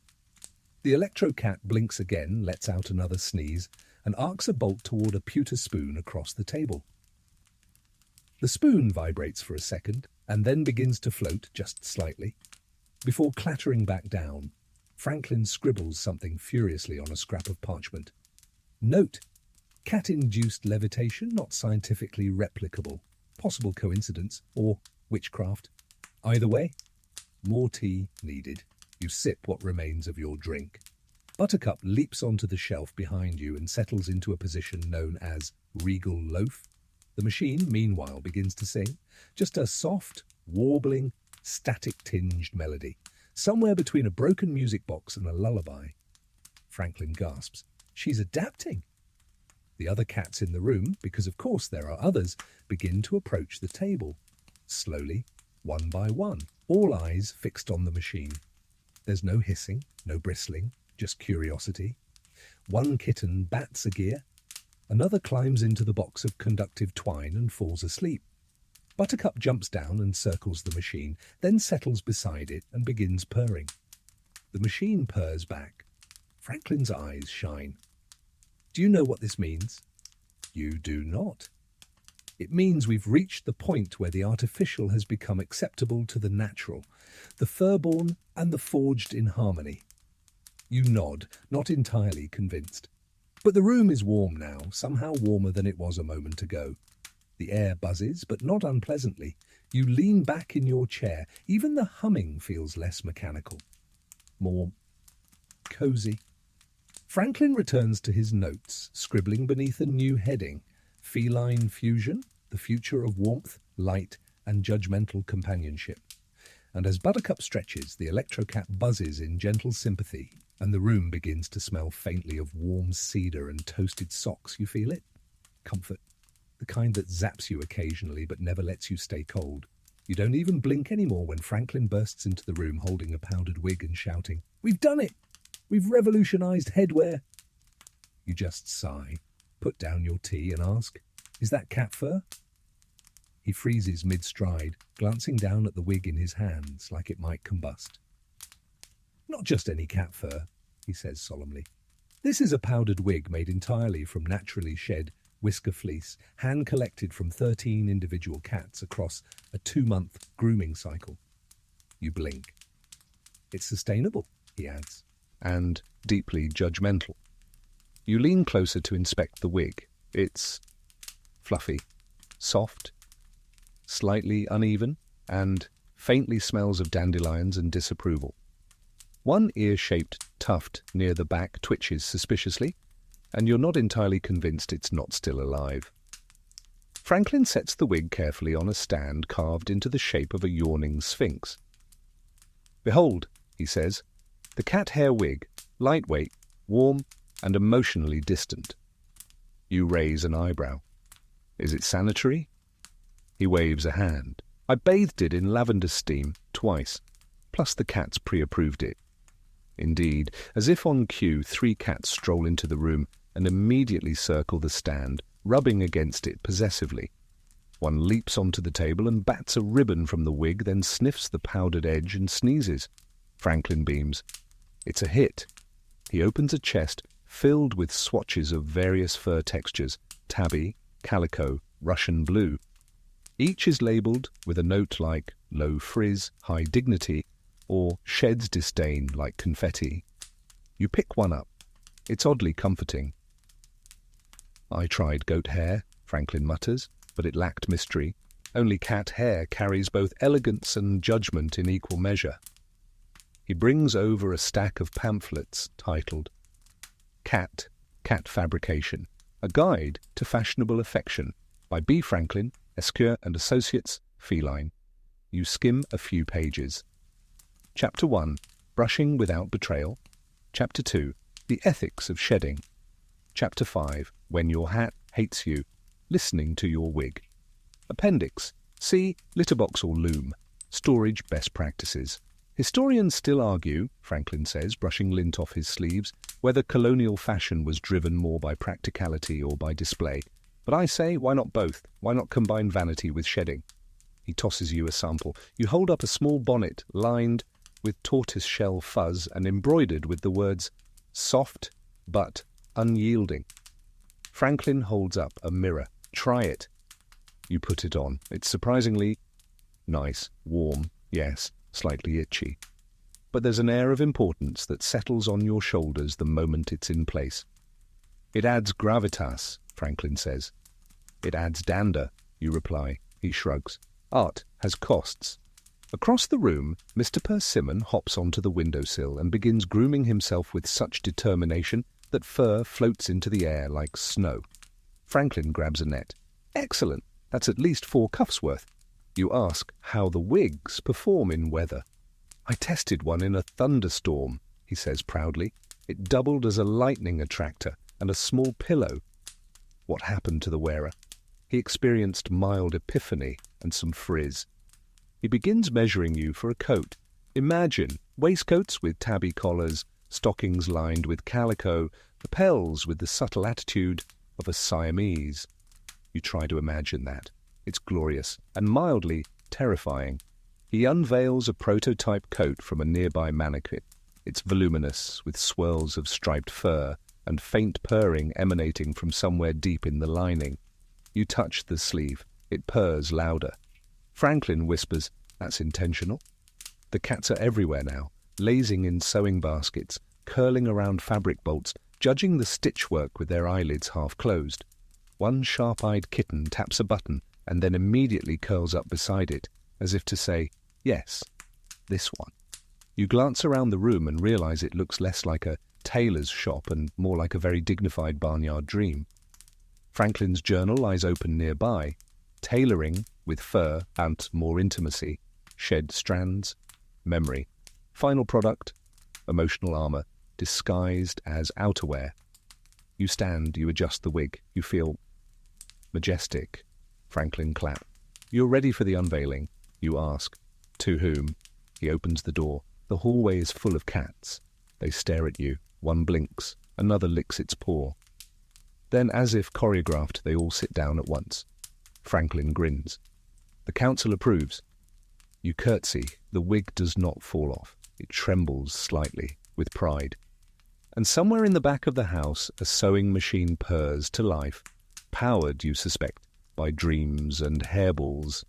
The electro-cat blinks again, lets out another sneeze, and arcs a bolt toward a pewter spoon across the table. The spoon vibrates for a second, and then begins to float just slightly, before clattering back down. Franklin scribbles something furiously on a scrap of parchment. Note: cat-induced levitation not scientifically replicable. Possible coincidence or witchcraft. Either way, more tea needed. You sip what remains of your drink. Buttercup leaps onto the shelf behind you and settles into a position known as regal loaf. The machine, meanwhile, begins to sing, just a soft, warbling, static-tinged melody, somewhere between a broken music box and a lullaby. Franklin gasps. She's adapting. The other cats in the room, because of course there are others, begin to approach the table. Slowly, one by one, all eyes fixed on the machine. There's no hissing, no bristling, just curiosity. One kitten bats a gear. Another climbs into the box of conductive twine and falls asleep. Buttercup jumps down and circles the machine, then settles beside it and begins purring. The machine purrs back. Franklin's eyes shine. Do you know what this means? You do not. It means we've reached the point where the artificial has become acceptable to the natural, the fur-born and the forged in harmony. You nod, not entirely convinced. But the room is warm now, somehow warmer than it was a moment ago. The air buzzes, but not unpleasantly. You lean back in your chair. Even the humming feels less mechanical. More cozy. Franklin returns to his notes, scribbling beneath a new heading. Feline fusion, the future of warmth, light, and judgmental companionship. And as Buttercup stretches, the Electrocat buzzes in gentle sympathy, and the room begins to smell faintly of warm cedar and toasted socks. You feel it? Comfort. The kind that zaps you occasionally but never lets you stay cold. You don't even blink anymore when Franklin bursts into the room holding a powdered wig and shouting, "We've done it! We've revolutionized headwear!" You just sigh, put down your tea and ask, "Is that cat fur?" He freezes mid-stride, glancing down at the wig in his hands like it might combust. "Not just any cat fur," he says solemnly. "This is a powdered wig made entirely from naturally shed whisker fleece, hand-collected from 13 individual cats across a 2-month grooming cycle." You blink. "It's sustainable," he adds. "And deeply judgmental." You lean closer to inspect the wig. It's fluffy, soft, slightly uneven, and faintly smells of dandelions and disapproval. One ear-shaped tuft near the back twitches suspiciously, and you're not entirely convinced it's not still alive. Franklin sets the wig carefully on a stand carved into the shape of a yawning sphinx. "Behold," he says, "the cat hair wig, lightweight, warm, and emotionally distant." You raise an eyebrow. "Is it sanitary?" He waves a hand. "I bathed it in lavender steam twice, plus the cats pre-approved it." Indeed, as if on cue, 3 cats stroll into the room and immediately circle the stand, rubbing against it possessively. One leaps onto the table and bats a ribbon from the wig, then sniffs the powdered edge and sneezes. Franklin beams. It's a hit. He opens a chest filled with swatches of various fur textures, tabby, calico, Russian blue. Each is labelled with a note like low frizz, high dignity, or sheds disdain like confetti. You pick one up. It's oddly comforting. "I tried goat hair," Franklin mutters, but it lacked mystery. Only cat hair carries both elegance and judgment in equal measure. He brings over a stack of pamphlets titled Cat Fabrication, a Guide to Fashionable Affection by B. Franklin, Esquire and Associates, Feline. You skim a few pages. Chapter 1, Brushing Without Betrayal. Chapter 2, The Ethics of Shedding. Chapter 5, When Your Hat Hates You, Listening to Your Wig. Appendix, see Litterbox or Loom, Storage Best Practices. Historians still argue, Franklin says, brushing lint off his sleeves, whether colonial fashion was driven more by practicality or by display. But I say, why not both? Why not combine vanity with shedding? He tosses you a sample. You hold up a small bonnet lined with tortoise-shell fuzz and embroidered with the words soft but unyielding. Franklin holds up a mirror. Try it. You put it on. It's surprisingly nice, warm, yes, slightly itchy. but there's an air of importance that settles on your shoulders the moment it's in place. It adds gravitas, Franklin says. It adds dander, you reply. He shrugs. Art has costs. Across the room, Mr. Persimmon hops onto the windowsill and begins grooming himself with such determination that fur floats into the air like snow. Franklin grabs a net. Excellent! That's at least 4 cuffs worth. You ask how the wigs perform in weather. I tested one in a thunderstorm, he says proudly. It doubled as a lightning attractor and a small pillow. What happened to the wearer? He experienced mild epiphany and some frizz. He begins measuring you for a coat. Imagine waistcoats with tabby collars, stockings lined with calico, lapels with the subtle attitude of a Siamese. You try to imagine that. It's glorious and mildly terrifying. He unveils a prototype coat from a nearby mannequin. It's voluminous, with swirls of striped fur and faint purring emanating from somewhere deep in the lining. You touch the sleeve. It purrs louder. Franklin whispers, "That's intentional." The cats are everywhere now, lazing in sewing baskets, curling around fabric bolts, judging the stitchwork with their eyelids half closed. One sharp-eyed kitten taps a button and then immediately curls up beside it, as if to say, "Yes, this one." You glance around the room and realize it looks less like a tailor's shop and more like a very dignified barnyard dream. Franklin's journal lies open nearby. Tailoring, with fur and more intimacy. Shed strands. Memory. Final product. Emotional armor, disguised as outerwear. You stand, you adjust the wig. You feel majestic. Franklin clap. You're ready for the unveiling. You ask, "To whom?" He opens the door. The hallway is full of cats. They stare at you. One blinks. Another licks its paw. Then, as if choreographed, they all sit down at once. Franklin grins. The council approves. You curtsy. The wig does not fall off. It trembles slightly, with pride. And somewhere in the back of the house, a sewing machine purrs to life, powered, you suspect, by dreams and hairballs.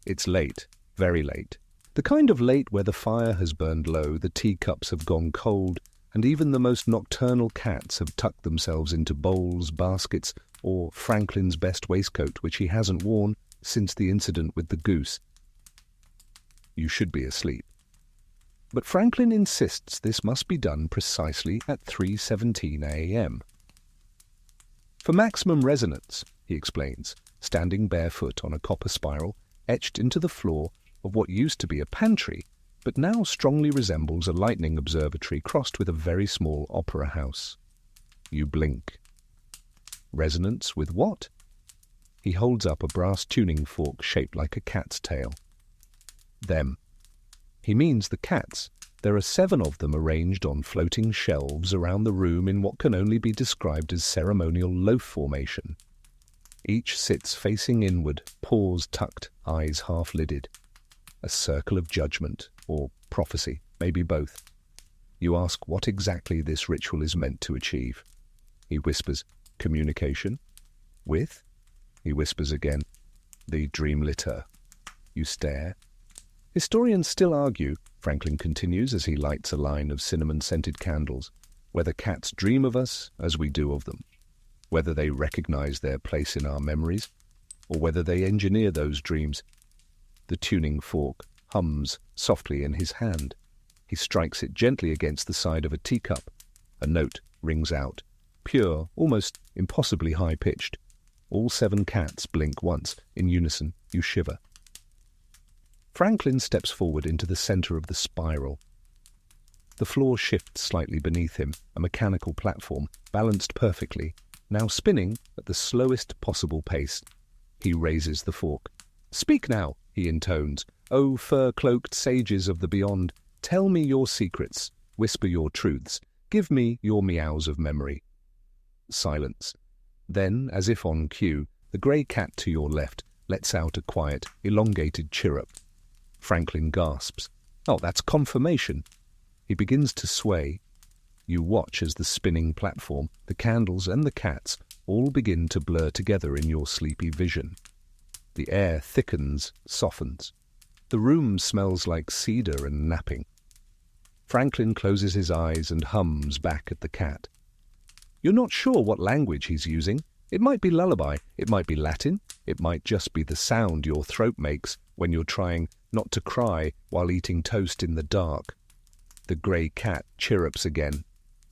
It's late, very late. The kind of late where the fire has burned low, the teacups have gone cold, and even the most nocturnal cats have tucked themselves into bowls, baskets, or Franklin's best waistcoat, which he hasn't worn since the incident with the goose. You should be asleep. But Franklin insists this must be done precisely at 3:17 a.m. For maximum resonance, he explains, standing barefoot on a copper spiral etched into the floor of what used to be a pantry, but now strongly resembles a lightning observatory crossed with a very small opera house. You blink. Resonance with what? He holds up a brass tuning fork shaped like a cat's tail. Them. He means the cats. There are 7 of them arranged on floating shelves around the room in what can only be described as ceremonial loaf formation. Each sits facing inward, paws tucked, eyes half-lidded. A circle of judgment, or prophecy, maybe both. You ask what exactly this ritual is meant to achieve. He whispers, "Communication." With? He whispers again, "The dream litter." You stare. Historians still argue, Franklin continues as he lights a line of cinnamon-scented candles, whether cats dream of us as we do of them, whether they recognize their place in our memories, or whether they engineer those dreams. The tuning fork hums softly in his hand. He strikes it gently against the side of a teacup. A note rings out, pure, almost impossibly high-pitched. All 7 cats blink once. In unison, you shiver. Franklin steps forward into the center of the spiral. The floor shifts slightly beneath him, a mechanical platform, balanced perfectly, now spinning at the slowest possible pace. He raises the fork. "Speak now," he intones. "O fur-cloaked sages of the beyond, tell me your secrets, whisper your truths, give me your meows of memory." Silence. Then, as if on cue, the grey cat to your left lets out a quiet, elongated chirrup. Franklin gasps. "Oh, that's confirmation." He begins to sway. You watch as the spinning platform, the candles and the cats all begin to blur together in your sleepy vision. The air thickens, softens. The room smells like cedar and napping. Franklin closes his eyes and hums back at the cat. You're not sure what language he's using. It might be lullaby, it might be Latin, it might just be the sound your throat makes when you're trying not to cry while eating toast in the dark. The grey cat chirrups again.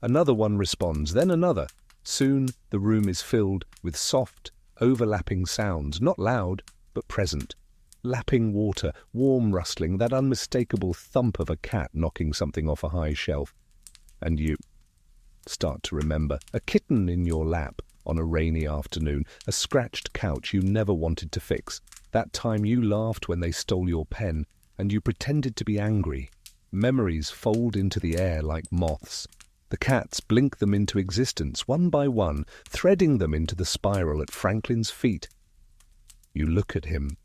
Another one responds, then another. Soon the room is filled with soft, overlapping sounds, not loud, but present. Lapping water, warm rustling, that unmistakable thump of a cat knocking something off a high shelf. And you start to remember a kitten in your lap on a rainy afternoon, a scratched couch you never wanted to fix, that time you laughed when they stole your pen, and you pretended to be angry. Memories fold into the air like moths. The cats blink them into existence, one by one, threading them into the spiral at Franklin's feet. You look at him.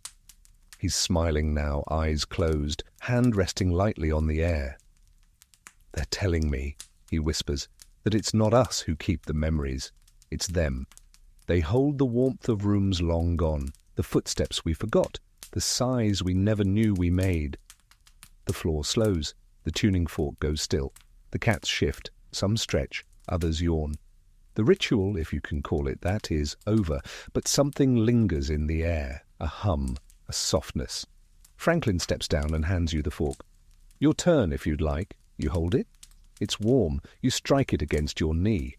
He's smiling now, eyes closed, hand resting lightly on the air. They're telling me, he whispers, that it's not us who keep the memories. It's them. They hold the warmth of rooms long gone, the footsteps we forgot, the sighs we never knew we made. The floor slows. The tuning fork goes still. The cats shift. Some stretch. Others yawn. The ritual, if you can call it that, is over, but something lingers in the air. A hum. A softness. Franklin steps down and hands you the fork. Your turn, if you'd like. You hold it. It's warm. You strike it against your knee.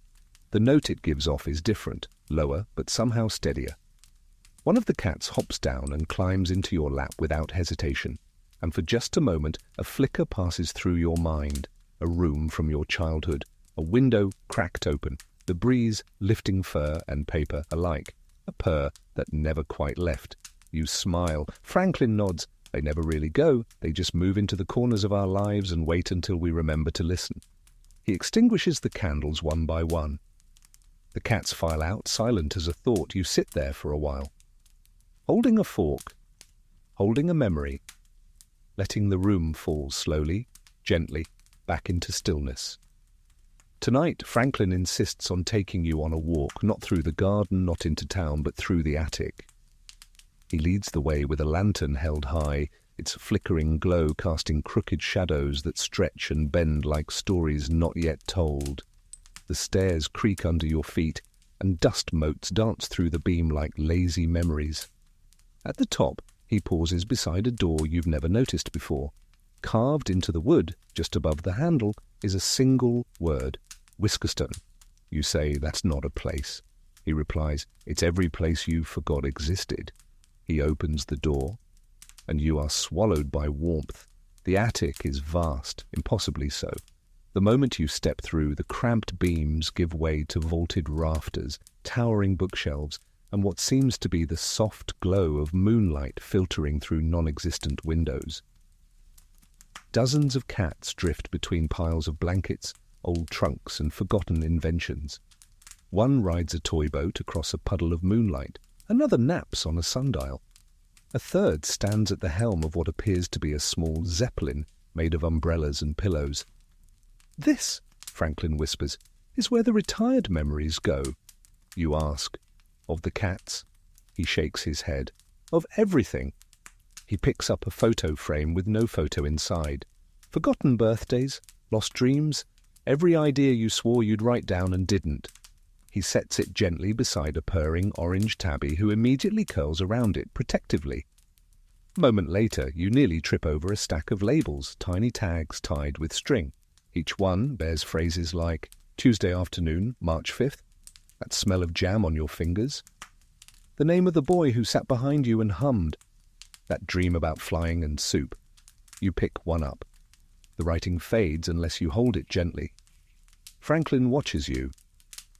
The note it gives off is different, lower, but somehow steadier. One of the cats hops down and climbs into your lap without hesitation, and for just a moment a flicker passes through your mind, a room from your childhood, a window cracked open, the breeze lifting fur and paper alike, a purr that never quite left. You smile. Franklin nods. They never really go. They just move into the corners of our lives and wait until we remember to listen. He extinguishes the candles one by one. The cats file out, silent as a thought. You sit there for a while, holding a fork, holding a memory, letting the room fall slowly, gently, back into stillness. Tonight, Franklin insists on taking you on a walk, not through the garden, not into town, but through the attic. He leads the way with a lantern held high, its flickering glow casting crooked shadows that stretch and bend like stories not yet told. The stairs creak under your feet, and dust motes dance through the beam like lazy memories. At the top, he pauses beside a door you've never noticed before. Carved into the wood, just above the handle, is a single word, Whiskerstone. You say, that's not a place. He replies, it's every place you forgot existed. He opens the door, and you are swallowed by warmth. The attic is vast, impossibly so. The moment you step through, the cramped beams give way to vaulted rafters, towering bookshelves, and what seems to be the soft glow of moonlight filtering through non-existent windows. Dozens of cats drift between piles of blankets, old trunks, and forgotten inventions. One rides a toy boat across a puddle of moonlight. Another naps on a sundial. A third stands at the helm of what appears to be a small zeppelin made of umbrellas and pillows. This, Franklin whispers, is where the retired memories go. You ask, of the cats? He shakes his head. Of everything. He picks up a photo frame with no photo inside. Forgotten birthdays, lost dreams, every idea you swore you'd write down and didn't. He sets it gently beside a purring orange tabby who immediately curls around it protectively. A moment later, you nearly trip over a stack of labels, tiny tags tied with string. Each one bears phrases like, Tuesday afternoon, March 5th, that smell of jam on your fingers, the name of the boy who sat behind you and hummed, that dream about flying and soup. You pick one up. The writing fades unless you hold it gently. Franklin watches you.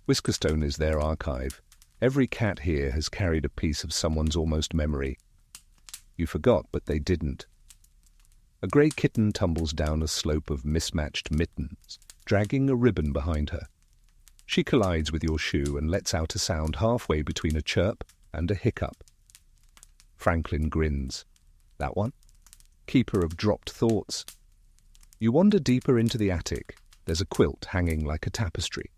Whiskerstone is their archive. Every cat here has carried a piece of someone's almost memory. You forgot, but they didn't. A grey kitten tumbles down a slope of mismatched mittens, dragging a ribbon behind her. She collides with your shoe and lets out a sound halfway between a chirp and a hiccup. Franklin grins. That one? Keeper of dropped thoughts. You wander deeper into the attic. There's a quilt hanging like a tapestry.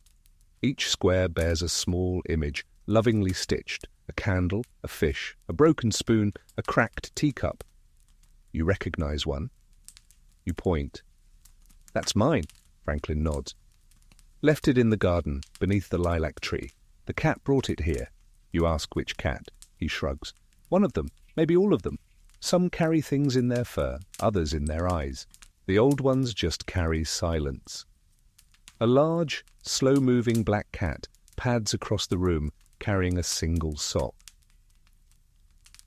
Each square bears a small image, lovingly stitched, a candle, a fish, a broken spoon, a cracked teacup. You recognize one. You point. That's mine, Franklin nods. Left it in the garden, beneath the lilac tree. The cat brought it here. You ask which cat. He shrugs. One of them, maybe all of them. Some carry things in their fur, others in their eyes. The old ones just carry silence. A large, slow-moving black cat pads across the room, carrying a single sock.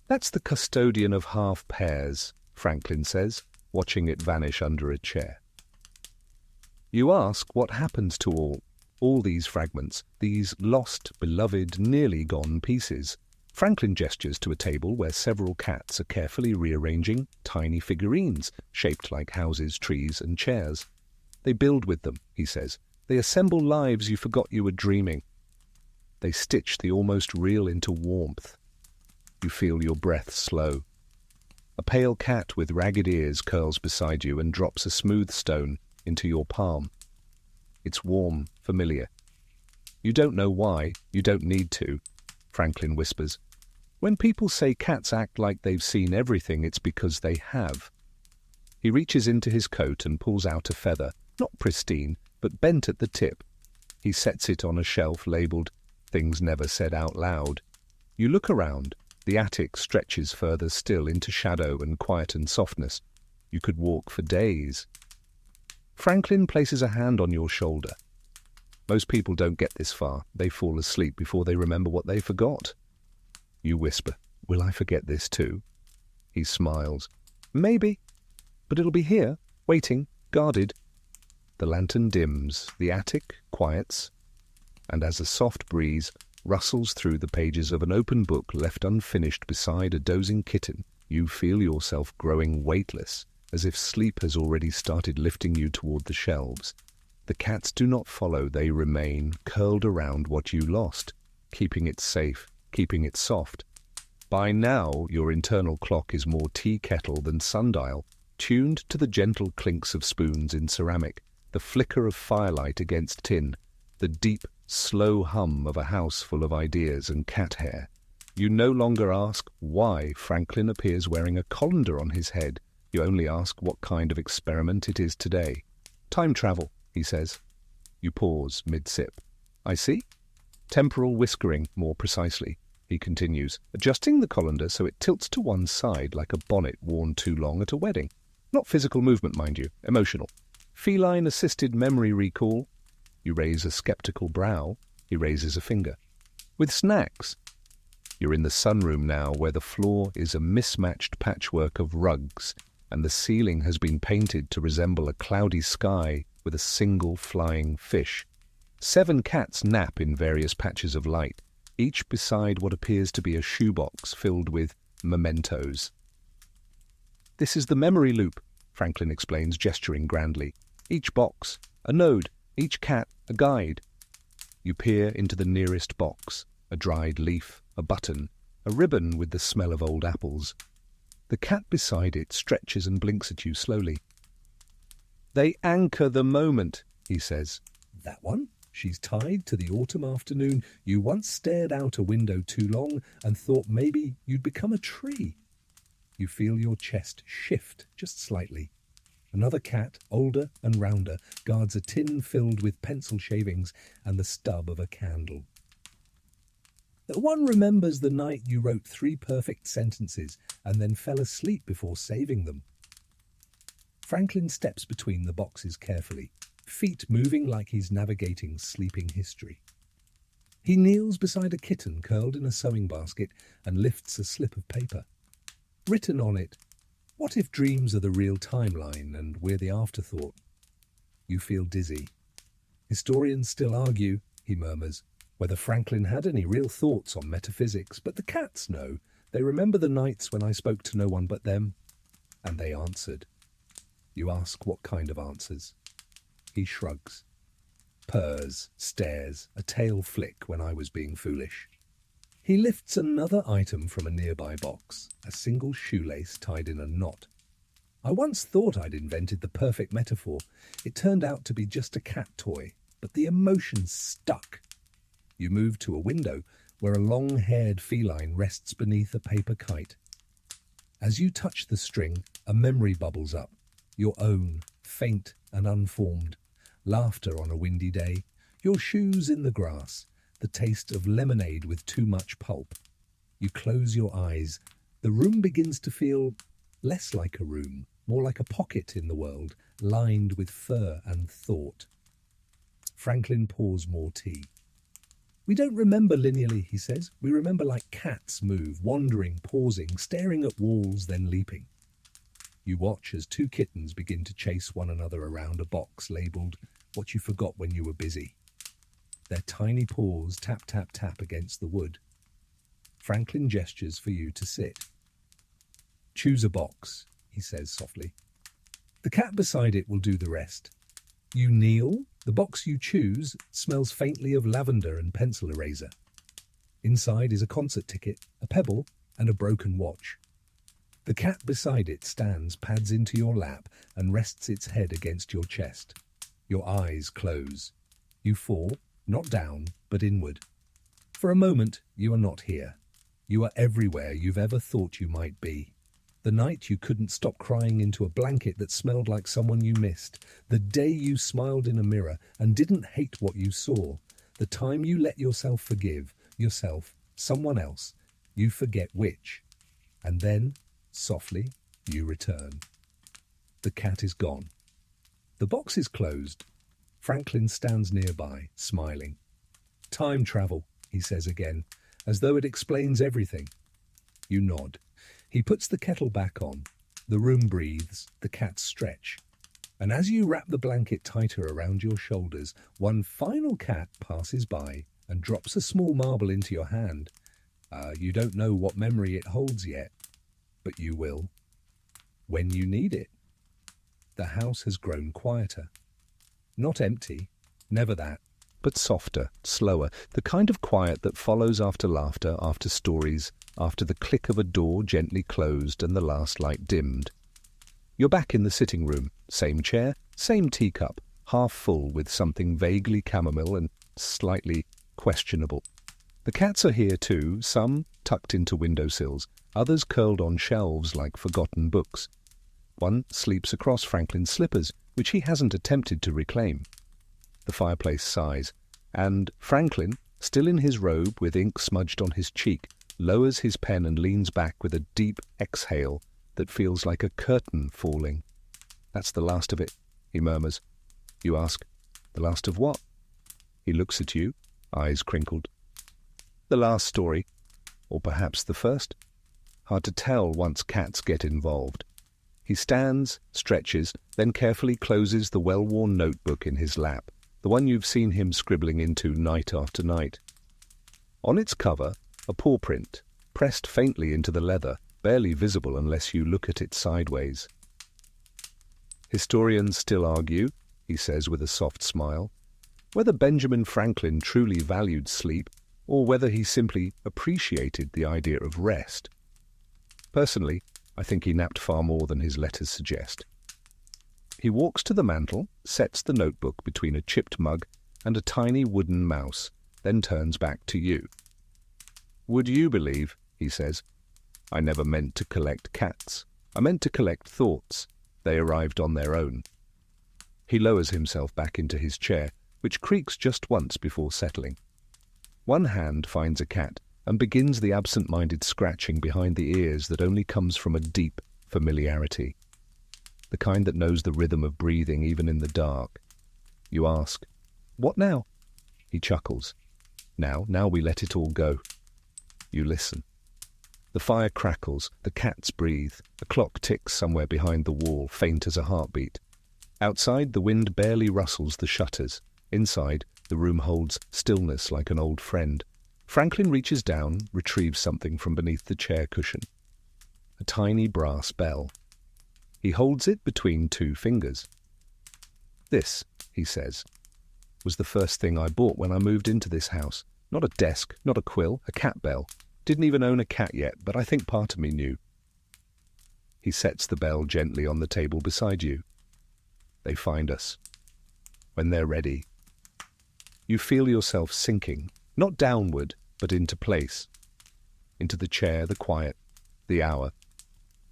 That's the custodian of half pairs, Franklin says, watching it vanish under a chair. You ask what happens to all these fragments, these lost, beloved, nearly gone pieces. Franklin gestures to a table where several cats are carefully rearranging tiny figurines shaped like houses, trees, and chairs. They build with them, he says. They assemble lives you forgot you were dreaming. They stitch the almost real into warmth. You feel your breath slow. A pale cat with ragged ears curls beside you and drops a smooth stone into your palm. It's warm, familiar. You don't know why, you don't need to, Franklin whispers. When people say cats act like they've seen everything, it's because they have. He reaches into his coat and pulls out a feather, not pristine, but bent at the tip. He sets it on a shelf labelled Things Never Said Out Loud. You look around. The attic stretches further still into shadow and quiet and softness. You could walk for days. Franklin places a hand on your shoulder. Most people don't get this far. They fall asleep before they remember what they forgot. You whisper, "Will I forget this too?" He smiles. "Maybe, but it'll be here, waiting, guarded." The lantern dims, the attic quiets, and as a soft breeze rustles through the pages of an open book left unfinished beside a dozing kitten, you feel yourself growing weightless, as if sleep has already started lifting you toward the shelves. The cats do not follow, they remain, curled around what you lost, keeping it safe, keeping it soft. By now, your internal clock is more tea kettle than sundial, tuned to the gentle clinks of spoons in ceramic, the flicker of firelight against tin, the deep, slow hum of a house full of ideas and cat hair. You no longer ask why Franklin appears wearing a colander on his head. You only ask what kind of experiment it is today. Time travel, he says. You pause mid-sip. I see. Temporal whiskering, more precisely, he continues, adjusting the colander so it tilts to one side like a bonnet worn too long at a wedding. Not physical movement, mind you, emotional. Feline-assisted memory recall. You raise a skeptical brow. He raises a finger. With snacks. You're in the sunroom now, where the floor is a mismatched patchwork of rugs, and the ceiling has been painted to resemble a cloudy sky with a single flying fish. 7 cats nap in various patches of light, each beside what appears to be a shoebox filled with mementos. This is the memory loop, Franklin explains, gesturing grandly. Each box, a node, each cat, a guide. You peer into the nearest box, a dried leaf, a button, a ribbon with the smell of old apples. The cat beside it stretches and blinks at you slowly. They anchor the moment, he says. That one? She's tied to the autumn afternoon you once stared out a window too long and thought maybe you'd become a tree. You feel your chest shift just slightly. Another cat, older and rounder, guards a tin filled with pencil shavings and the stub of a candle. That one remembers the night you wrote 3 perfect sentences and then fell asleep before saving them. Franklin steps between the boxes carefully, feet moving like he's navigating sleeping history. He kneels beside a kitten curled in a sewing basket and lifts a slip of paper. Written on it, "What if dreams are the real timeline and we're the afterthought?" You feel dizzy. Historians still argue, he murmurs, whether Franklin had any real thoughts on metaphysics, but the cats know. They remember the nights when I spoke to no one but them, and they answered. You ask what kind of answers. He shrugs. Purrs, stares, a tail flick when I was being foolish. He lifts another item from a nearby box, a single shoelace tied in a knot. I once thought I'd invented the perfect metaphor. It turned out to be just a cat toy, but the emotion stuck. You move to a window where a long-haired feline rests beneath a paper kite. As you touch the string, a memory bubbles up, your own, faint and unformed, laughter on a windy day, your shoes in the grass, the taste of lemonade with too much pulp. You close your eyes. The room begins to feel less like a room, more like a pocket in the world, lined with fur and thought. Franklin pours more tea. We don't remember linearly, he says. We remember like cats move, wandering, pausing, staring at walls, then leaping. You watch as two kittens begin to chase one another around a box labelled "What You Forgot When You Were Busy." Their tiny paws tap, tap, tap against the wood. Franklin gestures for you to sit. Choose a box, he says softly. The cat beside it will do the rest. You kneel. The box you choose smells faintly of lavender and pencil eraser. Inside is a concert ticket, a pebble, and a broken watch. The cat beside it stands, pads into your lap, and rests its head against your chest. Your eyes close. You fall, not down, but inward. For a moment, you are not here. You are everywhere you've ever thought you might be. The night you couldn't stop crying into a blanket that smelled like someone you missed. The day you smiled in a mirror and didn't hate what you saw. The time you let yourself forgive yourself, someone else, you forget which. And then, softly, you return. The cat is gone. The box is closed. Franklin stands nearby, smiling. Time travel, he says again, as though it explains everything. You nod. He puts the kettle back on. The room breathes, the cats stretch. And as you wrap the blanket tighter around your shoulders, one final cat passes by and drops a small marble into your hand. You don't know what memory it holds yet, but you will. When you need it. The house has grown quieter. Not empty, never that, but softer, slower, the kind of quiet that follows after laughter, after stories, after the click of a door gently closed and the last light dimmed. You're back in the sitting room, same chair, same teacup, half full with something vaguely chamomile and slightly questionable. The cats are here too, some tucked into windowsills, others curled on shelves like forgotten books. One sleeps across Franklin's slippers, which he hasn't attempted to reclaim. The fireplace sighs, and Franklin, still in his robe with ink smudged on his cheek, lowers his pen and leans back with a deep exhale that feels like a curtain falling. That's the last of it, he murmurs. You ask, the last of what? He looks at you, eyes crinkled. The last story, or perhaps the first. Hard to tell once cats get involved. He stands, stretches, then carefully closes the well-worn notebook in his lap, the one you've seen him scribbling into night after night. On its cover, a paw print, pressed faintly into the leather, barely visible unless you look at it sideways. Historians still argue, he says with a soft smile, whether Benjamin Franklin truly valued sleep or whether he simply appreciated the idea of rest. Personally, I think he napped far more than his letters suggest. He walks to the mantel, sets the notebook between a chipped mug and a tiny wooden mouse, then turns back to you. Would you believe, he says, I never meant to collect cats. I meant to collect thoughts. They arrived on their own. He lowers himself back into his chair, which creaks just once before settling. One hand finds a cat and begins the absent-minded scratching behind the ears that only comes from a deep familiarity. The kind that knows the rhythm of breathing even in the dark. You ask, what now? He chuckles. Now we let it all go. You listen. The fire crackles, the cats breathe, a clock ticks somewhere behind the wall, faint as a heartbeat. Outside, the wind barely rustles the shutters. Inside, the room holds stillness like an old friend. Franklin reaches down, retrieves something from beneath the chair cushion. A tiny brass bell. He holds it between two fingers. This, he says, was the first thing I bought when I moved into this house. Not a desk, not a quill, a cat bell. Didn't even own a cat yet, but I think part of me knew. He sets the bell gently on the table beside you. They find us. When they're ready. You feel yourself sinking, not downward, but into place. Into the chair, the quiet, the hour.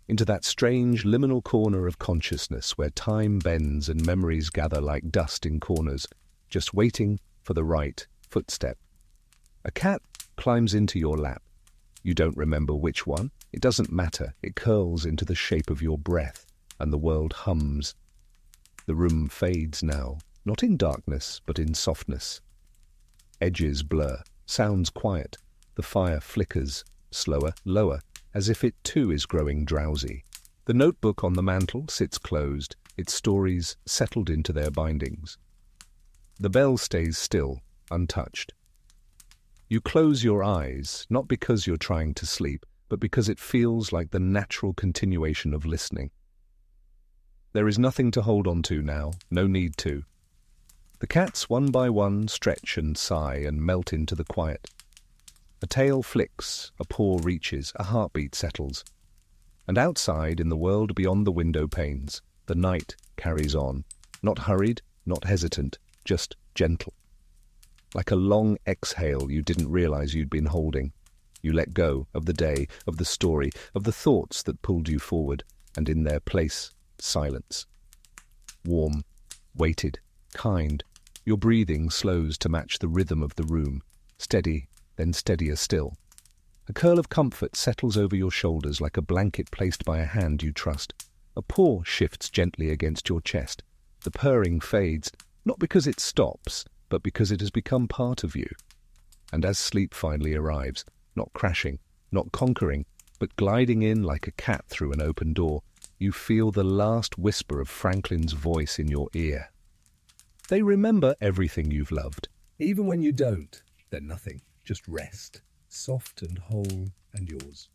into that strange liminal corner of consciousness where time bends and memories gather like dust in corners, just waiting for the right footstep. A cat climbs into your lap. You don't remember which one. It doesn't matter. It curls into the shape of your breath, and the world hums. The room fades now, not in darkness, but in softness. Edges blur, sounds quiet. The fire flickers, slower, lower, as if it too is growing drowsy. The notebook on the mantel sits closed, its stories settled into their bindings. The bell stays still, untouched. You close your eyes, not because you're trying to sleep, but because it feels like the natural continuation of listening. There is nothing to hold on to now, no need to. The cats, one by one, stretch and sigh and melt into the quiet. A tail flicks, a paw reaches, a heartbeat settles. And outside, in the world beyond the window panes, the night carries on, not hurried, not hesitant, just gentle. Like a long exhale you didn't realize you'd been holding. You let go of the day, of the story, of the thoughts that pulled you forward, and in their place, silence. Warm, weighted, kind. Your breathing slows to match the rhythm of the room, steady, then steadier still. A curl of comfort settles over your shoulders like a blanket placed by a hand you trust. A paw shifts gently against your chest. The purring fades, not because it stops, but because it has become part of you. And as sleep finally arrives, not crashing, not conquering, but gliding in like a cat through an open door, you feel the last whisper of Franklin's voice in your ear. They remember everything you've loved. Even when you don't, they're nothing, just rest, soft and whole and yours.